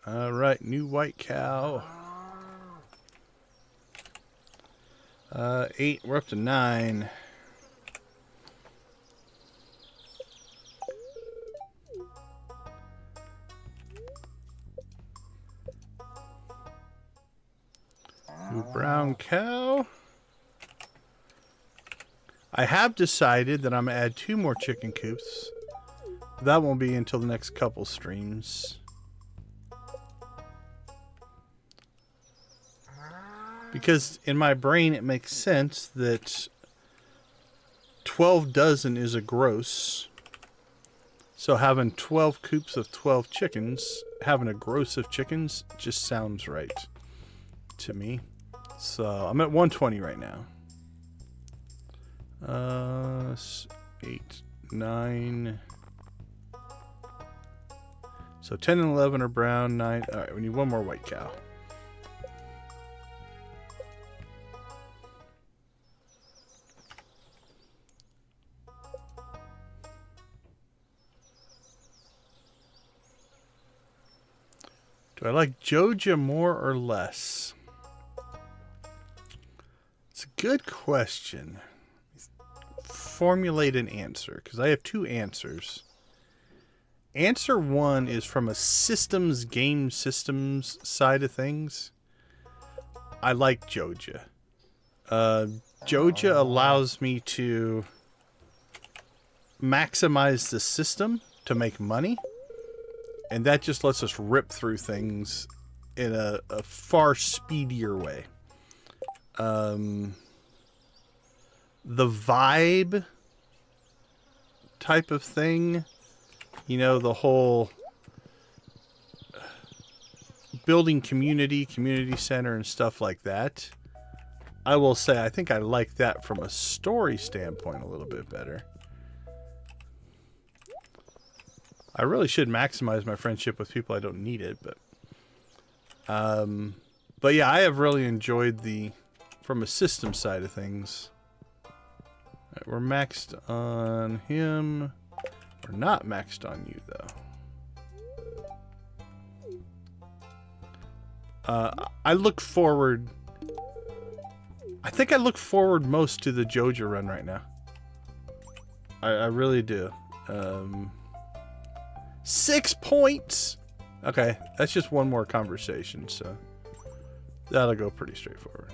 All right, new white cow. 8, we're up to 9. New brown cow. I have decided that I'm going to add 2 more chicken coops. That won't be until the next couple streams. Because in my brain it makes sense that 12 dozen is a gross. So having 12 coops of 12 chickens, having a gross of chickens, just sounds right to me. So I'm at 120 right now. 8, 9. So 10 and 11 are brown, 9. All right, we need 1 more white cow. Do I like Joja more or less? It's a good question. Formulate an answer, because I have 2 answers. Answer 1 is from a game systems side of things. I like Joja. Joja allows me to maximize the system to make money. And that just lets us rip through things in a far speedier way. The vibe type of thing, you know, the whole building community center and stuff like that. I will say I think I like that from a story standpoint a little bit better. I really should maximize my friendship with people I don't need it, but yeah, I have really enjoyed from a system side of things. Right, we're maxed on him. We're not maxed on you though. I look forward. I think I look forward most to the Joja run right now. I really do. 6 points. Okay, that's just one more conversation, so that'll go pretty straightforward.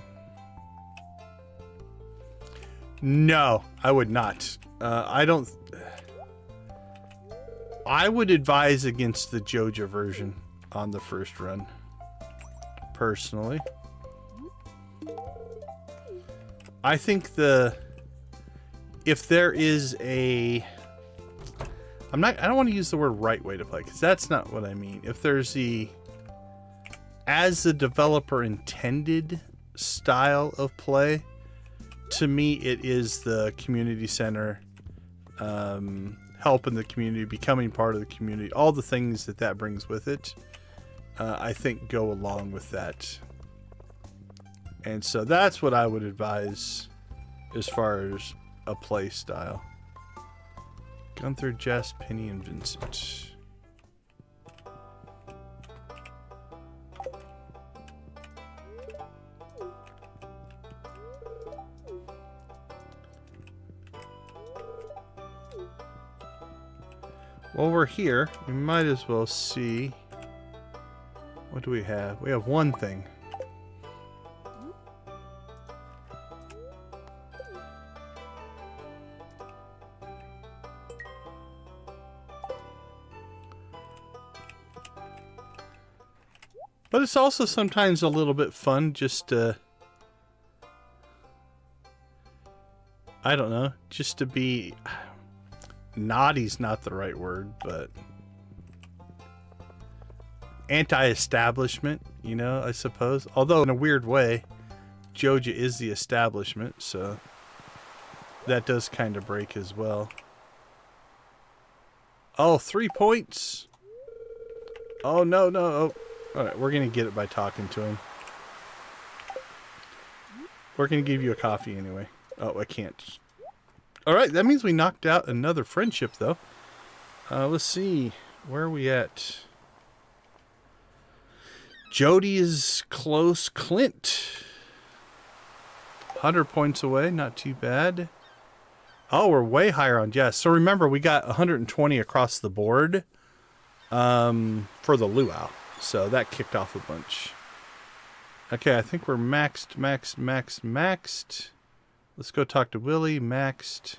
No, I would not. I don't. I would advise against the Joja version on the first run, personally. I think if there is a, I don't want to use the word right way to play, because that's not what I mean. If there's as the developer intended style of play, to me, it is the community center, helping the community, becoming part of the community, all the things that brings with it, I think go along with that. And so that's what I would advise as far as a play style. Gunther, Jess, Penny, and Vincent. While we're here, we might as well see. What do we have? We have one thing. But it's also sometimes a little bit fun just to, I don't know, just to be, naughty's not the right word, but anti-establishment, you know, I suppose. Although in a weird way, Joja is the establishment, so that does kind of break as well. Oh, 3 points. Oh, no, no. Oh. All right, we're going to get it by talking to him. We're going to give you a coffee anyway. Oh, I can't. All right, that means we knocked out another friendship, though. Let's see. Where are we at? Jody is close. Clint. 100 points away. Not too bad. Oh, we're way higher on Jess. So remember, we got 120 across the board for the Luau. So that kicked off a bunch. Okay, I think we're maxed. Let's go talk to Willie. Maxed.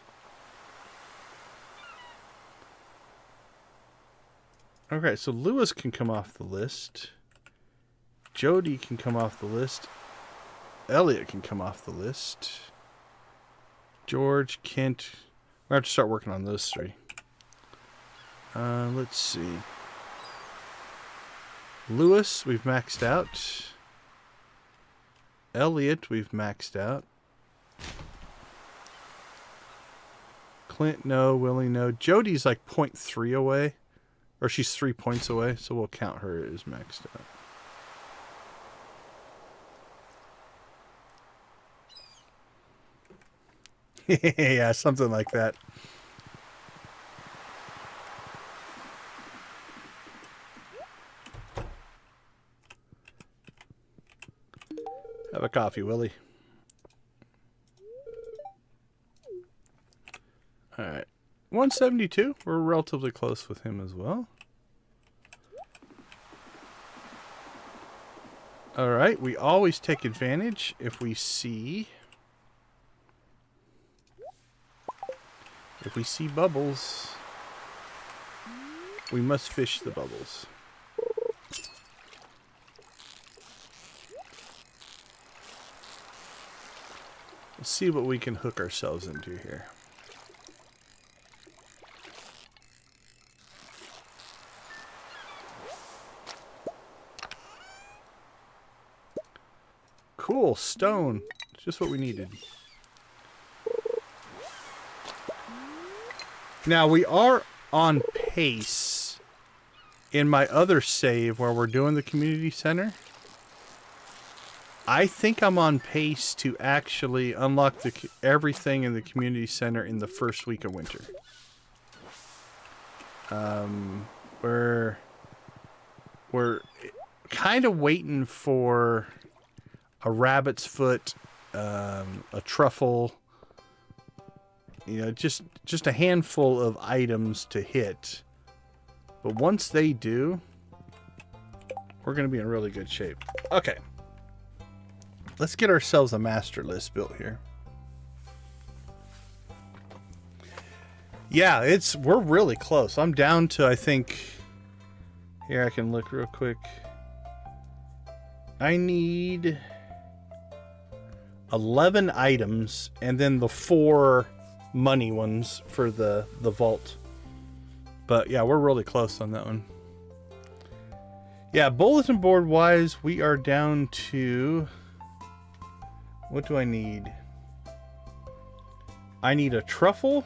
Okay, so Lewis can come off the list. Jody can come off the list. Elliot can come off the list. George, Kent. We're going to have to start working on those three. Let's see. Lewis, we've maxed out. Elliot, we've maxed out. Clint, no. Willie, no. Jody's like 0.3 away. Or she's 3 points away, so we'll count her as maxed out. Yeah, something like that. Have a coffee, Willie. All right. 172. We're relatively close with him as well. All right. We always take advantage if we see bubbles. We must fish the bubbles. Let's see what we can hook ourselves into here. Cool, stone. Just what we needed. Now we are on pace in my other save where we're doing the community center. I think I'm on pace to actually unlock everything in the community center in the first week of winter. We're kind of waiting for a rabbit's foot, a truffle, you know, just a handful of items to hit But once they do, we're going to be in really good shape. Okay. Let's get ourselves a master list built here. Yeah, we're really close. I'm down to, I think, here I can look real quick. I need 11 items and then the 4 money ones for the vault. But yeah, we're really close on that one. Yeah, bulletin board wise, we are down to, what do I need? I need a truffle,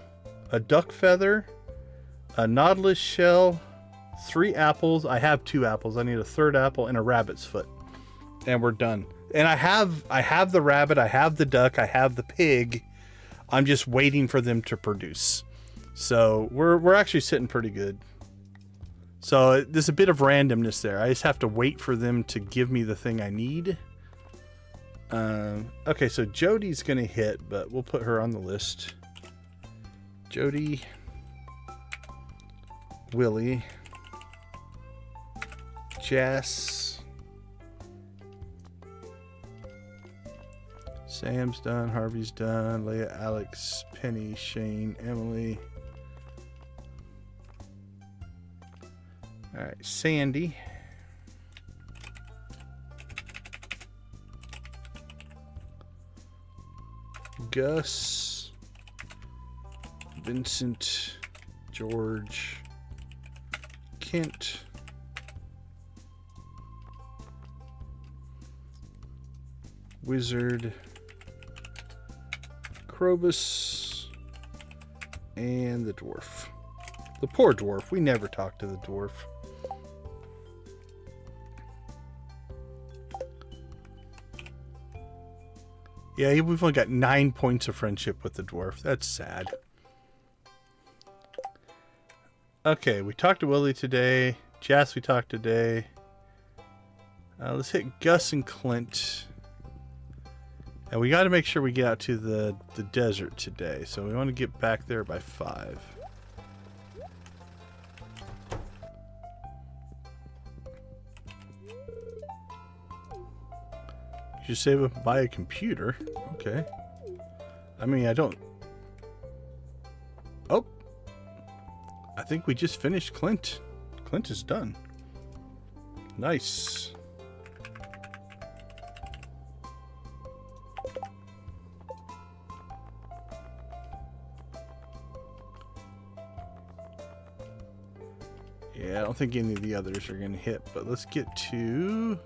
a duck feather, a nautilus shell, 3 apples. I have 2 apples. I need a 3rd apple and a rabbit's foot. And we're done. And I have the rabbit, I have the duck, I have the pig. I'm just waiting for them to produce. So we're actually sitting pretty good. So there's a bit of randomness there. I just have to wait for them to give me the thing I need. Okay, so Jody's gonna hit, but we'll put her on the list. Jody, Willie, Jess, Sam's done, Harvey's done, Leah, Alex, Penny, Shane, Emily. All right, Sandy. Gus, Vincent, George, Kent, Wizard, Krobus, and the dwarf. The poor dwarf. We never talk to the dwarf. Yeah, we've only got 9 points of friendship with the dwarf. That's sad. Okay, we talked to Willie today. Jess, we talked today. Let's hit Gus and Clint. And we got to make sure we get out to the desert today. So we want to get back there by 5. You save up, buy a computer. Okay. I mean, I don't... Oh. I think we just finished Clint. Clint is done. Nice. Yeah, I don't think any of the others are going to hit, but let's get to...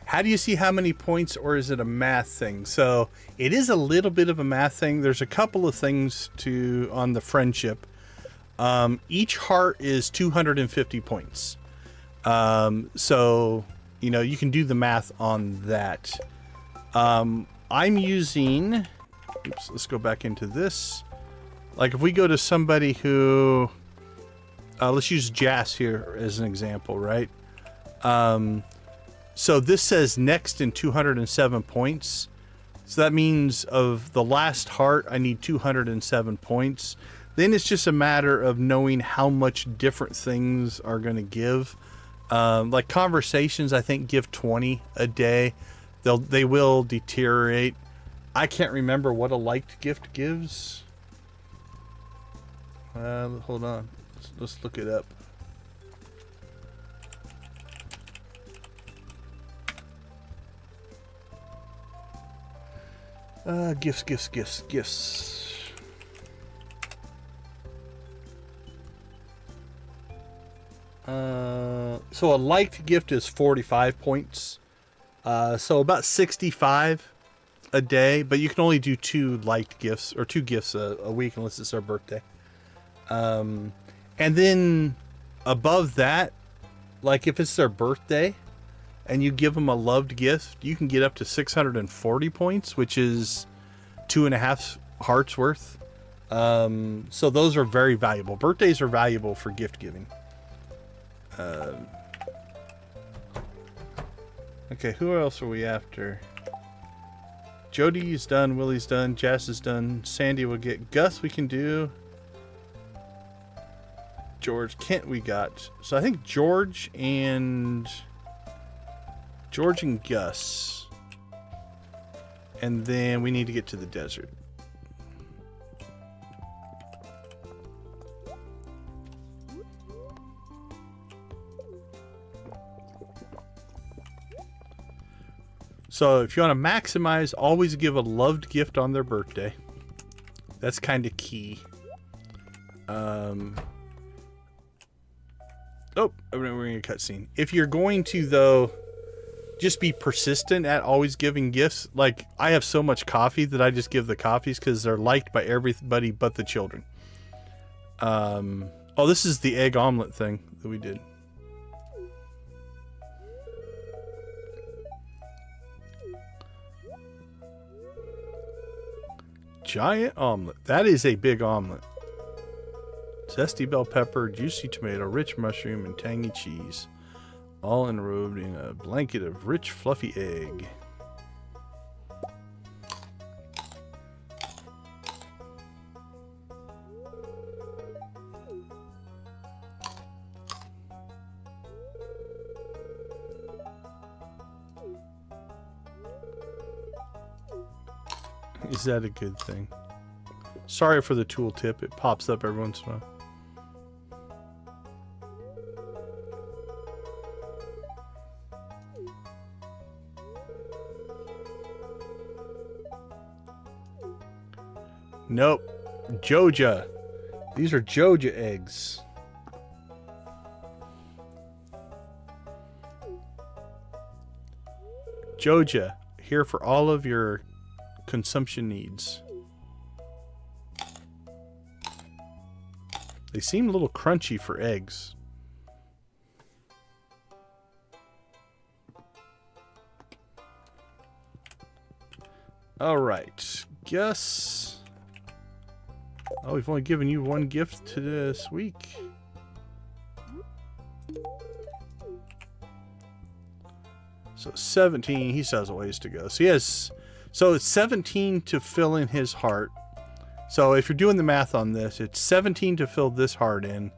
How do you see how many points, or is it a math thing? So it is a little bit of a math thing. There's a couple of things on the friendship. Each heart is 250 points. So, you know, you can do the math on that. I'm using, oops, let's go back into this. Like if we go to somebody who, let's use Jas here as an example, right? So this says next in 207 points. So that means of the last heart, I need 207 points. Then it's just a matter of knowing how much different things are going to give. Like conversations, I think give 20 a day. They will deteriorate. I can't remember what a liked gift gives. Hold on. Let's look it up. Gifts. So a liked gift is 45 points. So about 65 a day, but you can only do 2 liked gifts or 2 gifts a week unless it's our birthday. And then above that, like if it's their birthday and you give them a loved gift, you can get up to 640 points, which is 2.5 hearts worth. So those are very valuable. Birthdays are valuable for gift giving. Okay, who else are we after? Jody is done. Willie's done. Jess is done. Sandy will get. Gus we can do. George. Kent we got. So I think George and Gus. And then we need to get to the desert. So if you want to maximize, always give a loved gift on their birthday. That's kind of key. Oh, we're in a cutscene. If you're going to, though, just be persistent at always giving gifts. Like, I have so much coffee that I just give the coffees because they're liked by everybody but the children. Oh, this is the egg omelet thing that we did. Giant omelet. That is a big omelet. Zesty bell pepper, juicy tomato, rich mushroom, and tangy cheese. All enrobed in a blanket of rich, fluffy egg. Is that a good thing? Sorry for the tooltip. It pops up every once in a while. Nope. Joja. These are Joja eggs. Joja, here for all of your consumption needs. They seem a little crunchy for eggs. All right, Gus. Oh, we've only given you one gift to this week. So 17, he still has a ways to go. So he has, so it's 17 to fill in his heart. So if you're doing the math on this, it's 17 to fill this heart in,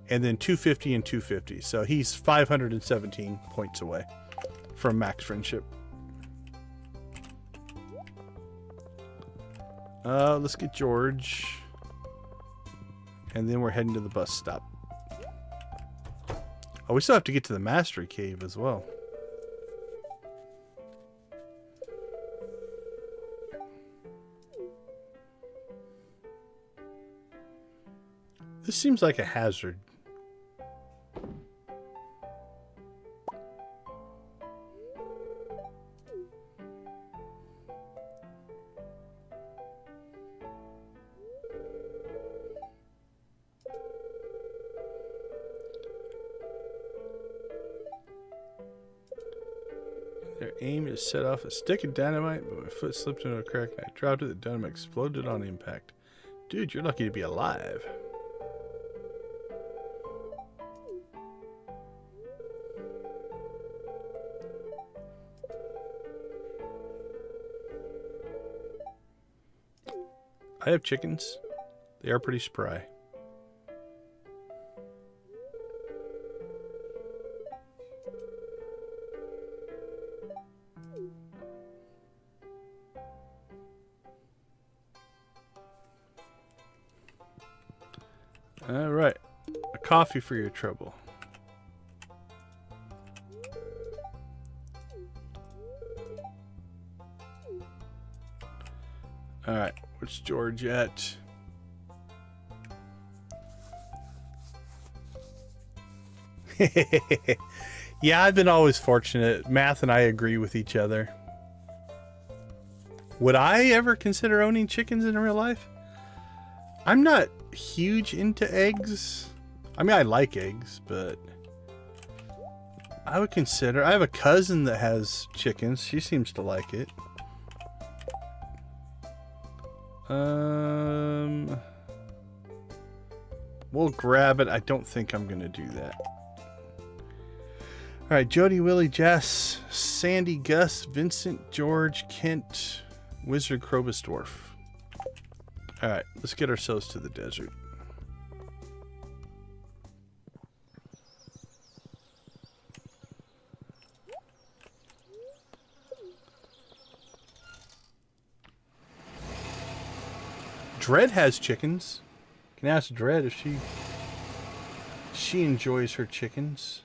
and then 250 and 250. So he's 517 points away from max friendship. Let's get George. And then we're heading to the bus stop. Oh, we still have to get to the Mastery Cave as well. This seems like a hazard. Their aim is set off a stick of dynamite, but my foot slipped into a crack and I dropped it. The dynamite exploded on impact. Dude, you're lucky to be alive. I have chickens. They are pretty spry. All right, a coffee for your trouble. All right, where's George at? Yeah, I've been always fortunate. Math and I agree with each other. Would I ever consider owning chickens in real life? I'm not huge into eggs. I mean, I like eggs, but I would consider. I have a cousin that has chickens. She seems to like it. We'll grab it. I don't think I'm gonna do that. All right, Jody, Willie, Jess, Sandy, Gus, Vincent, George, Kent, Wizard Krobus Dwarf. Alright, let's get ourselves to the desert. Dread has chickens. Can ask Dread if she enjoys her chickens.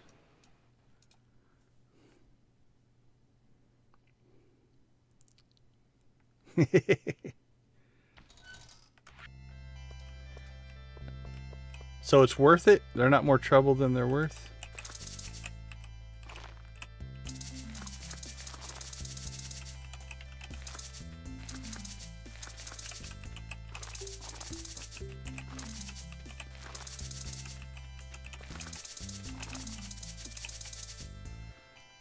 So it's worth it? They're not more trouble than they're worth?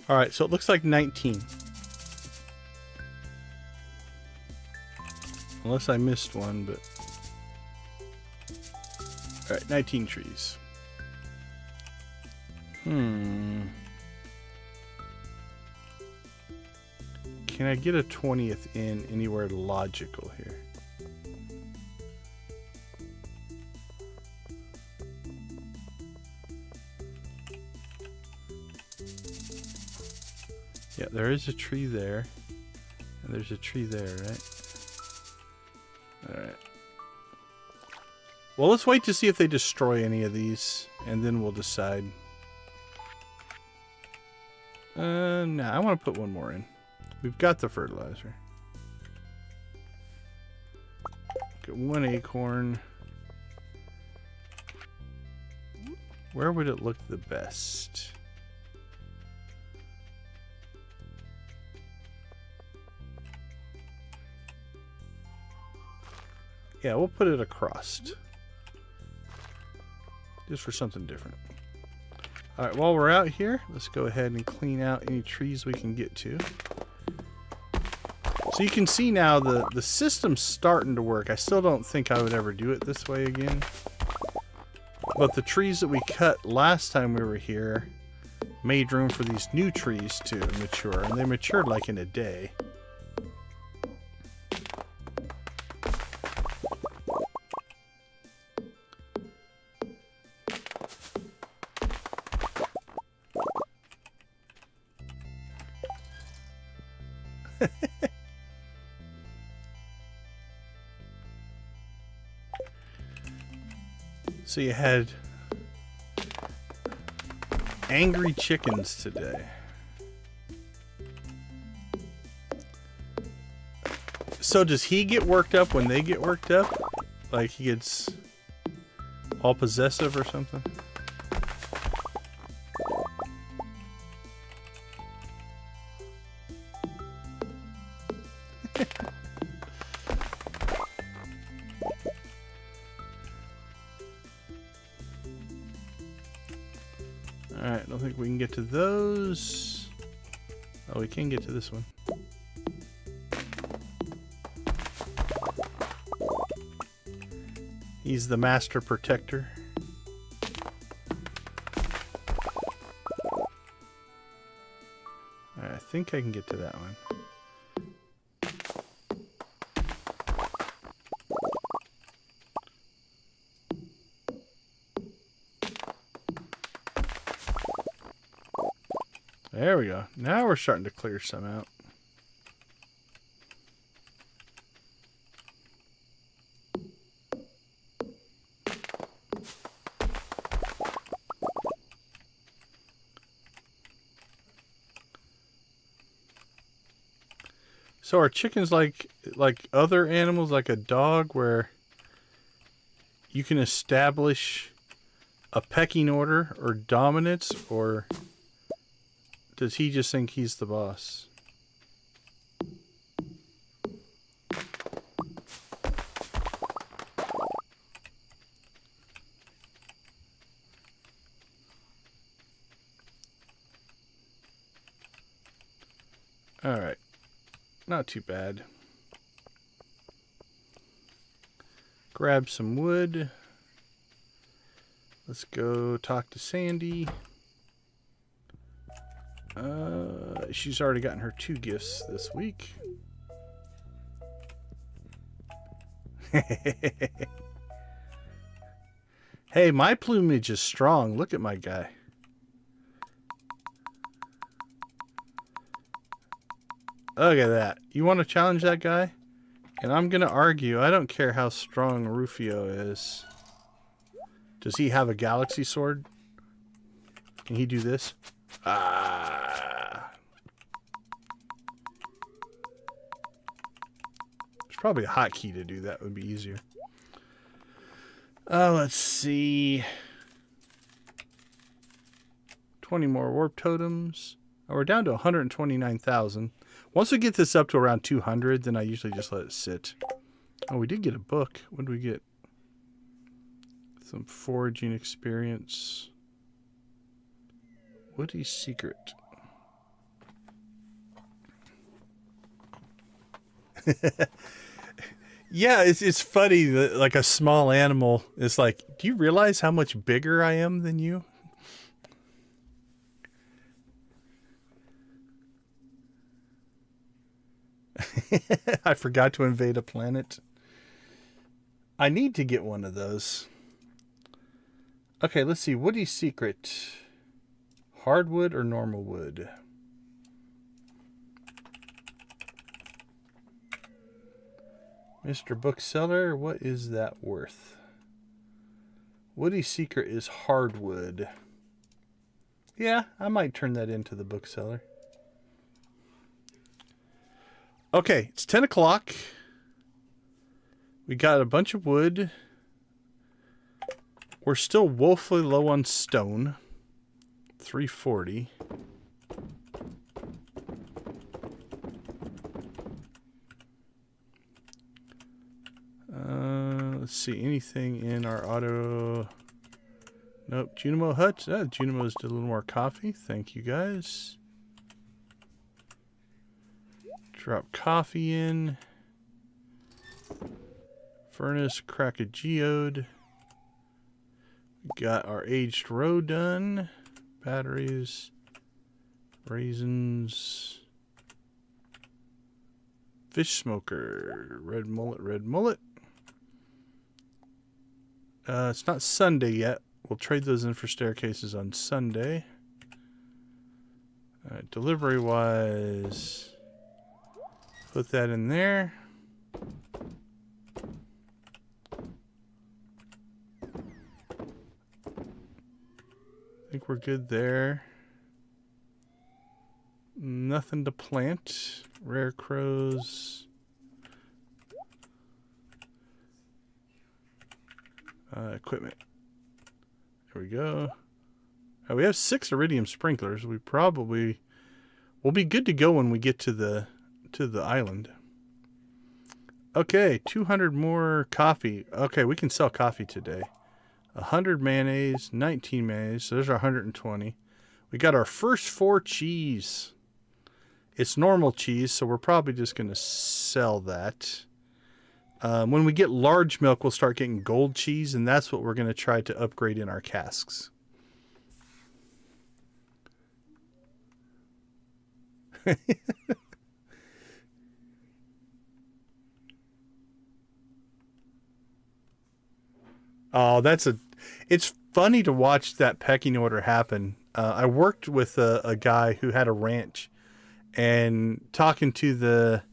Alright, so it looks like 19. Unless I missed one, but... Alright, 19 trees. Can I get a 20th in anywhere logical here? Yeah, there is a tree there. And there's a tree there, right? Alright. Well, let's wait to see if they destroy any of these, and then we'll decide. Nah, I want to put one more in. We've got the fertilizer. Get one acorn. Where would it look the best? Yeah, we'll put it across. Just for something different. Alright, while we're out here, let's go ahead and clean out any trees we can get to. So you can see now the system's starting to work. I still don't think I would ever do it this way again. But the trees that we cut last time we were here made room for these new trees to mature. And they matured like in a day. So you had angry chickens today. So does he get worked up when they get worked up? Like he gets all possessive or something? Alright, I don't think we can get to those. Oh, we can get to this one. He's the master protector. Alright, I think I can get to that one. There we go. Now we're starting to clear some out. So are chickens like other animals, like a dog, where you can establish a pecking order or dominance, or does he just think he's the boss? All right. Not too bad. Grab some wood. Let's go talk to Sandy. She's already gotten her 2 gifts this week. Hey, my plumage is strong. Look at my guy. Look at that. You want to challenge that guy? And I'm going to argue, I don't care how strong Rufio is. Does he have a galaxy sword? Can he do this? Ah. There's probably a hotkey to do that. Would be easier. Let's see. 20 more warp totems. Oh, we're down to 129,000. Once we get this up to around 200, then I usually just let it sit. Oh, we did get a book. What did we get? Some foraging experience. Woody's Secret. Yeah, it's funny that like a small animal is like, do you realize how much bigger I am than you? I forgot to invade a planet. I need to get one of those. Okay, let's see. Woody's Secret. Hardwood or normal wood? Mr. Bookseller, what is that worth? Woody's Secret is hardwood. Yeah, I might turn that into the bookseller. Okay, it's 10 o'clock. We got a bunch of wood. We're still woefully low on stone. 340. Let's see, anything in our auto... Nope, Junimo Hut. Junimo's did a little more coffee. Thank you, guys. Drop coffee in. Furnace, crack a geode. Got our aged roe done. Batteries. Raisins. Fish smoker. Red mullet, red mullet. It's not Sunday yet. We'll trade those in for staircases on Sunday. Alright, delivery wise. Put that in there. I think we're good there. Nothing to plant. Rare crows. Equipment. There we go. We have 6 iridium sprinklers. We probably will be good to go when we get to the island. Okay, 200 more coffee. Okay, we can sell coffee today. 100 mayonnaise, 19 mayonnaise. So there's our 120. We got our first 4 cheese. It's normal cheese, so we're probably just going to sell that. When we get large milk, we'll start getting gold cheese, and that's what we're going to try to upgrade in our casks. Oh, it's funny to watch that pecking order happen. I worked with a guy who had a ranch, and talking to the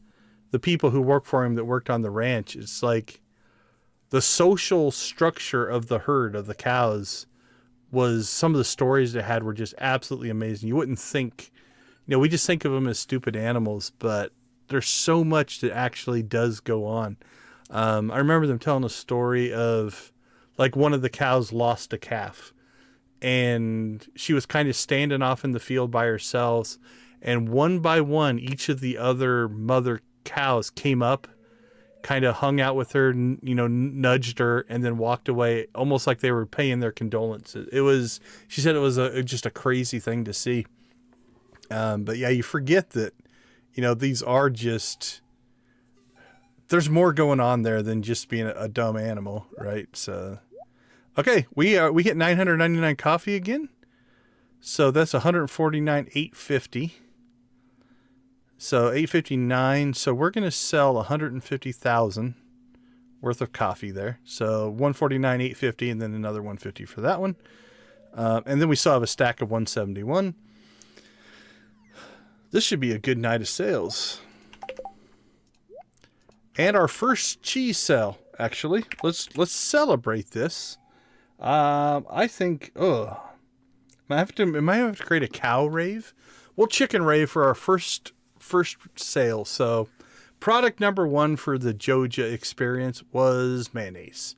people who work for him that worked on the ranch, it's like the social structure of the herd of the cows was, some of the stories they had were just absolutely amazing. You wouldn't think, we just think of them as stupid animals, but there's so much that actually does go on. I remember them telling a story of like one of the cows lost a calf, and she was kind of standing off in the field by herself, and one by one, each of the other mother cows came up, kind of hung out with her, nudged her, and then walked away, almost like they were paying their condolences. She said it was just a crazy thing to see. But yeah, you forget that, these are just, there's more going on there than just being a dumb animal, right? So, okay, we hit 999 coffee again. So that's 149,850. So 859. So we're going to sell 150,000 worth of coffee there. So 149, 850, and then another 150 for that one. And then we still have a stack of 171. This should be a good night of sales. And our first cheese sale, actually. Let's celebrate this. I think, am I have to create a cow rave? Well, chicken rave for our first sale. So product number 1 for the Joja experience was mayonnaise.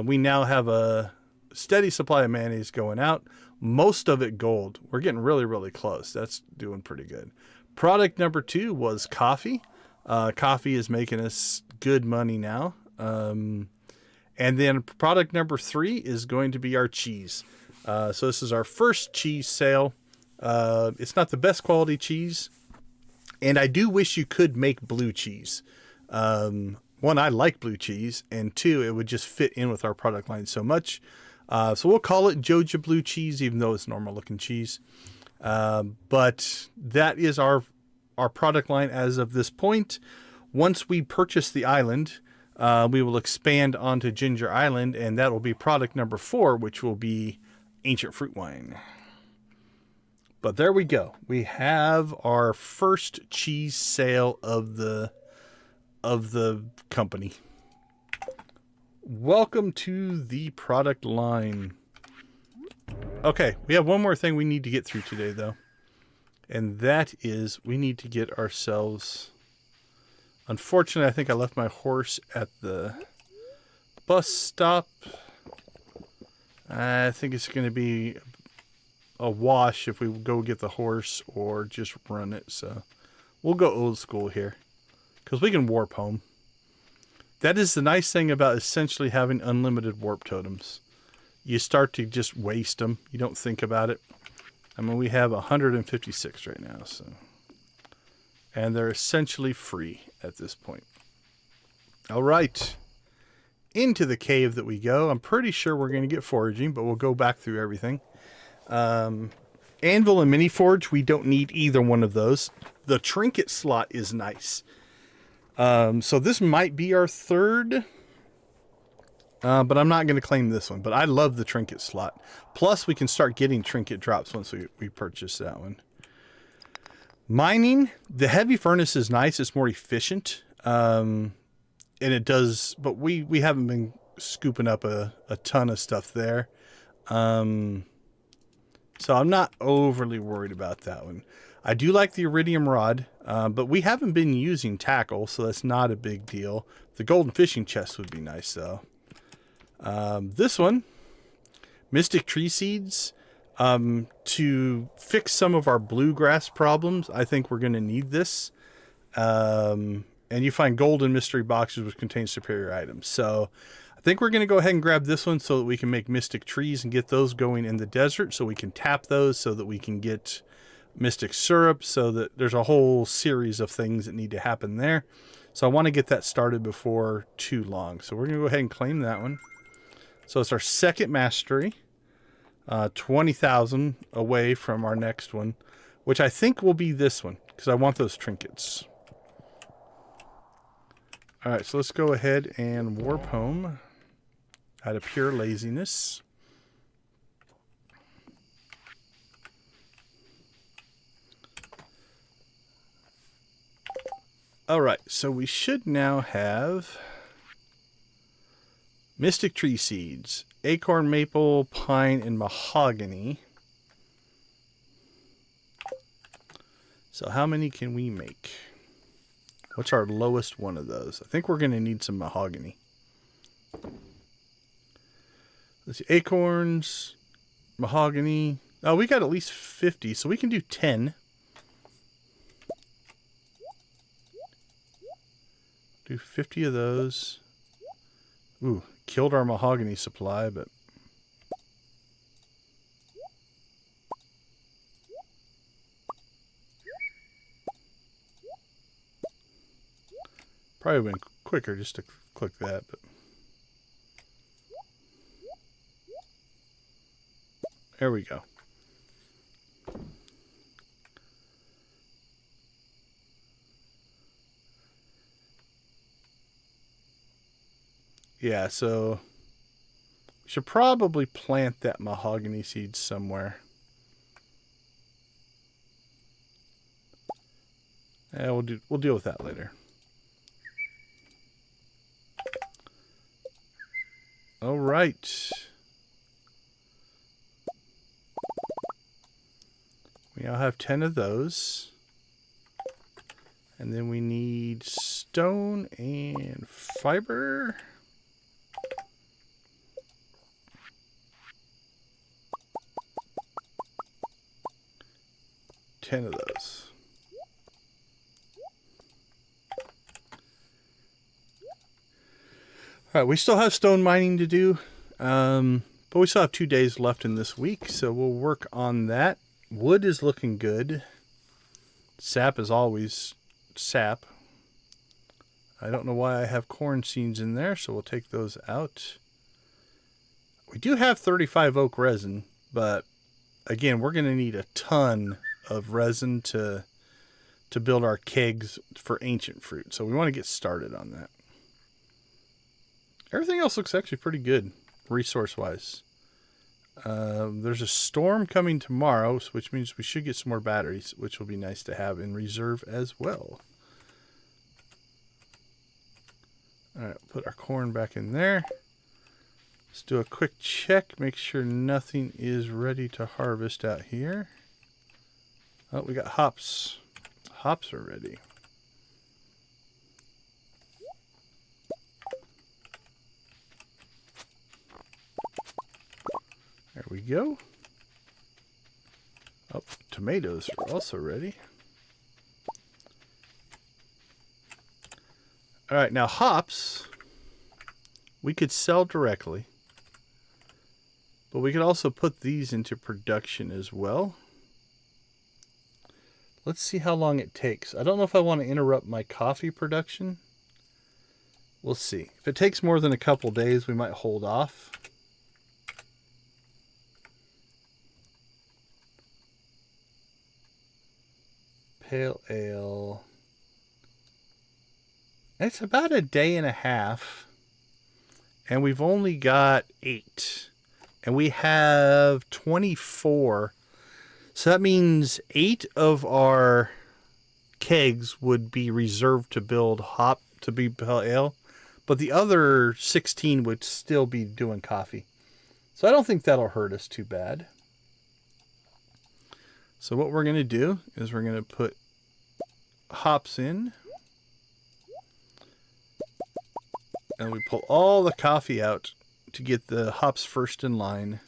We now have a steady supply of mayonnaise going out. Most of it gold. We're getting really, really close. That's doing pretty good. Product number 2 was coffee. Coffee is making us good money now. And then product number 3 is going to be our cheese. So this is our first cheese sale. It's not the best quality cheese. And I do wish you could make blue cheese. One, I like blue cheese. And 2, it would just fit in with our product line so much. So we'll call it Joja Blue Cheese, even though it's normal looking cheese. But that is our product line as of this point. Once we purchase the island, we will expand onto Ginger Island, and that will be product number 4, which will be ancient fruit wine. But there we go. We have our first cheese sale of the company. Welcome to the product line. Okay, we have one more thing we need to get through today, though. And that is we need to get ourselves... Unfortunately, I think I left my horse at the bus stop. I think it's going to be a wash if we go get the horse or just run it. So we'll go old school here because we can warp home. That is the nice thing about essentially having unlimited warp totems. You start to just waste them. You don't think about it. I mean, we have 156 right now, so... And they're essentially free at this point. All right. Into the cave that we go. I'm pretty sure we're going to get foraging, but we'll go back through everything. Anvil and mini forge, we don't need either one of those. The trinket slot is nice. So this might be our third, but I'm not going to claim this one. But I love the trinket slot. Plus, we can start getting trinket drops once we purchase that one. Mining, the heavy furnace is nice. It's more efficient. And it does, but we haven't been scooping up a ton of stuff there. So I'm not overly worried about that one. I do like the iridium rod, but we haven't been using tackle, so that's not a big deal. The golden fishing chest would be nice, though. This one, mystic tree seeds, to fix some of our bluegrass problems. I think we're going to need this. And you find golden mystery boxes which contain superior items. So I think we're going to go ahead and grab this one so that we can make mystic trees and get those going in the desert, so we can tap those so that we can get mystic syrup, so that there's a whole series of things that need to happen there. So I want to get that started before too long. So we're going to go ahead and claim that one. So it's our second mastery, 20,000 away from our next one, which I think will be this one because I want those trinkets. All right, so let's go ahead and warp home out of pure laziness. All right, so we should now have mystic tree seeds, acorn, maple, pine, and mahogany. So how many can we make? What's our lowest one of those? I think we're going to need some mahogany. Let's see, acorns, mahogany. Oh, we got at least 50, so we can do 10. Do 50 of those. Ooh, killed our mahogany supply, but... Probably been quicker just to click that, but... There we go. Yeah, so we should probably plant that mahogany seed somewhere. Yeah, we'll deal with that later. All right. We now have 10 of those. And then we need stone and fiber. Ten of those. All right, we still have stone mining to do, but we still have 2 days left in this week, so we'll work on that. Wood is looking good. Sap is always sap. I don't know why I have corn seeds in there, so we'll take those out. We do have 35 oak resin, but again, we're going to need a ton of resin to build our kegs for ancient fruit, so we want to get started on that. Everything else looks actually pretty good, resource-wise. There's a storm coming tomorrow, which means we should get some more batteries, which will be nice to have in reserve as well. All right, put our corn back in there. Let's do a quick check, make sure nothing is ready to harvest out here. Oh, we got hops. Hops are ready. There we go. Oh, tomatoes are also ready. All right, now hops, we could sell directly, but we could also put these into production as well. Let's see how long it takes. I don't know if I want to interrupt my coffee production. We'll see. If it takes more than a couple days, we might hold off. Pale ale. It's about a day and a half. And we've only got 8. And we have 24. So that means 8 of our kegs would be reserved to build hop to be pale ale. But the other 16 would still be doing coffee. So I don't think that'll hurt us too bad. So what we're going to do is we're going to put hops in. And we pull all the coffee out to get the hops first in line.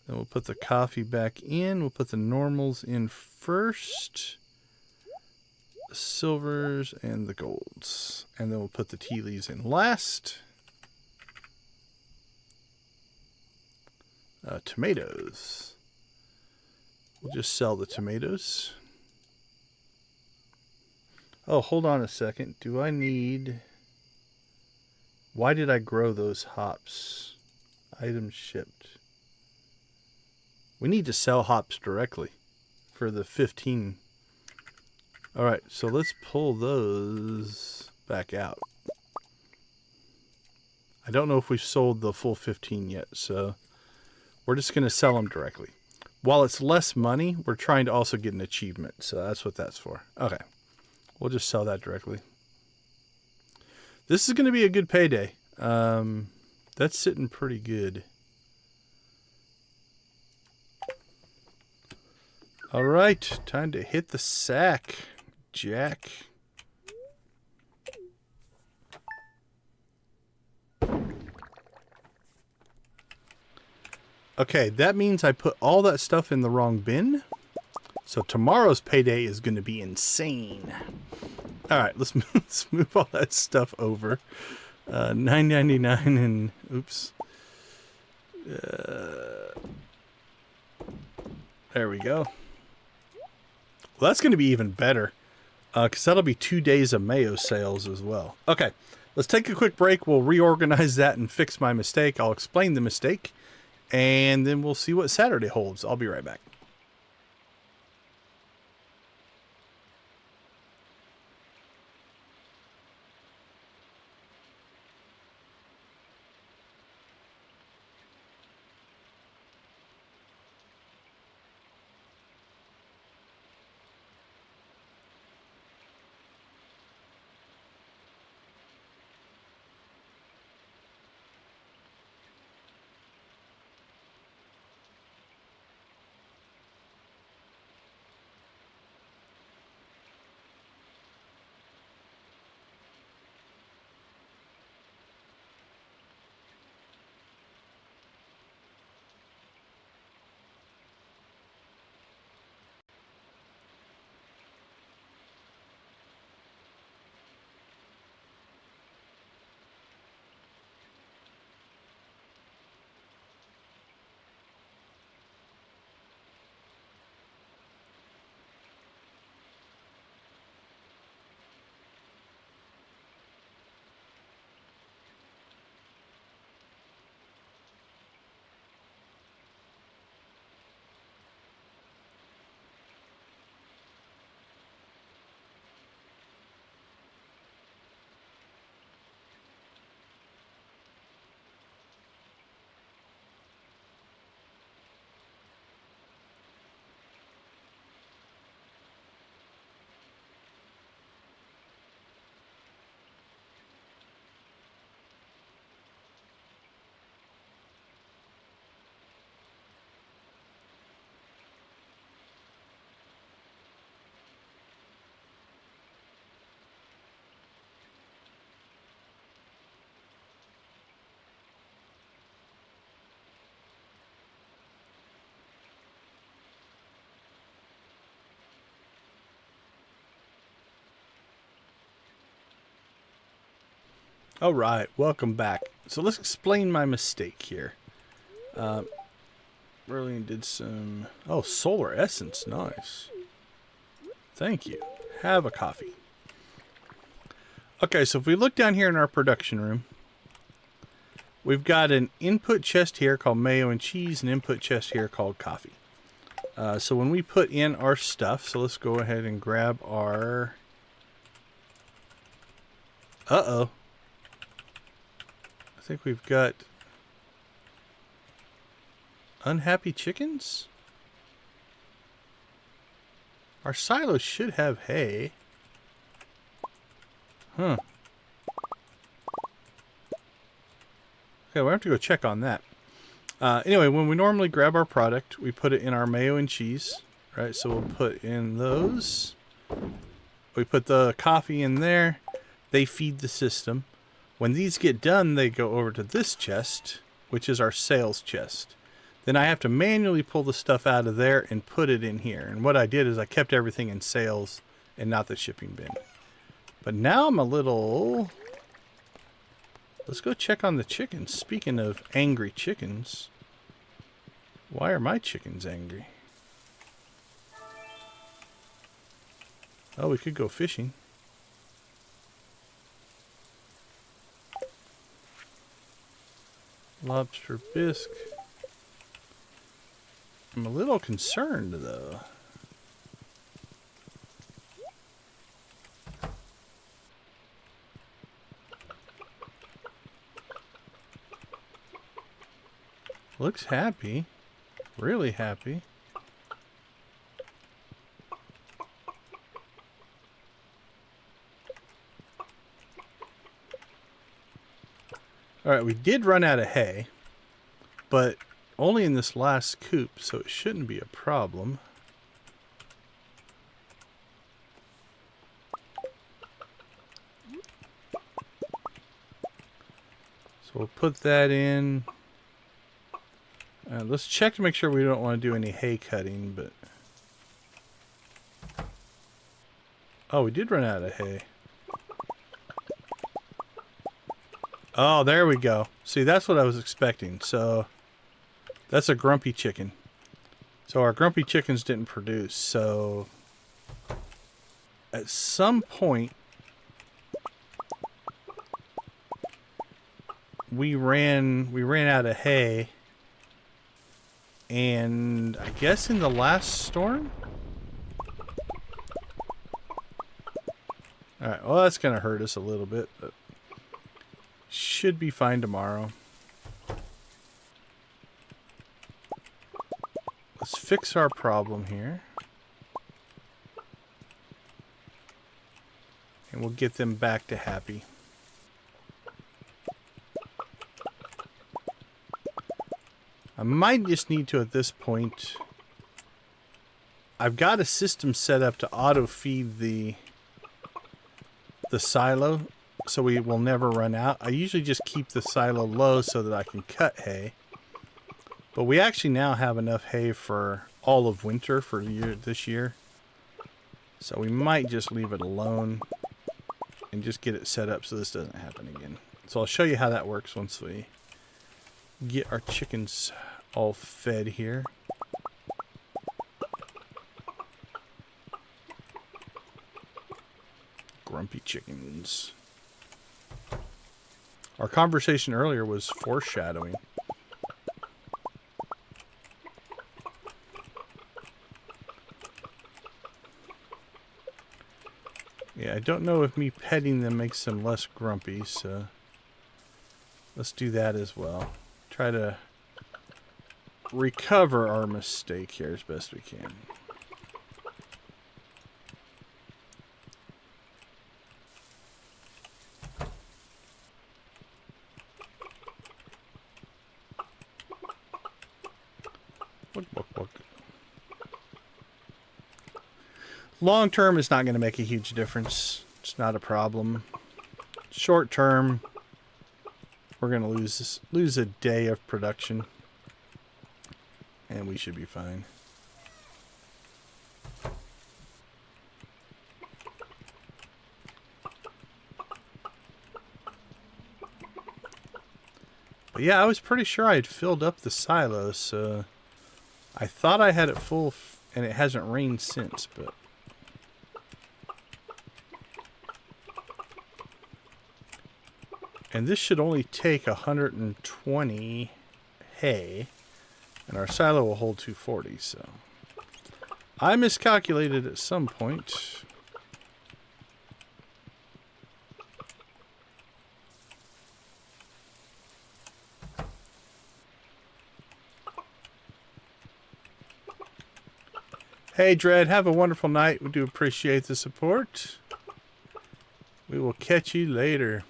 Then we'll put the coffee back in. We'll put the normals in first. The silvers and the golds. And then we'll put the tea leaves in last. Tomatoes. We'll just sell the tomatoes. Oh, hold on a second. Do I need... Why did I grow those hops? Items shipped. We need to sell hops directly for the 15. All right, so let's pull those back out. I don't know if we've sold the full 15 yet, so we're just going to sell them directly. While it's less money, we're trying to also get an achievement, so that's what that's for. Okay, we'll just sell that directly. This is going to be a good payday. That's sitting pretty good. All right, time to hit the sack, Jack. Okay, that means I put all that stuff in the wrong bin. So tomorrow's payday is going to be insane. All right, let's move all that stuff over. $9.99 and oops. There we go. Well, that's going to be even better because that'll be 2 days of mayo sales as well. Okay, let's take a quick break. We'll reorganize that and fix my mistake. I'll explain the mistake, and then we'll see what Saturday holds. I'll be right back. All right, welcome back. So let's explain my mistake here. Brilliant did some... Oh, solar essence. Nice. Thank you. Have a coffee. Okay, so if we look down here in our production room, we've got an input chest here called Mayo and Cheese, an input chest here called Coffee. So when we put in our stuff, so let's go ahead and grab our... Uh-oh. I think we've got unhappy chickens? Our silos should have hay. Huh. Okay, we'll have to go check on that. Anyway, when we normally grab our product, we put it in our mayo and cheese. Right, so we'll put in those. We put the coffee in there. They feed the system. When these get done, they go over to this chest, which is our sales chest. Then I have to manually pull the stuff out of there and put it in here. And what I did is I kept everything in sales and not the shipping bin. But now I'm a little... Let's go check on the chickens. Speaking of angry chickens, why are my chickens angry? Oh, we could go fishing. Lobster bisque. I'm a little concerned, though. Looks happy. Really happy. Alright, we did run out of hay, but only in this last coop, so it shouldn't be a problem. So we'll put that in. Let's check to make sure we don't want to do any hay cutting, but... Oh, we did run out of hay. Oh, there we go. See, that's what I was expecting. So, that's a grumpy chicken. So, our grumpy chickens didn't produce. So, at some point, we ran out of hay. And I guess in the last storm? Alright, well, that's going to hurt us a little bit, but should be fine tomorrow. Let's fix our problem here. And we'll get them back to happy. I might just need to, at this point, I've got a system set up to auto feed the silo, so we will never run out. I usually just keep the silo low so that I can cut hay. But we actually now have enough hay for all of winter for this year. So we might just leave it alone and just get it set up so this doesn't happen again. So I'll show you how that works once we get our chickens all fed here. Grumpy chickens. Our conversation earlier was foreshadowing. Yeah, I don't know if me petting them makes them less grumpy, so let's do that as well. Try to recover our mistake here as best we can. Look. Long term, it's not going to make a huge difference. It's not a problem. Short term, we're going to lose a day of production. And we should be fine. But yeah, I was pretty sure I had filled up the silo, so I thought I had it full, and it hasn't rained since, but... And this should only take 120 hay, and our silo will hold 240, so... I miscalculated at some point. Hey, Dread, have a wonderful night. We do appreciate the support. We will catch you later.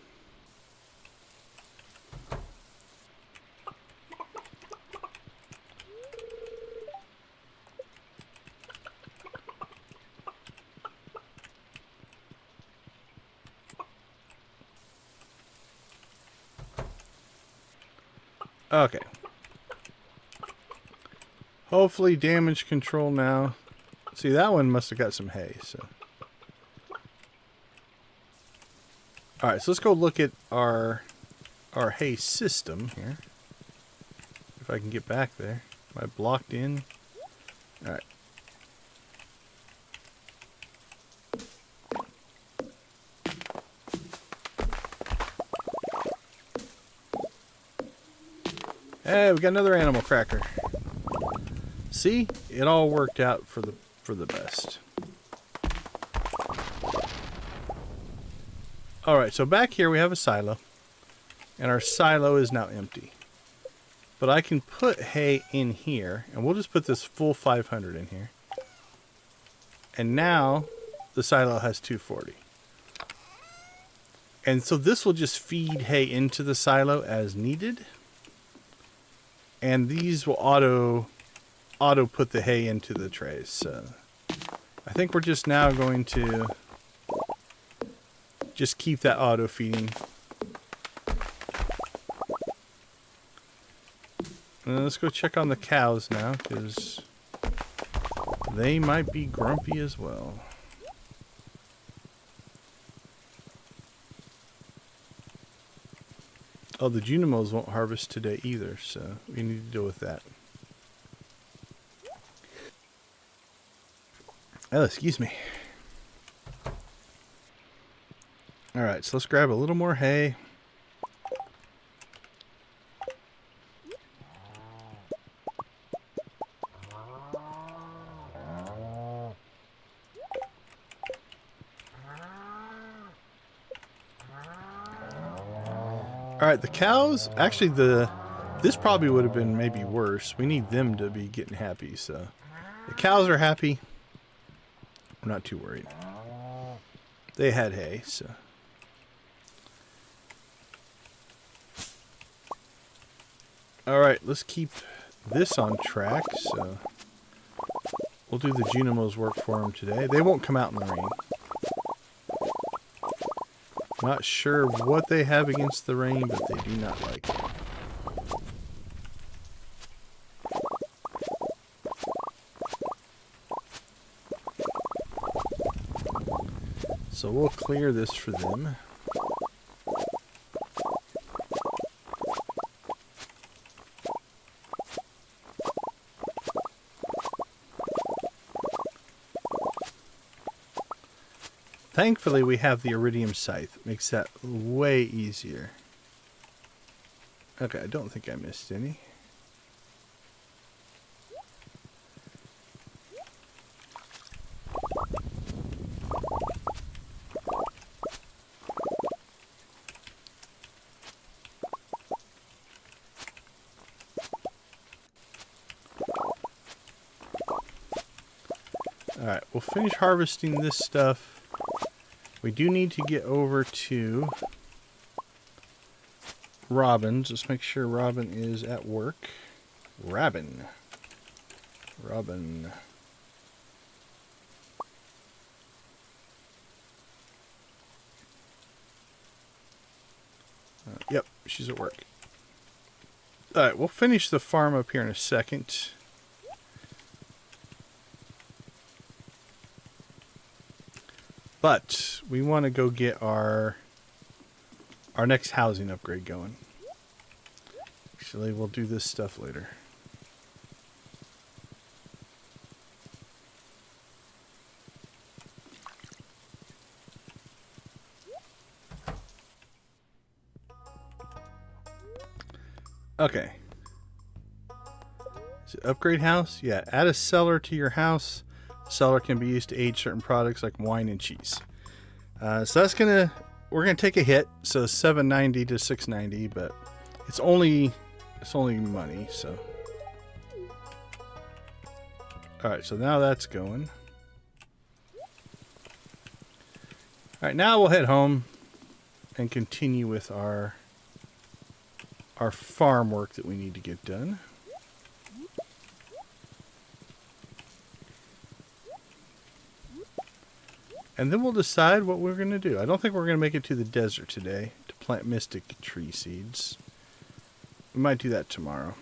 Okay. Hopefully damage control now. See, that one must have got some hay, so. Alright, so let's go look at our hay system here. If I can get back there. Am I blocked in? Alright. Hey, we got another animal cracker. See? It all worked out for the best. Alright, so back here we have a silo. And our silo is now empty. But I can put hay in here. And we'll just put this full 500 in here. And now the silo has 240. And so this will just feed hay into the silo as needed. And these will auto put the hay into the trays. So I think we're just now going to just keep that auto feeding. And let's go check on the cows now, because they might be grumpy as well. Oh, the Junimos won't harvest today either, so we need to deal with that. Oh, excuse me. Alright, so let's grab a little more hay. Alright, the cows, actually this probably would have been maybe worse. We need them to be getting happy, so. The cows are happy. I'm not too worried. They had hay, so. Alright, let's keep this on track, so. We'll do the Junimos work for them today. They won't come out in the rain. Not sure what they have against the rain, but they do not like it. So we'll clear this for them. Thankfully, we have the iridium scythe. It makes that way easier. Okay, I don't think I missed any. Alright, we'll finish harvesting this stuff. We do need to get over to Robin's. Let's make sure Robin is at work. Robin. Yep, she's at work. Alright, we'll finish the farm up here in a second. But we want to go get our next housing upgrade going. Actually, we'll do this stuff later. Okay. So upgrade house? Yeah, add a cellar to your house. Cellar can be used to age certain products like wine and cheese. So that's we're gonna take a hit. So 790 to 690, but it's only money. So all right, so now that's going. All right, now we'll head home and continue with our farm work that we need to get done. And then we'll decide what we're going to do. I don't think we're going to make it to the desert today to plant mystic tree seeds. We might do that tomorrow.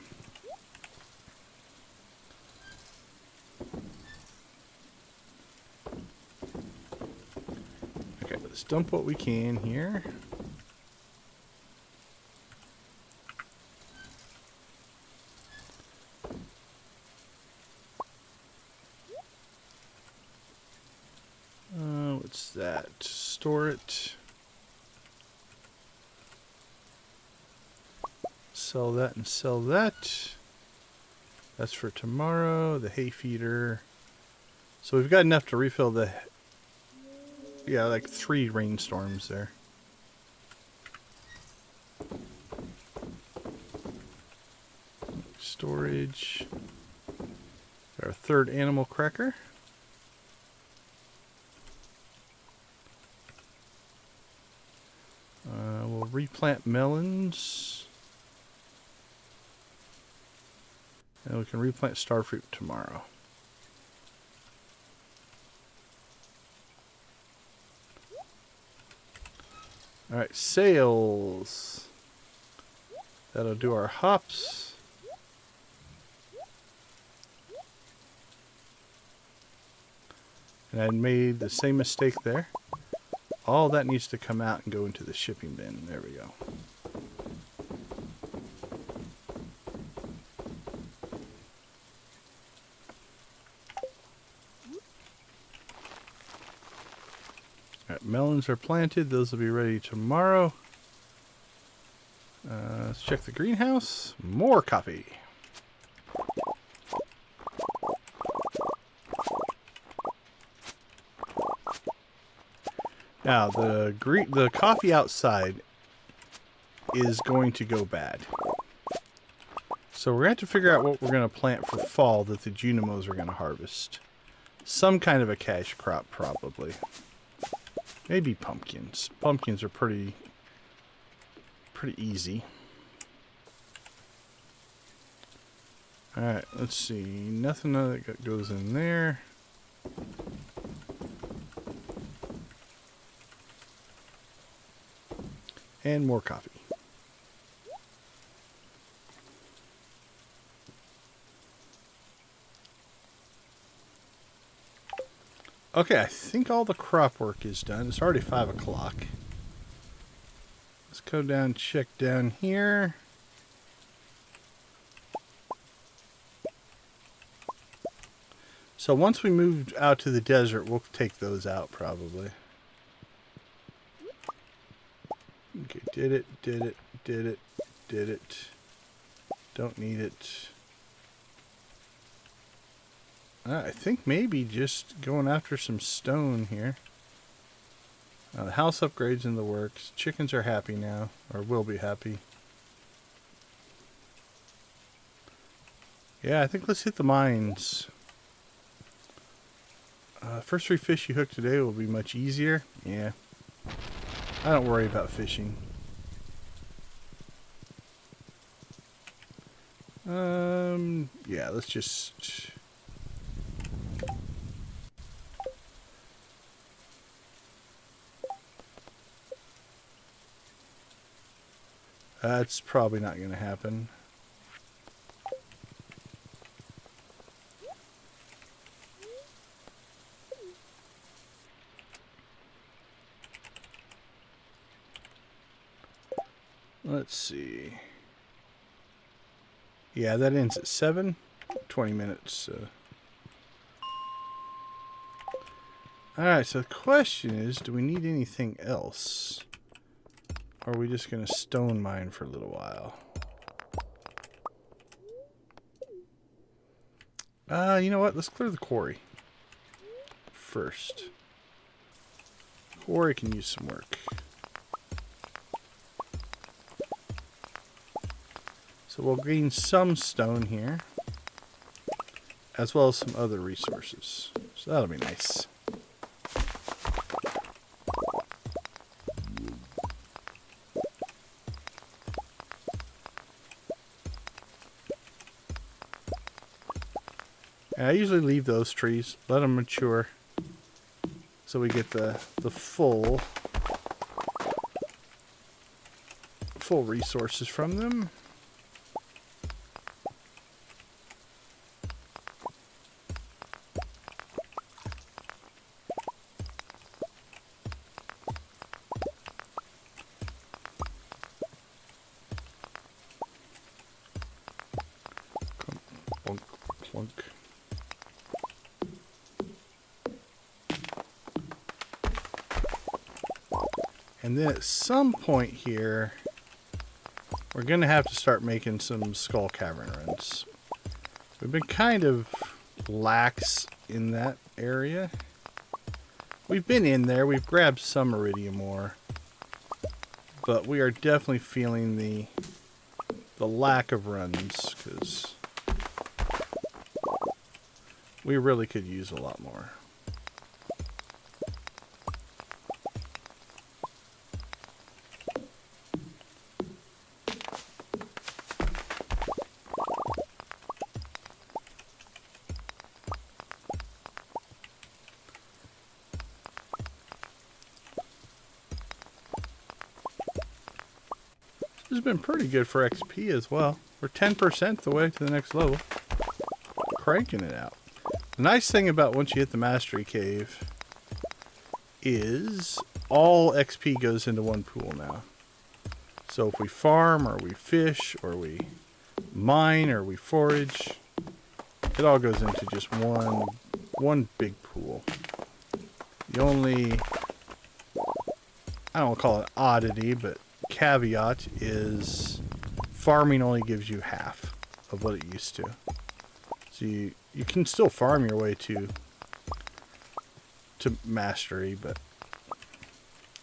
Okay, let's dump what we can here. What's that? Store it. Sell that and sell that. That's for tomorrow. The hay feeder. So we've got enough to refill the... Yeah, like 3 rainstorms there. Storage. Our 3rd animal cracker. We'll replant melons. And we can replant starfruit tomorrow. Alright, sales. That'll do our hops. And I made the same mistake there. All that needs to come out and go into the shipping bin. There we go. Alright, melons are planted. Those will be ready tomorrow. Let's check the greenhouse. More coffee. Now, the coffee outside is going to go bad. So we're going to have to figure out what we're going to plant for fall that the Junimos are going to harvest. Some kind of a cash crop, probably. Maybe pumpkins. Pumpkins are pretty easy. Alright, let's see. Nothing that goes in there. And more coffee. Okay, I think all the crop work is done. It's already 5 o'clock. Let's go down, check down here. So once we move out to the desert, we'll take those out probably. Okay, did it. Don't need it. I think maybe just going after some stone here. The house upgrades in the works. Chickens are happy now, or will be happy. Yeah, I think let's hit the mines. First 3 fish you hook today will be much easier. Yeah. I don't worry about fishing. Yeah, let's just... That's probably not going to happen. Let's see. Yeah, that ends at 7. 20 minutes. Alright, so the question is, do we need anything else? Or are we just going to stone mine for a little while? You know what? Let's clear the quarry first. Quarry can use some work. So we'll gain some stone here, as well as some other resources. So that'll be nice. And I usually leave those trees, let them mature, so we get the full resources from them. Plunk, plunk. And then at some point here, we're going to have to start making some Skull Cavern runs. We've been kind of lax in that area. We've been in there, we've grabbed some iridium ore, but we are definitely feeling the lack of runs, because we really could use a lot more. This has been pretty good for XP as well. We're 10% the way to the next level. Cranking it out. The nice thing about once you hit the Mastery Cave is all XP goes into one pool now. So if we farm, or we fish, or we mine, or we forage, it all goes into just one big pool. The only, I don't call it oddity, but caveat is farming only gives you half of what it used to. So you can still farm your way to mastery, but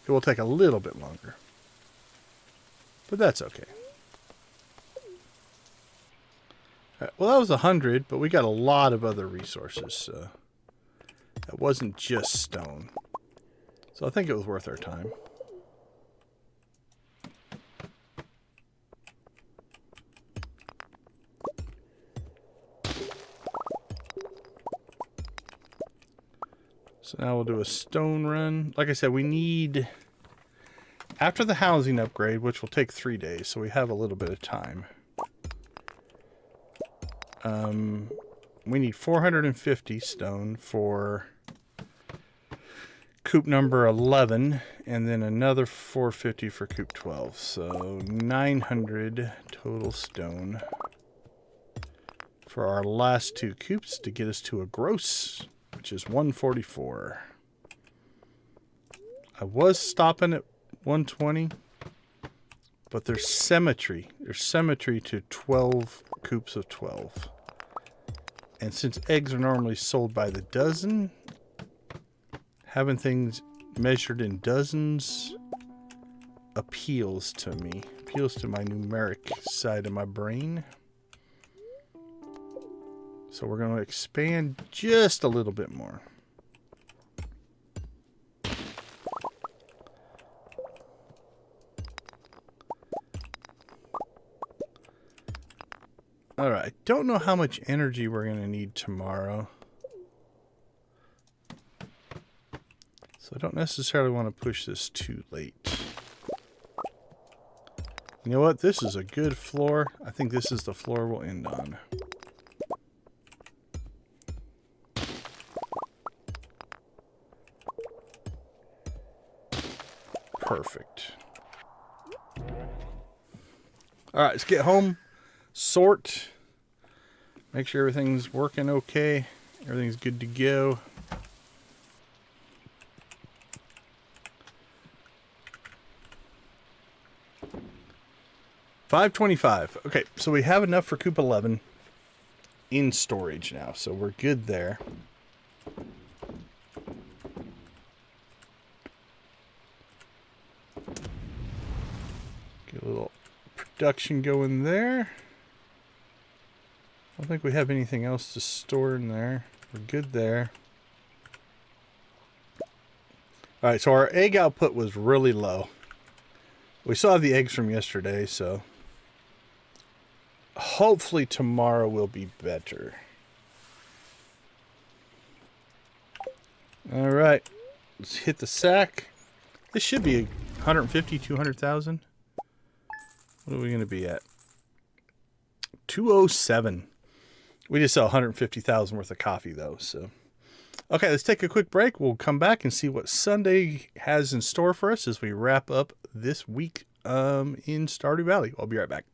it will take a little bit longer. But that's okay. Well, that was 100, but we got a lot of other resources. That wasn't just stone. So I think it was worth our time. So now we'll do a stone run. Like I said, we need, after the housing upgrade, which will take 3 days, so we have a little bit of time. We need 450 stone for coop number 11, and then another 450 for coop 12. So 900 total stone for our last 2 coops to get us to a gross, which is 144. I was stopping at 120, but there's symmetry. There's symmetry to 12 coops of 12. And since eggs are normally sold by the dozen, having things measured in dozens appeals to me. Appeals to my numeric side of my brain. So we're going to expand just a little bit more. Alright, I don't know how much energy we're going to need tomorrow. So I don't necessarily want to push this too late. You know what? This is a good floor. I think this is the floor we'll end on. Perfect. Alright, let's get home. Sort, Make sure everything's working okay. Everything's good to go. $5.25. Okay, so we have enough for Coop 11 in storage now, so we're good there. Get a little production going there. I don't think we have anything else to store in there. We're good there. Alright, so our egg output was really low. We still have the eggs from yesterday, so hopefully tomorrow will be better. Alright, let's hit the sack. This should be 150, 200,000. What are we going to be at? 207. We just sell 150,000 worth of coffee though, so. Okay, let's take a quick break. We'll come back and see what Sunday has in store for us as we wrap up this week in Stardew Valley. I'll be right back.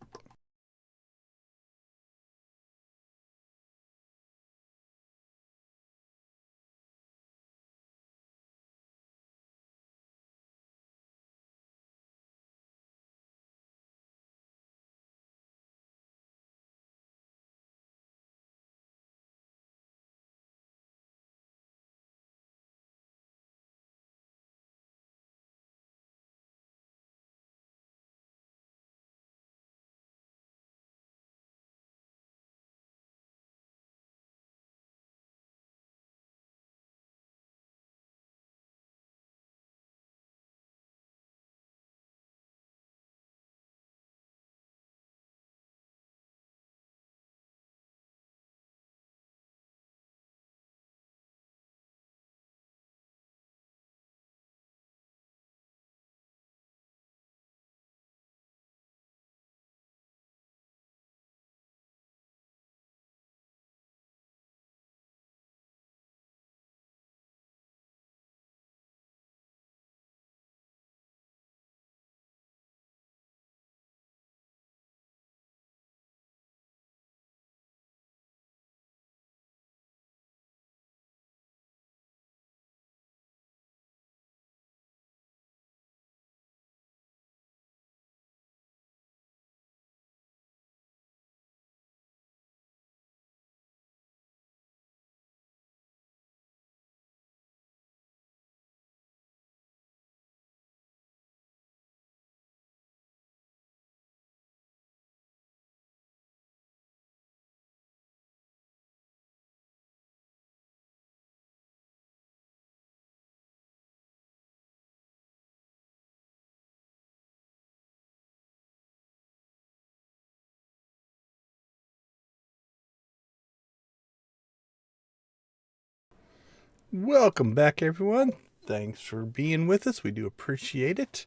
Welcome back, everyone. Thanks for being with us. We do appreciate it.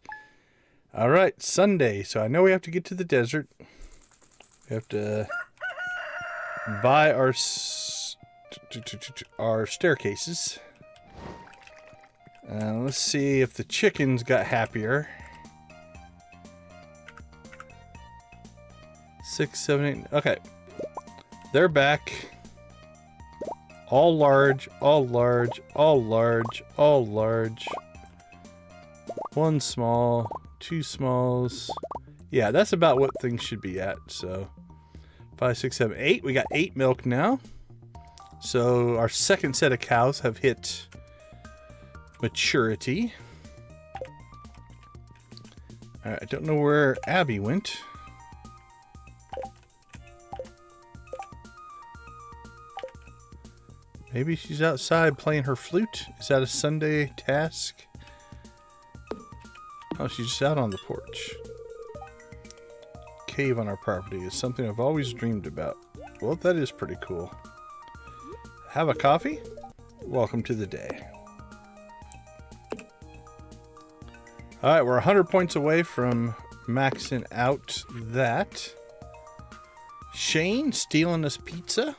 All right, Sunday. So I know we have to get to the desert. We have to buy our staircases. Let's see if the chickens got happier. 6, 7, 8. Okay, they're back. All large, all large, all large, all large. 1 small, 2 smalls. Yeah, that's about what things should be at. So 5, 6, 7, 8. We got 8 milk now. So our second set of cows have hit maturity. All right, I don't know where Abby went. Maybe she's outside playing her flute. Is that a Sunday task? Oh, she's just out on the porch. Cave on our property is something I've always dreamed about. Well, that is pretty cool. Have a coffee? Welcome to the day. Alright, we're 100 points away from maxing out that. Shane stealing us pizza.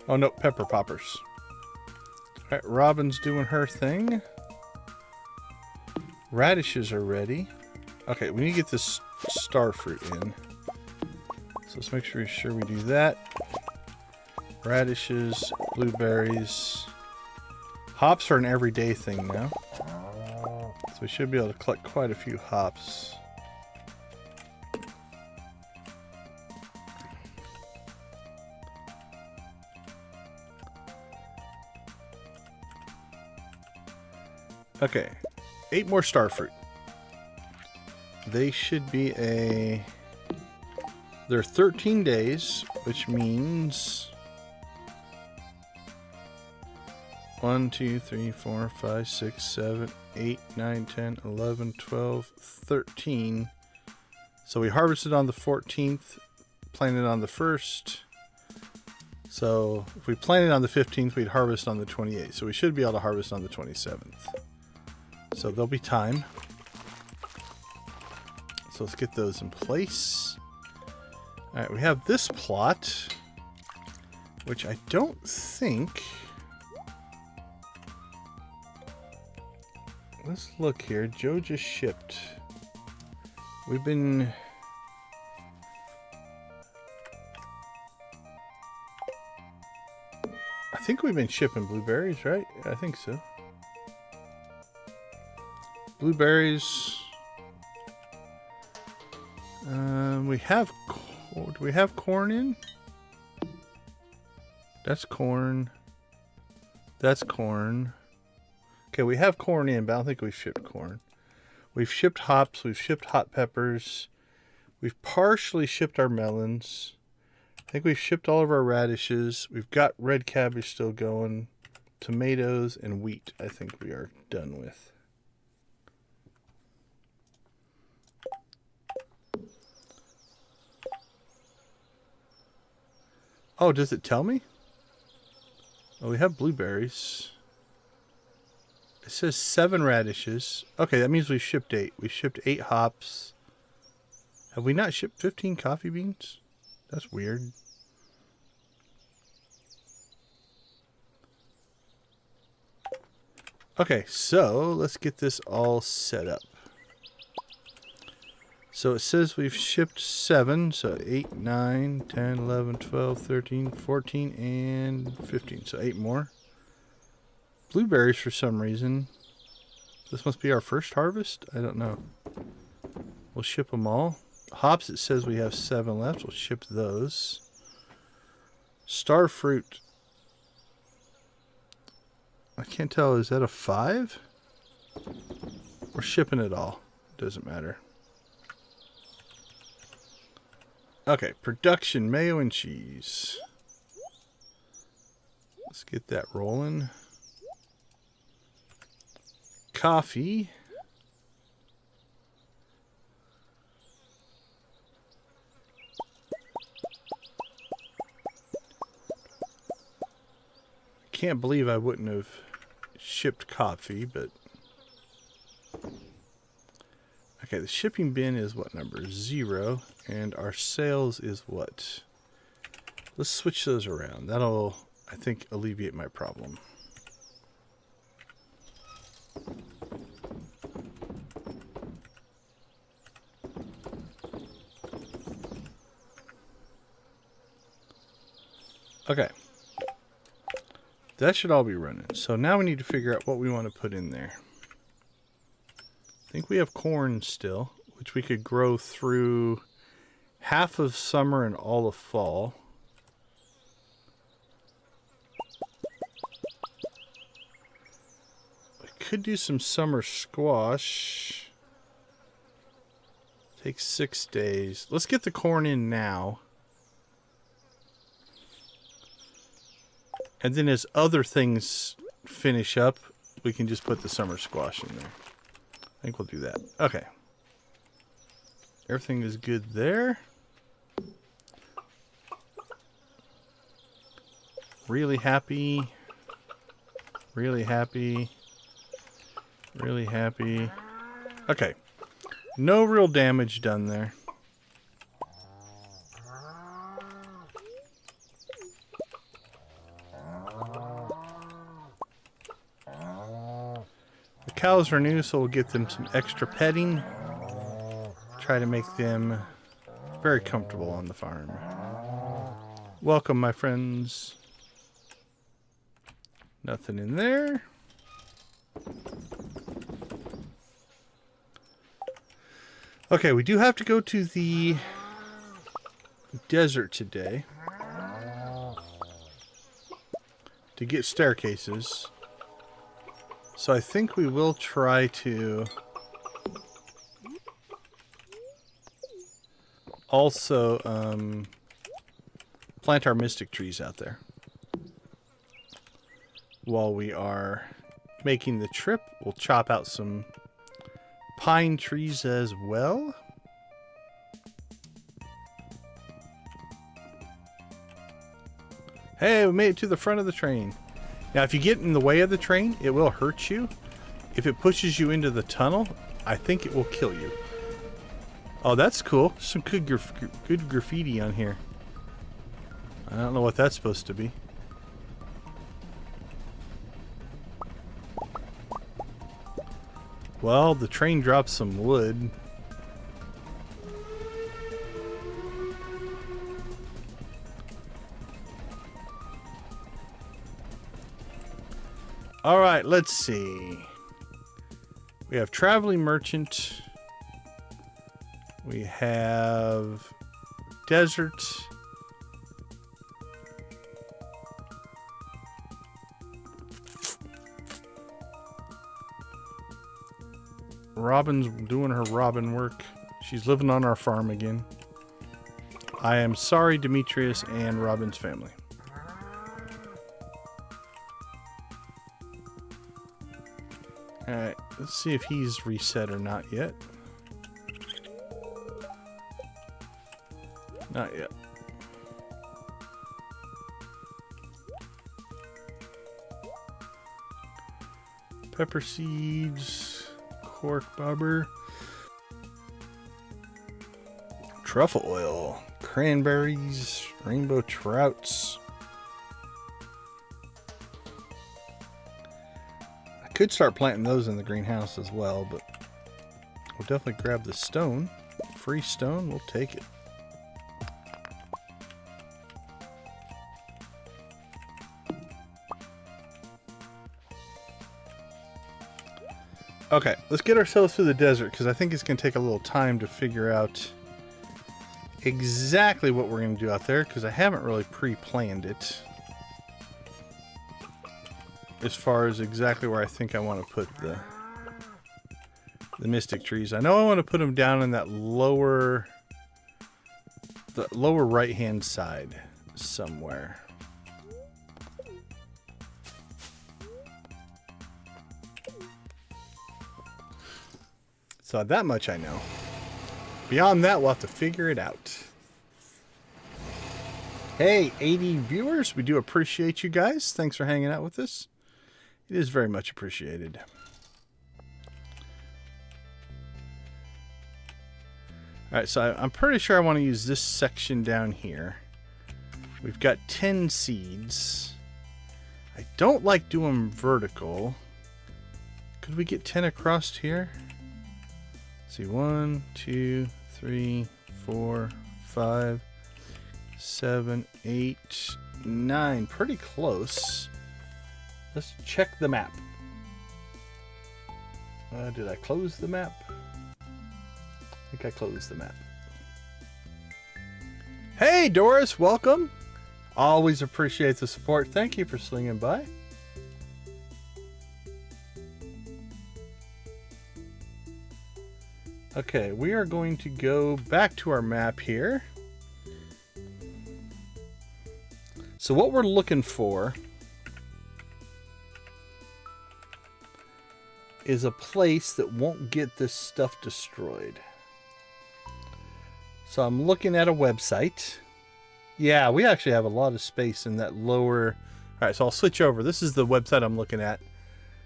Oh no, pepper poppers. Alright, Robin's doing her thing. Radishes are ready. Okay, we need to get this star fruit in. So let's make sure we do that. Radishes, blueberries. Hops are an everyday thing now. So we should be able to collect quite a few hops. Okay, 8 more star fruit. They should be they're 13 days, which means 1, 2, 3, 4, 5, 6, 7, 8, 9, 10, 11, 12, 13. So we harvested on the 14th, planted on the 1st. So if we planted on the 15th, we'd harvest on the 28th. So we should be able to harvest on the 27th. So there'll be time. So let's get those in place. All right, we have this plot, which I don't think... Let's look here. Joja shipped. We've been... I think we've been shipping blueberries, right? I think so. Blueberries. We have... Do we have corn in? That's corn. That's corn. Okay, we have corn in, but I don't think we've shipped corn. We've shipped hops. We've shipped hot peppers. We've partially shipped our melons. I think we've shipped all of our radishes. We've got red cabbage still going. Tomatoes and wheat, I think we are done with. Oh, does it tell me? Oh, we have blueberries. It says 7 radishes. Okay, that means we've shipped 8. We've shipped 8 hops. Have we not shipped 15 coffee beans? That's weird. Okay, so let's get this all set up. So it says we've shipped 7, so 8, 9, 10, 11, 12, 13, 14, and 15. So 8 more. Blueberries for some reason. This must be our first harvest? I don't know. We'll ship them all. Hops, it says we have 7 left. We'll ship those. Star fruit. I can't tell. Is that a 5? We're shipping it all. Doesn't matter. Okay, production, mayo and cheese. Let's get that rolling. Coffee. Can't believe I wouldn't have shipped coffee, but... Okay, the shipping bin is what number? 0. And our sales is what? Let's switch those around. That'll, I think, alleviate my problem. Okay. That should all be running. So now we need to figure out what we want to put in there. I think we have corn still, which we could grow through half of summer and all of fall. We could do some summer squash. Takes 6 days. Let's get the corn in now. And then as other things finish up, we can just put the summer squash in there. I think we'll do that. Okay. Everything is good there. Really happy. Really happy. Really happy. Okay. No real damage done there. cows are new, so we'll get them some extra petting. Try to make them very comfortable on the farm. Welcome, my friends. Nothing in there. Okay, we do have to go to the desert today to get staircases. So I think we will try to also plant our mystic trees out there while we are making the trip. We'll chop out some pine trees as well. Hey, we made it to the front of the train. Now, if you get in the way of the train, it will hurt you. If it pushes you into the tunnel, I think it will kill you. Oh, that's cool. Some good graffiti on here. I don't know what that's supposed to be. Well, the train dropped some wood. All right, let's see. We have traveling merchant. We have desert. Robin's doing her Robin work. She's living on our farm again. I am sorry, Demetrius and Robin's family. Alright, let's see if he's reset or not yet. Not yet. Pepper seeds, cork bobber, truffle oil, cranberries, rainbow trouts. I could start planting those in the greenhouse as well, but we'll definitely grab the stone. Free stone, we'll take it. Okay, let's get ourselves through the desert because I think it's going to take a little time to figure out exactly what we're going to do out there because I haven't really pre-planned it as far as exactly where I think I want to put the mystic trees. I know I want to put them down in that lower right hand side somewhere. So that much I know. Beyond that, we'll have to figure it out. Hey, 80 viewers, we do appreciate you guys. Thanks for hanging out with us. It is very much appreciated. Alright, so I'm pretty sure I want to use this section down here. We've got 10 seeds. I don't like doing vertical. Could we get 10 across here? Let's see, 1, 2, 3, 4, 5, 7, 8, 9. Pretty close. Let's check the map. Did I close the map? I think I closed the map. Hey, Doris, welcome. Always appreciate the support. Thank you for swinging by. Okay, we are going to go back to our map here. So what we're looking for is a place that won't get this stuff destroyed. So I'm looking at a website. Yeah, we actually have a lot of space in that lower... Alright, so I'll switch over. This is the website I'm looking at.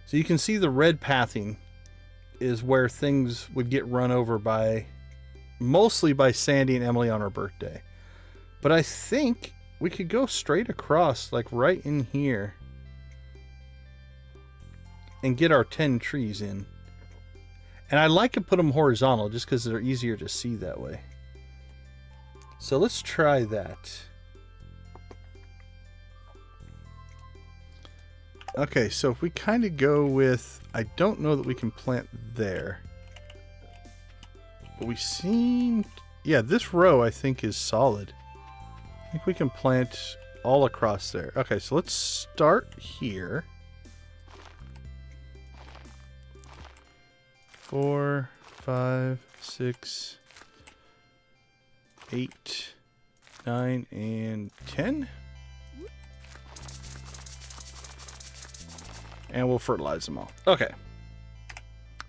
So you can see the red pathing is where things would get run over by, mostly by Sandy and Emily on her birthday. But I think we could go straight across, like right in here. and get our 10 trees in. And I like to put them horizontal just because they're easier to see that way. So let's try that. Okay, so if we kind of go with, I don't know that we can plant there. But we seem, yeah, this row I think is solid. I think we can plant all across there. Okay, so let's start here. 4, 5, 6, 8, 9, and 10. And we'll fertilize them all. Okay.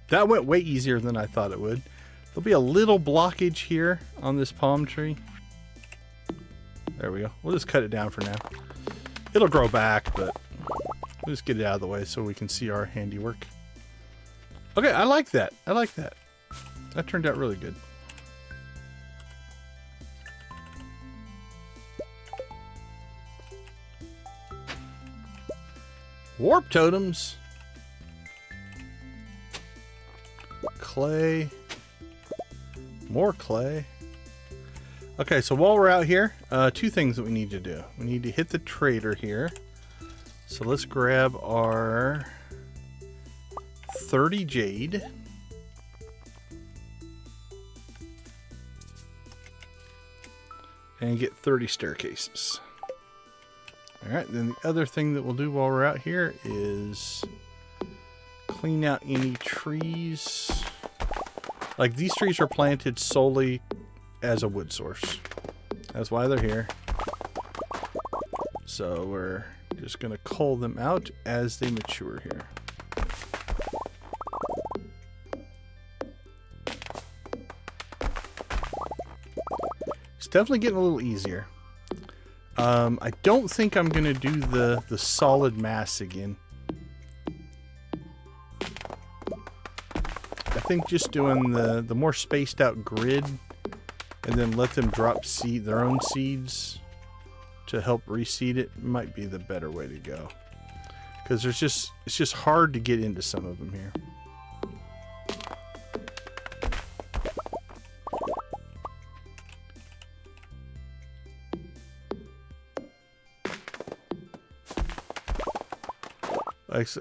That went way easier than I thought it would. There'll be a little blockage here on this palm tree. There we go. We'll just cut it down for now. It'll grow back, but we'll just get it out of the way so we can see our handiwork. Okay, I like that. I like that. That turned out really good. Warp totems. Clay. More clay. Okay, so while we're out here, 2 things that we need to do. We need to hit the trader here. So let's grab our 30 jade. And get 30 staircases. Alright, then the other thing that we'll do while we're out here is clean out any trees. Like, these trees are planted solely as a wood source. That's why they're here. So we're just going to cull them out as they mature here. It's definitely getting a little easier. I don't think I'm going to do the solid mass again. I think just doing the more spaced out grid and then let them drop their own seeds to help reseed it might be the better way to go. Because it's just hard to get into some of them here.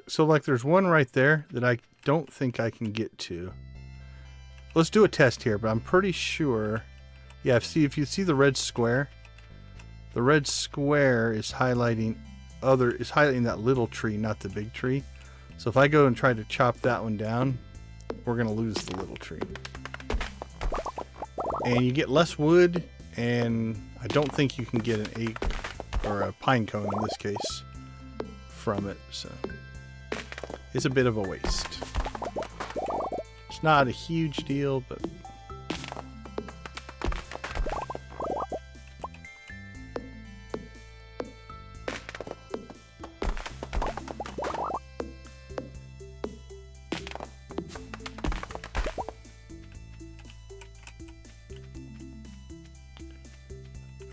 So like there's one right there that I don't think I can get to. Let's do a test here, but I'm pretty sure. Yeah, if you see the red square is highlighting that little tree, not the big tree. So if I go and try to chop that one down, we're gonna lose the little tree. And you get less wood, and I don't think you can get an ache or a pine cone in this case from it, so it's a bit of a waste. It's not a huge deal, but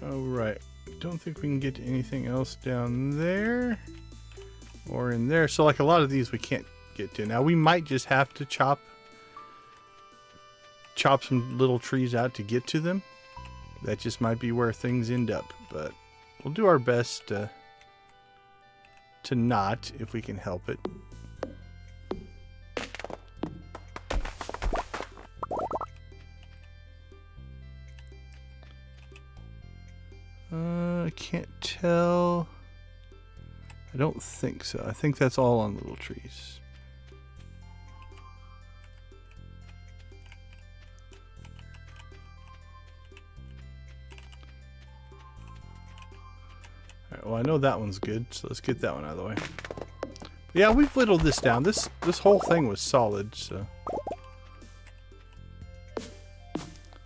alright, don't think we can get to anything else down there or in there. So like a lot of these we can't get to. Now we might just have to chop some little trees out to get to them. That just might be where things end up, but we'll do our best to not, if we can help it. I can't tell. I don't think so. I think that's all on little trees. Alright, well I know that one's good, so let's get that one out of the way. But yeah, we've whittled this down. This whole thing was solid, so.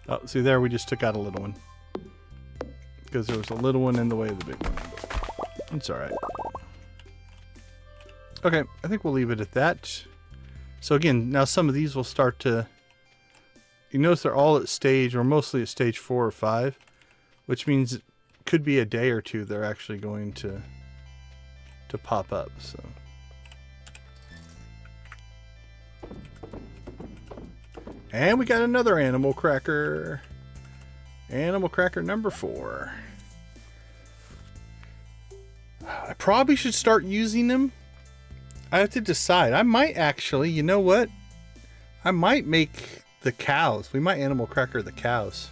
Oh, see there, we just took out a little one. Because there was a little one in the way of the big one. It's alright. Okay, I think we'll leave it at that. So again, now some of these will start to... You notice they're all at stage, or mostly at stage 4 or 5. Which means it could be a day or two they're actually going to pop up. So And we got another animal cracker. Animal cracker number 4. I probably should start using them. I have to decide. I might actually, you know what? I might make the cows. We might animal cracker the cows.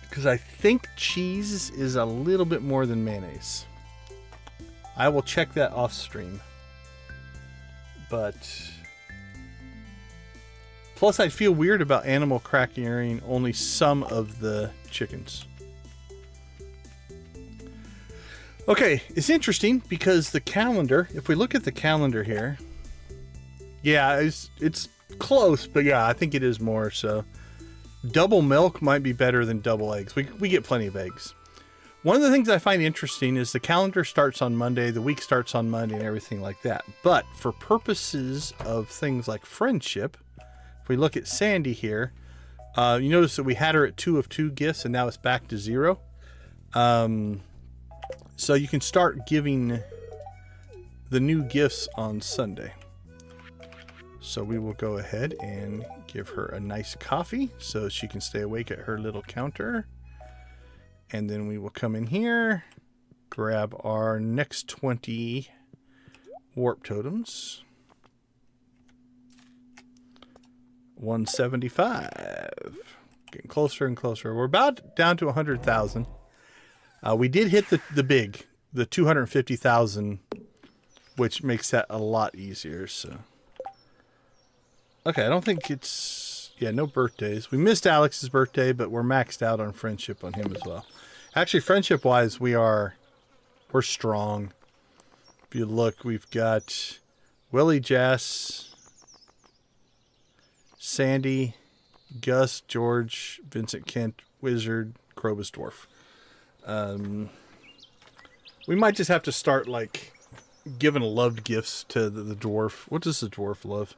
Because I think cheese is a little bit more than mayonnaise. I will check that off stream. But plus I'd feel weird about animal crackering only some of the chickens. Okay, it's interesting because the calendar, if we look at the calendar here, yeah, it's close, but yeah, I think it is more. So double milk might be better than double eggs. We get plenty of eggs. One of the things I find interesting is the calendar starts on Monday, the week starts on Monday, and everything like that. But for purposes of things like friendship, if we look at Sandy here, you notice that we had her at 2 of 2 gifts, and now it's back to 0. So you can start giving the new gifts on Sunday. So we will go ahead and give her a nice coffee so she can stay awake at her little counter. And then we will come in here, grab our next 20 warp totems. 175. Getting closer and closer. We're about down to 100,000. We did hit the 250,000, which makes that a lot easier. So, okay, I don't think it's, yeah, no birthdays. We missed Alex's birthday, but we're maxed out on friendship on him as well. Actually, friendship wise, we're strong. If you look, we've got Willie, Jess, Sandy, Gus, George, Vincent, Kent, Wizard, Krobus, Dwarf. We might just have to start like giving loved gifts to the dwarf. What does the dwarf love?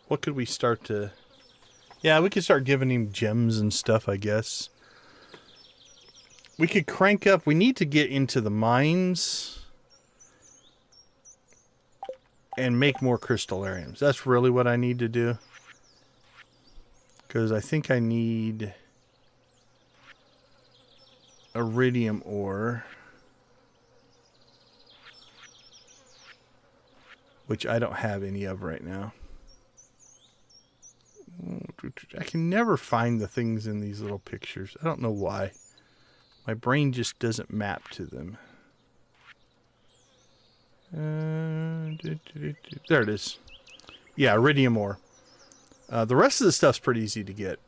What could we start to? Yeah, we could start giving him gems and stuff, I guess. We could crank up. We need to get into the mines and make more crystallariums. That's really what I need to do. Because I think I need iridium ore, which I don't have any of right now. I can never find the things in these little pictures. I don't know why. My brain just doesn't map to them. There it is. Yeah, iridium ore. The rest of the stuff's pretty easy to get.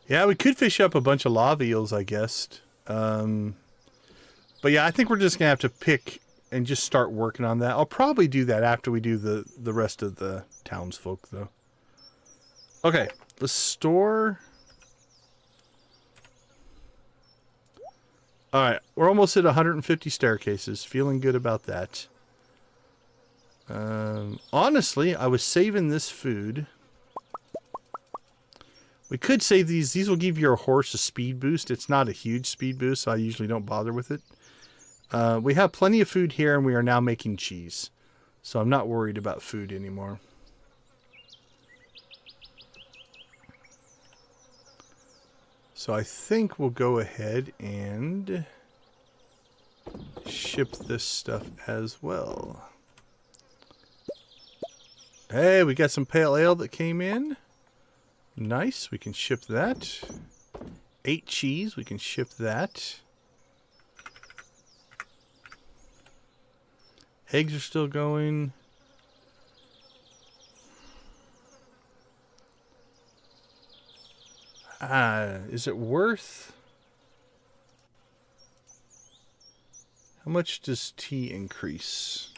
Yeah, we could fish up a bunch of lava eels, I guess. But yeah, I think we're just going to have to pick and just start working on that. I'll probably do that after we do the rest of the townsfolk, though. Okay, let's store. Alright, we're almost at 150 staircases. Feeling good about that. Honestly, I was saving this food. We could save these. These will give your horse a speed boost. It's not a huge speed boost, so I usually don't bother with it. We have plenty of food here, and we are now making cheese. So I'm not worried about food anymore. So I think we'll go ahead and ship this stuff as well. Hey, we got some pale ale that came in. Nice, we can ship that. 8 cheese, we can ship that. Eggs are still going. Is it worth? How much does tea increase?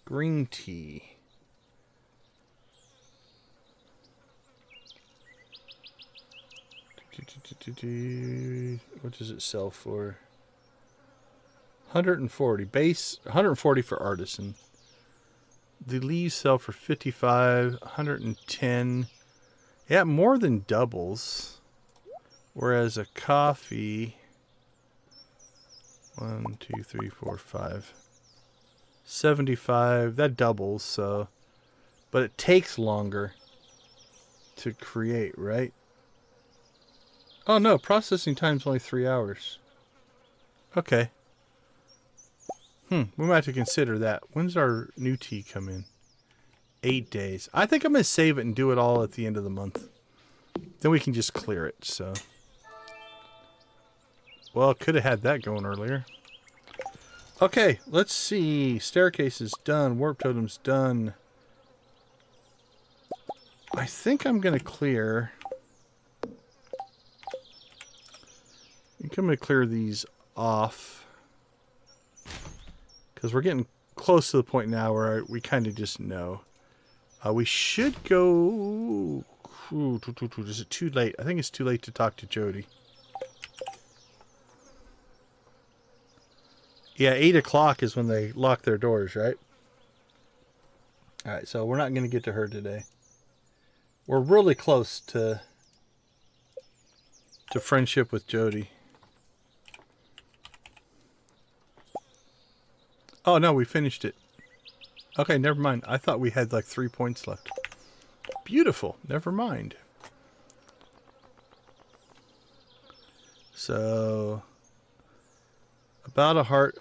Green tea. What does it sell for? 140 base, 140 for artisan. The leaves sell for 55, 110. Yeah, more than doubles. Whereas a coffee, 1, 2, 3, 4, 5, 75. That doubles, so. But it takes longer to create, right? Oh no, processing time's only 3 hours. Okay. We might have to consider that. When's our new tea come in? 8 days. I think I'm going to save it and do it all at the end of the month. Then we can just clear it, so. Well, could have had that going earlier. Okay, let's see. Staircase is done. Warp totem's done. I think I'm going to clear. I think I'm going to clear these off. Because we're getting close to the point now where we kind of just know. We should go... Is it too late? I think it's too late to talk to Jody. Yeah, 8 o'clock is when they lock their doors, right? Alright, so we're not going to get to her today. We're really close to friendship with Jody. Oh, no, we finished it. Okay, never mind. I thought we had like 3 points left. Beautiful. Never mind. So, about a heart,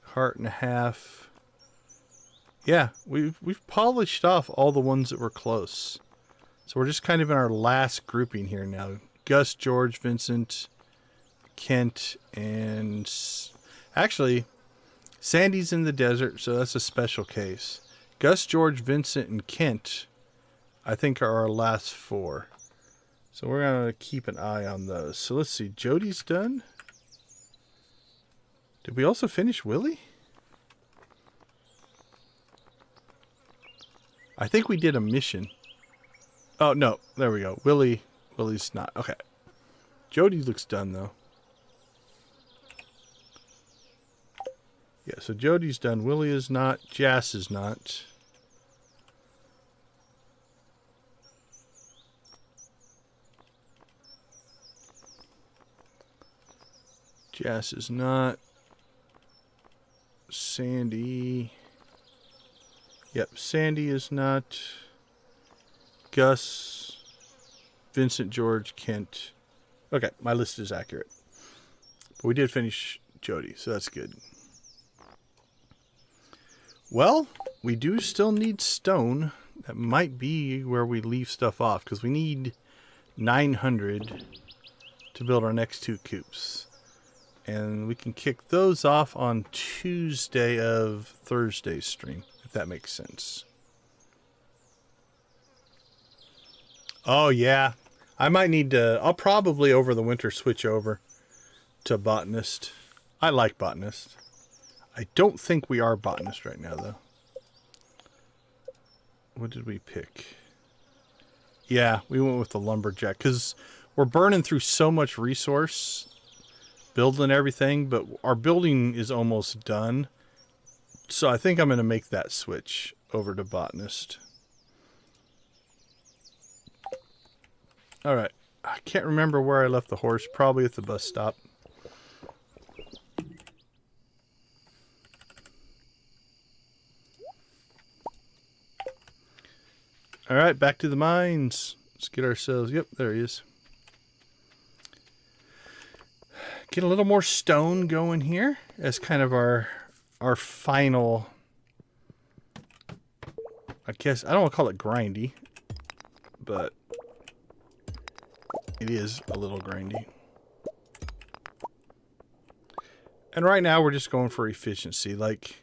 heart and a half. Yeah, we've polished off all the ones that were close. So we're just kind of in our last grouping here now. Gus, George, Vincent, Kent, and actually, Sandy's in the desert, so that's a special case. Gus, George, Vincent, and Kent, I think, are our last 4. So we're going to keep an eye on those. So let's see. Jody's done. Did we also finish Willie? I think we did a mission. Oh, no. There we go. Willie's not. Okay. Jody looks done, though. Yeah, so Jody's done. Willie is not. Jas is not. Jas is not. Sandy. Yep, Sandy is not. Gus. Vincent, George, Kent. Okay, my list is accurate. But we did finish Jody, so that's good. Well, we do still need stone. That might be where we leave stuff off, because we need 900 to build our next 2 coops. And we can kick those off on Tuesday of Thursday's stream, if that makes sense. Oh, yeah. I might need to... I'll probably over the winter switch over to Botanist. I like Botanist. I don't think we are Botanist right now, though. What did we pick? Yeah, we went with the Lumberjack, because we're burning through so much resource building everything, but our building is almost done. So I think I'm going to make that switch over to Botanist. Alright, I can't remember where I left the horse, probably at the bus stop. Alright, back to the mines. Let's get ourselves... Yep, there he is. Get a little more stone going here as kind of our final... I guess, I don't want to call it grindy, but it is a little grindy. And right now we're just going for efficiency. Like,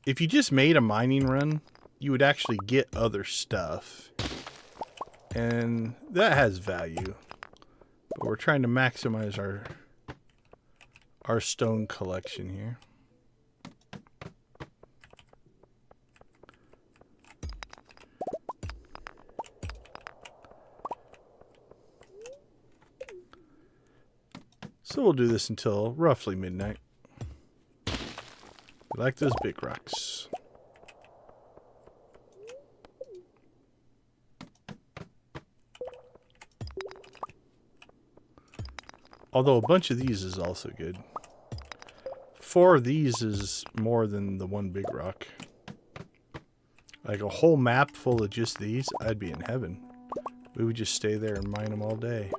if you just made a mining run, you would actually get other stuff. And that has value. But we're trying to maximize our stone collection here. So we'll do this until roughly midnight. We like those big rocks. Although a bunch of these is also good. 4 of these is more than the one big rock. Like a whole map full of just these, I'd be in heaven. We would just stay there and mine them all day.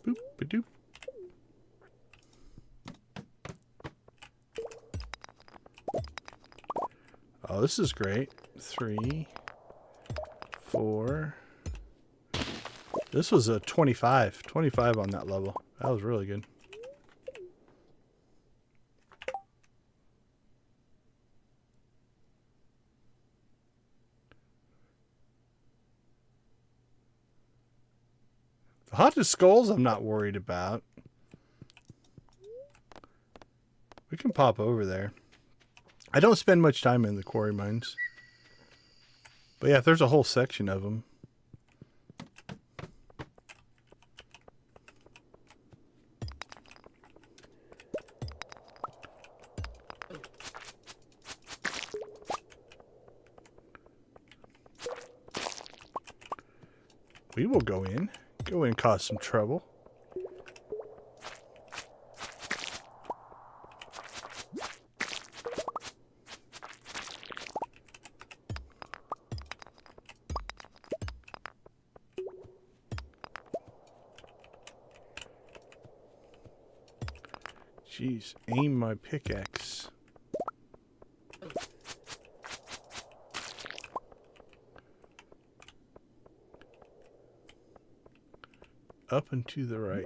Boop, ba-doop. Oh, this is great. 3, 4. This was a 25 on that level. That was really good. The haunted skulls I'm not worried about. We can pop over there. I don't spend much time in the quarry mines. But yeah, if there's a whole section of them. We will go in and cause some trouble. Jeez, aim my pickaxe. Up and to the right.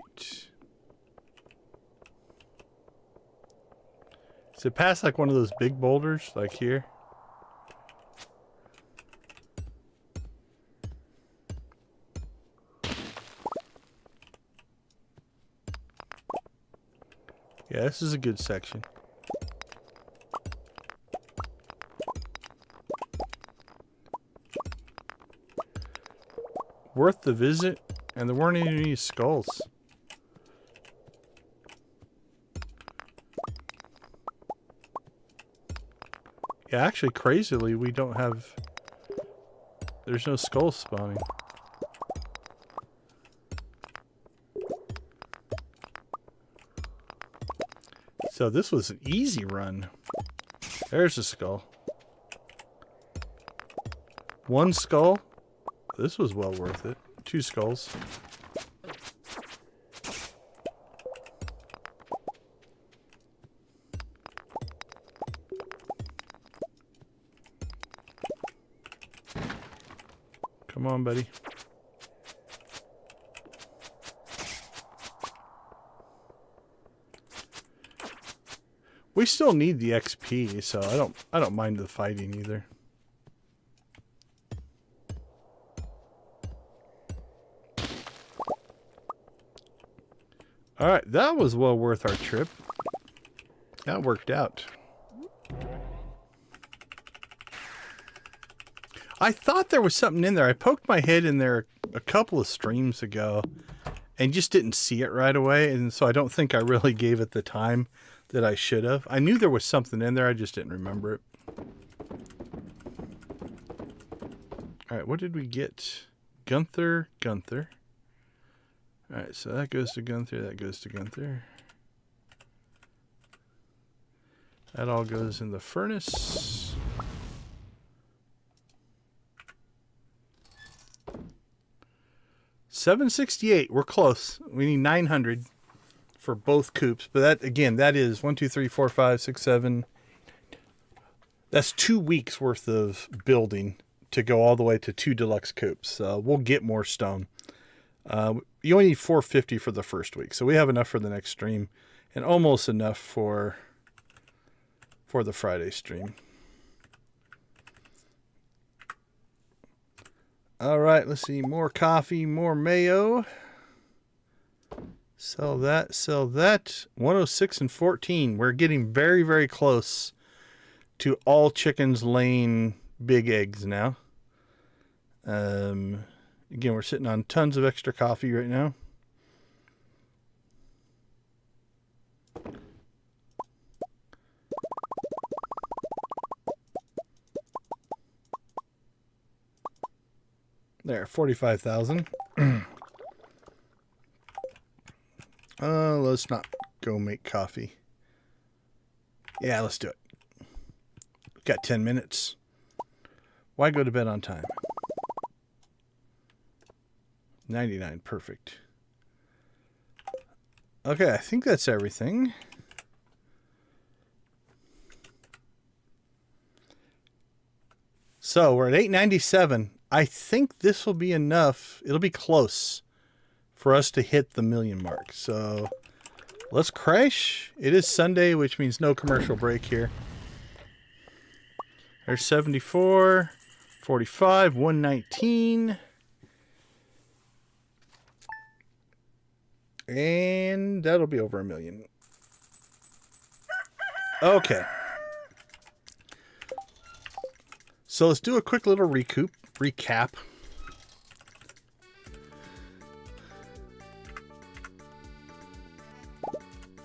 Is it past like one of those big boulders, like here? Yeah, this is a good section. Worth the visit, and there weren't any skulls. Yeah, actually, crazily, we don't have... There's no skulls spawning. So this was an easy run. There's a skull. 1 skull. This was well worth it. 2 skulls. Come on, buddy. We still need the XP, so I don't mind the fighting either. All right, that was well worth our trip. That worked out. I thought there was something in there. I poked my head in there a couple of streams ago and just didn't see it right away, and so I don't think I really gave it the time that I should have. I knew there was something in there, I just didn't remember it. Alright, what did we get? Gunther. Alright, so that goes to Gunther, that goes to Gunther. That all goes in the furnace. $768, we're close. We need 900 for both coops, but that again, that is 1, 2, 3, 4, 5, 6, 7. That's 2 weeks worth of building to go all the way to 2 deluxe coops. We'll get more stone. You only need 450 for the first week, so we have enough for the next stream, and almost enough for the Friday stream. All right, let's see. More coffee, more mayo. Sell that, sell that. 106 and 14. We're getting very, very close to all chickens laying big eggs now. Again, we're sitting on tons of extra coffee right now. There, 45,000. Let's not go make coffee. Yeah, let's do it. We've got 10 minutes. Why go to bed on time? 99, perfect. Okay, I think that's everything. So we're at 897. I think this will be enough. It'll be close for us to hit the 1,000,000 mark. So let's crash. It is Sunday, which means no commercial break here. There's 74, 45, 119. And that'll be over 1,000,000. Okay. So let's do a quick little recap.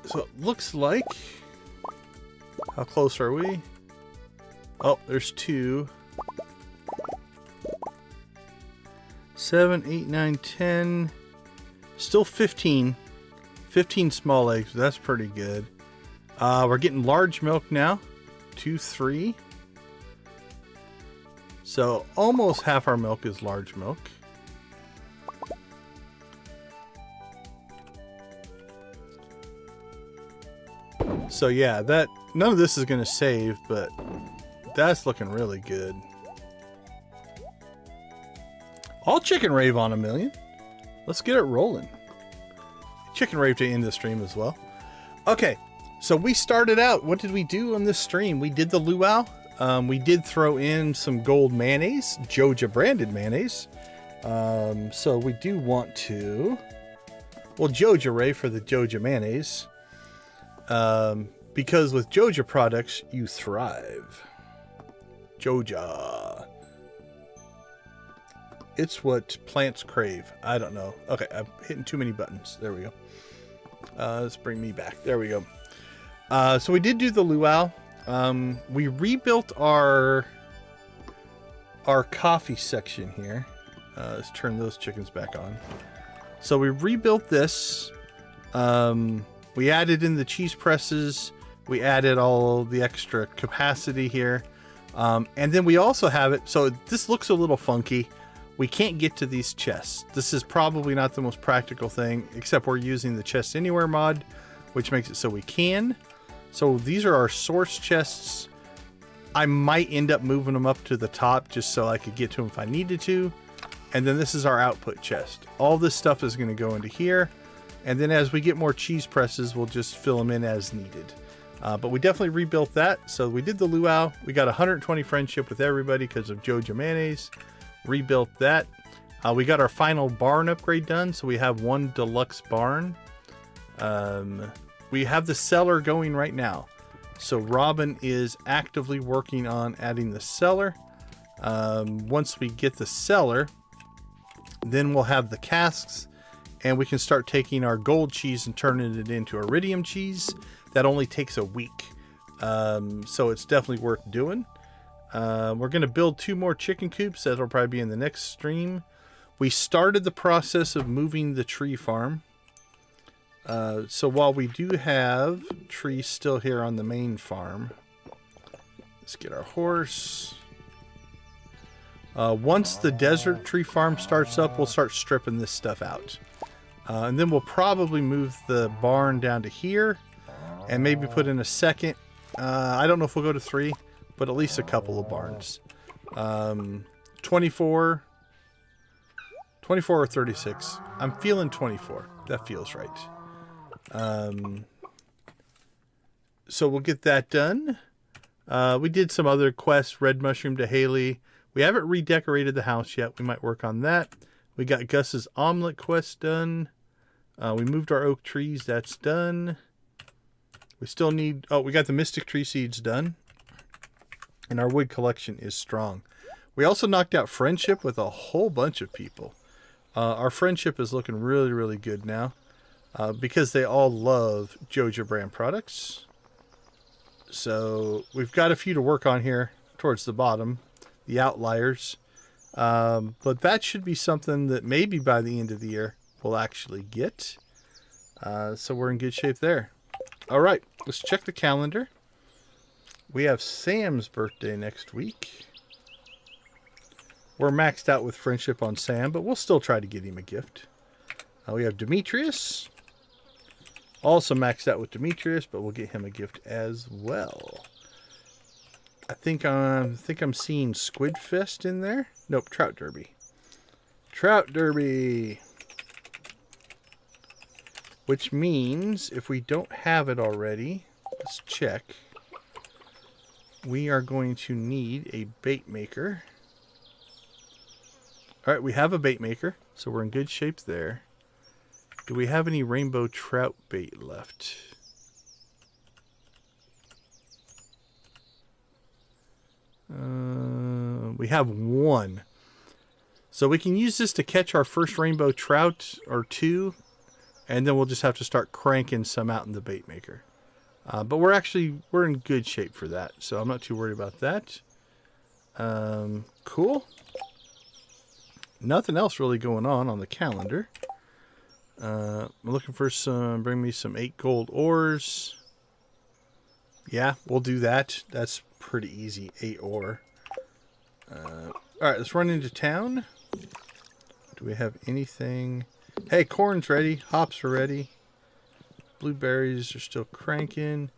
So it looks like, how close are we? Oh, there's 2. 7, 8, 9, 10. Still 15. 15 small eggs. That's pretty good. We're getting large milk now. 2, 3. So almost half our milk is large milk. So yeah, that none of this is going to save, but that's looking really good. I'll chicken rave on 1,000,000. Let's get it rolling. Chicken rave to end the stream as well. Okay, so we started out. What did we do on this stream? We did the luau. We did throw in some gold mayonnaise, Joja branded mayonnaise. So we do want to, well, Joja rave for the Joja mayonnaise. Because with Joja products, you thrive. Joja. It's what plants crave. I don't know. Okay, I'm hitting too many buttons. There we go. Let's bring me back. There we go. So we did do the luau. We rebuilt our coffee section here. Let's turn those chickens back on. So we rebuilt this. We added in the cheese presses. We added all the extra capacity here. And then we also have it. So this looks a little funky. We can't get to these chests. This is probably not the most practical thing, except we're using the chest anywhere mod, which makes it so we can. So these are our source chests. I might end up moving them up to the top just so I could get to them if I needed to. And then this is our output chest. All this stuff is going to go into here. And then as we get more cheese presses, we'll just fill them in as needed. But we definitely rebuilt that. So we did the luau. We got 120 friendship with everybody because of Joja mayonnaise. Rebuilt that. We got our final barn upgrade done. So we have 1 deluxe barn. We have the cellar going right now. So Robin is actively working on adding the cellar. Once we get the cellar, then we'll have the casks, and we can start taking our gold cheese and turning it into iridium cheese. That only takes a week. So it's definitely worth doing. We're going to build 2 more chicken coops. That'll probably be in the next stream. We started the process of moving the tree farm. So while we do have trees still here on the main farm, let's get our horse. Once the desert tree farm starts up, we'll start stripping this stuff out. And then we'll probably move the barn down to here and maybe put in a second. I don't know if we'll go to 3, but at least a couple of barns. 24 or 36. I'm feeling 24. That feels right. So we'll get that done. We did some other quests, red mushroom to Haley. We haven't redecorated the house yet. We might work on that. We got Gus's omelet quest done. We moved our oak trees. That's done. We still need, we got the mystic tree seeds done. And our wood collection is strong. We also knocked out friendship with a whole bunch of people. Our friendship is looking really, really good now. Because they all love Joja brand products. So we've got a few to work on here towards the bottom, the outliers. But that should be something that maybe by the end of the year we'll actually get. So we're in good shape there. All right, let's check the calendar. We have Sam's birthday next week. We're maxed out with friendship on Sam, but we'll still try to get him a gift. We have Demetrius. Also maxed out with Demetrius, but we'll get him a gift as well. I think I'm seeing Squid Fest in there. Nope, Trout Derby. Trout Derby. Which means if we don't have it already, let's check. We are going to need a bait maker. All right, we have a bait maker, so we're in good shape there. Do we have any rainbow trout bait left? We have one. So we can use this to catch our first rainbow trout or two, and then we'll just have to start cranking some out in the bait maker. But we're in good shape for that, so I'm not too worried about that. Cool. Nothing else really going on the calendar. I'm looking for bring me some 8 gold ores. Yeah, we'll do that. That's pretty easy, 8 ore. Alright, let's run into town. Do we have anything? Hey, corn's ready. Hops are ready. Blueberries are still cranking.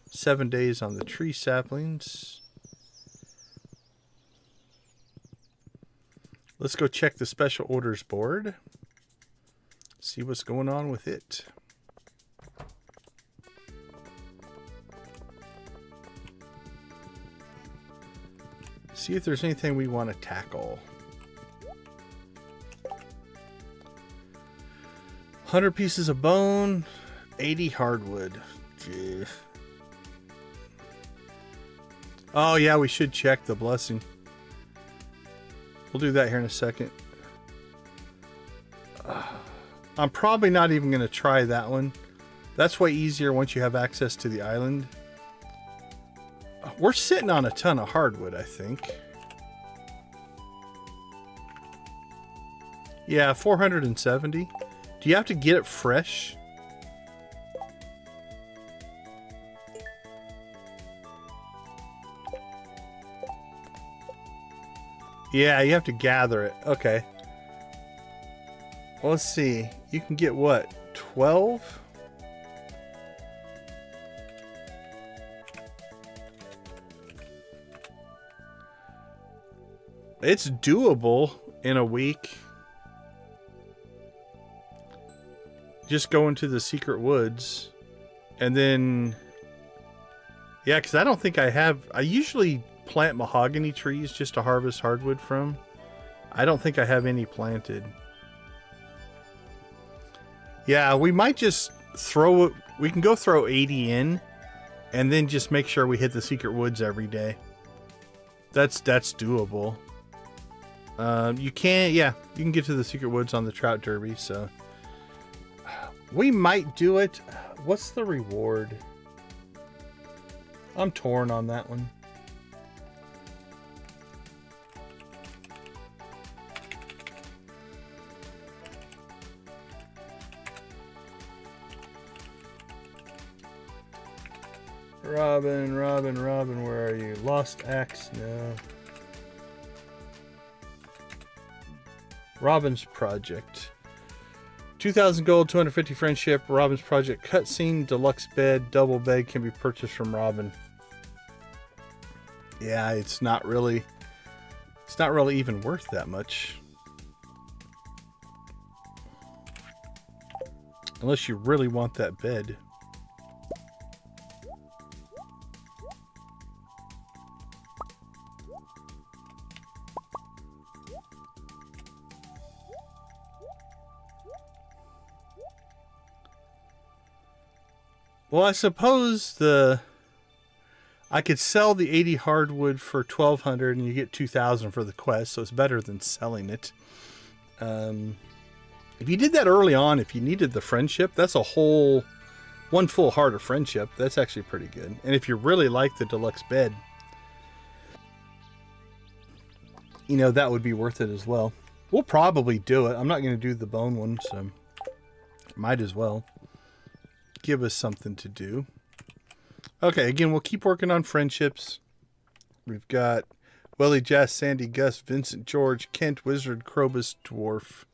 7 days on the tree saplings. Let's go check the special orders board. See what's going on with it. See if there's anything we want to tackle. 100 pieces of bone, 80 hardwood. Gee. Oh yeah, we should check the blessing. We'll do that here in a second. I'm probably not even going to try that one. That's way easier once you have access to the island. We're sitting on a ton of hardwood, I think. Yeah, 470. Do you have to get it fresh? Yeah, you have to gather it. Okay. Well, let's see. You can get what? 12? It's doable in a week. Just go into the secret woods. And then... Yeah, because I don't think I have... I usually plant mahogany trees just to harvest hardwood from. I don't think I have any planted. Yeah, we might just throw it. We can go throw 80 in and then just make sure we hit the secret woods every day. That's doable. You can get to the secret woods on the trout derby, so we might do it. What's the reward? I'm torn on that one. Robin, where are you? Lost Axe? No. Robin's Project. 2,000 gold, 250 friendship. Robin's Project cutscene, deluxe bed, double bed can be purchased from Robin. Yeah, it's not really even worth that much. Unless you really want that bed. Well, I suppose I could sell the 80 hardwood for 1,200 and you get 2,000 for the quest, so it's better than selling it. If you did that early on, if you needed the friendship, that's one full heart of friendship. That's actually pretty good. And if you really like the deluxe bed, you know, that would be worth it as well. We'll probably do it. I'm not going to do the bone one, so might as well. Give us something to do. Okay, again, we'll keep working on friendships. We've got Welly, Jess, Sandy, Gus, Vincent, George, Kent, Wizard, Krobus, Dwarf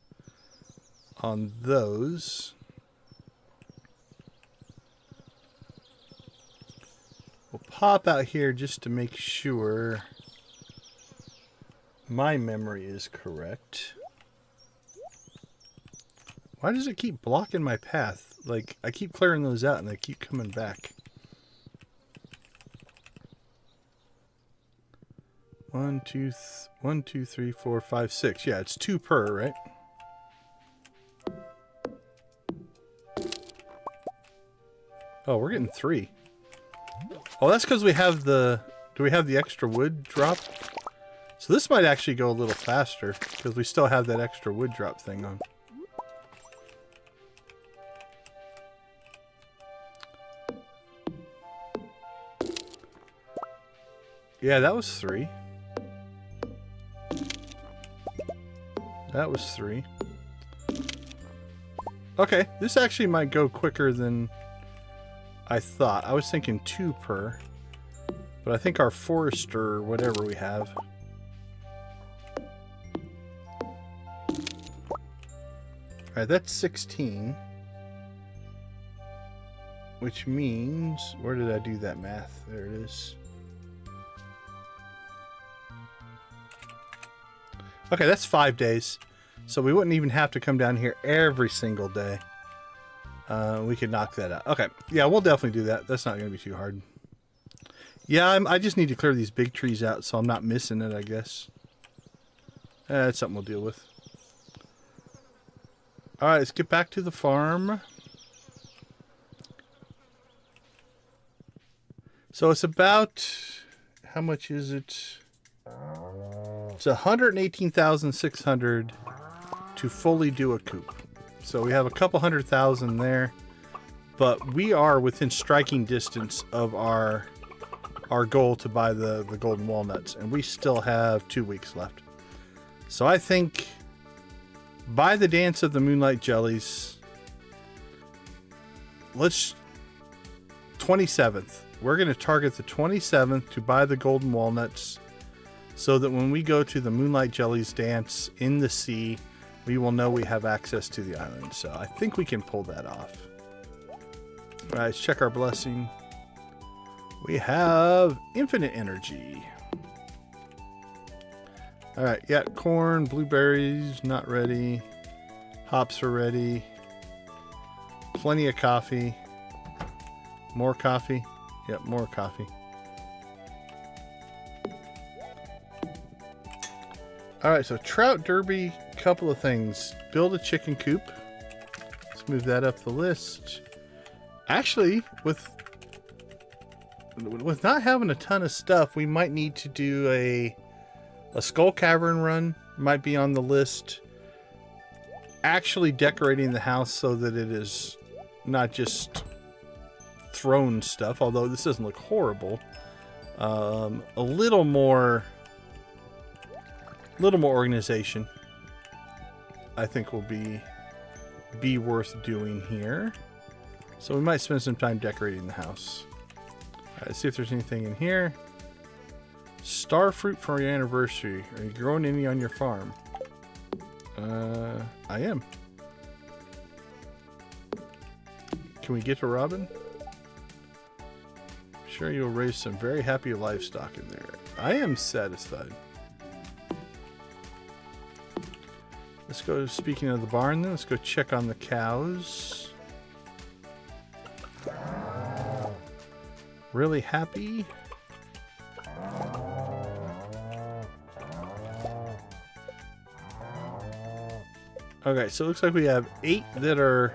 on those. We'll pop out here just to make sure my memory is correct. Why does it keep blocking my path? Like, I keep clearing those out and they keep coming back. 1, 2, 3, 4, 5, 6. Yeah, it's 2 per, right? Oh, we're getting 3. Oh, that's because we have the... Do we have the extra wood drop? So this might actually go a little faster because we still have that extra wood drop thing on. Yeah, that was 3. That was 3. Okay, this actually might go quicker than I thought. I was thinking 2 per. But I think our forester, whatever we have. Alright, that's 16. Which means... Where did I do that math? There it is. Okay, that's 5 days. So we wouldn't even have to come down here every single day. We could knock that out. Okay, yeah, we'll definitely do that. That's not going to be too hard. Yeah, I just need to clear these big trees out so I'm not missing it, I guess. That's something we'll deal with. Alright, let's get back to the farm. So it's about... How much is it? It's 118,600 to fully do a coop. So we have a couple 100,000 there, but we are within striking distance of our goal to buy the golden walnuts, and we still have 2 weeks left. So I think by the dance of the moonlight jellies, let's 27th. We're going to target the 27th to buy the golden walnuts, so that when we go to the Moonlight Jellies dance in the sea, we will know we have access to the island. So I think we can pull that off. All right, let's check our blessing. We have infinite energy. All right, yeah, corn, blueberries, not ready. Hops are ready. Plenty of coffee. More coffee. Yep, more coffee. Alright, so trout derby, couple of things. Build a chicken coop. Let's move that up the list. Actually, with not having a ton of stuff, we might need to do a skull cavern run. Might be on the list. Actually decorating the house so that it is not just thrown stuff, although this doesn't look horrible. A little more organization I think will be worth doing here. So we might spend some time decorating the house. All right, let's see if there's anything in here. Star fruit for your anniversary. Are you growing any on your farm? I am. Can we get to Robin? Sure, you'll raise some very happy livestock in there. I am satisfied. Let's go, speaking of the barn then, let's go check on the cows. Really happy. Okay, so it looks like we have 8 that are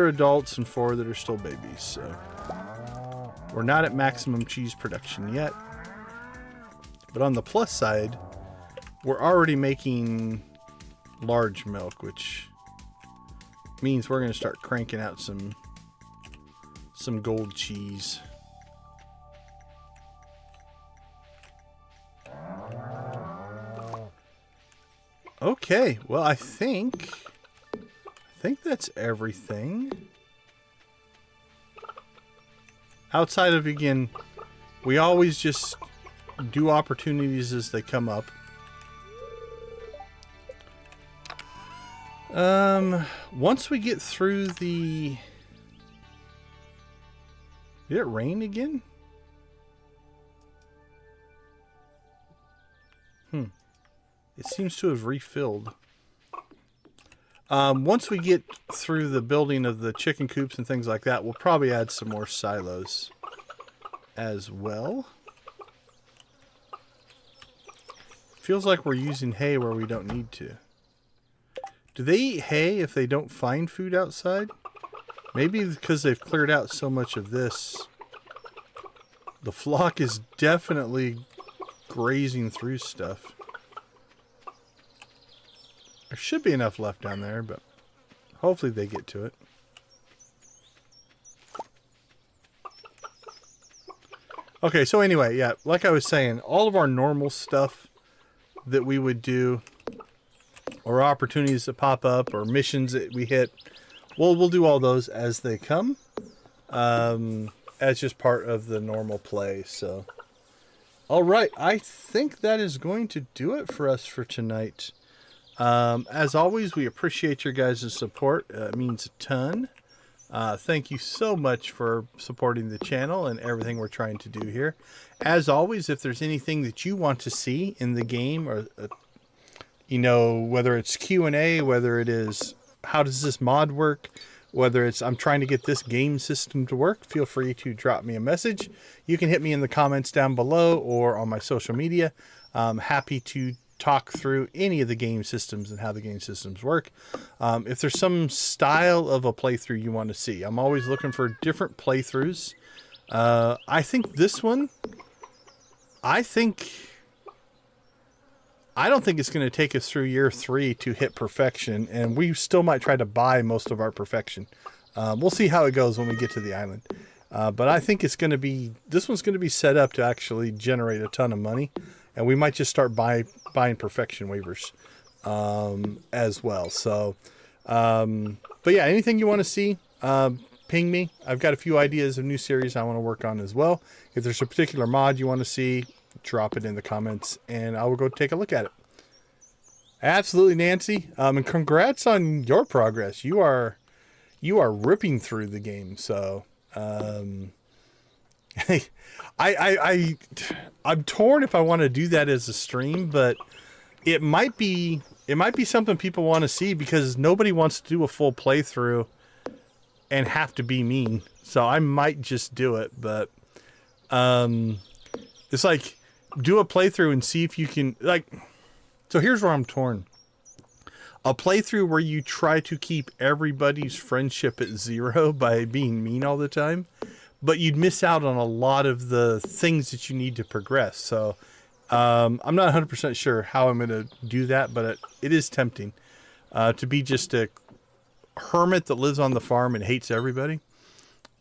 adults and 4 that are still babies, so we're not at maximum cheese production yet. But on the plus side, we're already making large milk, which means we're going to start cranking out some gold cheese. Okay, well, I think that's everything. Outside of, again, we always just do opportunities as they come up. Once we get through the... Did it rain again? It seems to have refilled. Once we get through the building of the chicken coops and things like that, we'll probably add some more silos as well. Feels like we're using hay where we don't need to. Do they eat hay if they don't find food outside? Maybe because they've cleared out so much of this. The flock is definitely grazing through stuff. There should be enough left down there, but hopefully they get to it. Okay, so anyway, yeah, like I was saying, all of our normal stuff that we would do, or opportunities that pop up, or missions that we hit, we'll do all those as they come, as just part of the normal play. So, all right, I think that is going to do it for us for tonight. As always, we appreciate your guys' support. It means a ton. Thank you so much for supporting the channel and everything we're trying to do here. As always, if there's anything that you want to see in the game, or you know, whether it's Q&A, whether it is how does this mod work, whether it's I'm trying to get this game system to work, feel free to drop me a message. You can hit me in the comments down below or on my social media. I'm happy to talk through any of the game systems and how the game systems work. If there's some style of a playthrough you want to see, I'm always looking for different playthroughs. I think this one, I don't think it's going to take us through year 3 to hit perfection, and we still might try to buy most of our perfection. We'll see how it goes when we get to the island. But I think it's going to be, this one's going to be set up to actually generate a ton of money, and we might just start buying perfection waivers as well. So, but yeah, anything you want to see, ping me. I've got a few ideas of new series I want to work on as well. If there's a particular mod you want to see, drop it in the comments and I will go take a look at it. Absolutely, Nancy. And congrats on your progress. You are ripping through the game. So, I'm torn if I want to do that as a stream, but it might be something people want to see because nobody wants to do a full playthrough and have to be mean. So I might just do it, but it's like do a playthrough and see if you can so here's where I'm torn. A playthrough where you try to keep everybody's friendship at 0 by being mean all the time, but you'd miss out on a lot of the things that you need to progress. So I'm not 100% sure how I'm going to do that, but it is tempting to be just a hermit that lives on the farm and hates everybody.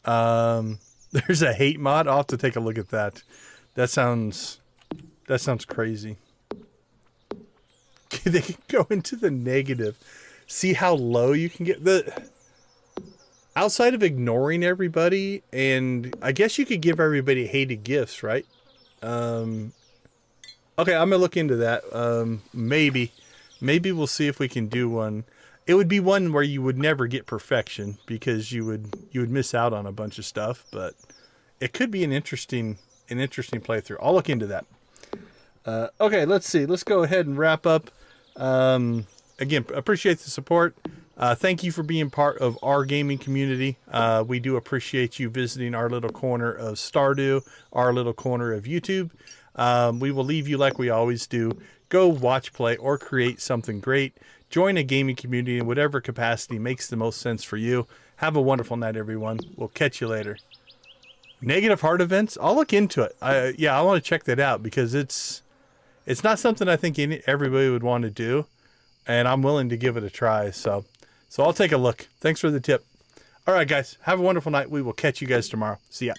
There's a hate mod. I'll have to take a look at that. That sounds crazy. They can go into the negative. See how low you can get. Outside of ignoring everybody, and I guess you could give everybody hated gifts, right? Okay, I'm gonna look into that. Maybe we'll see if we can do one. It would be one where you would never get perfection because you would miss out on a bunch of stuff, but it could be an interesting playthrough. I'll look into that. Okay, let's see. Let's go ahead and wrap up. Again, appreciate the support. Thank you for being part of our gaming community. We do appreciate you visiting our little corner of Stardew, our little corner of YouTube. We will leave you like we always do. Go watch, play, or create something great. Join a gaming community in whatever capacity makes the most sense for you. Have a wonderful night, everyone. We'll catch you later. Negative heart events? I'll look into it. I want to check that out because it's not something I think everybody would want to do, and I'm willing to give it a try. So I'll take a look. Thanks for the tip. All right, guys. Have a wonderful night. We will catch you guys tomorrow. See ya.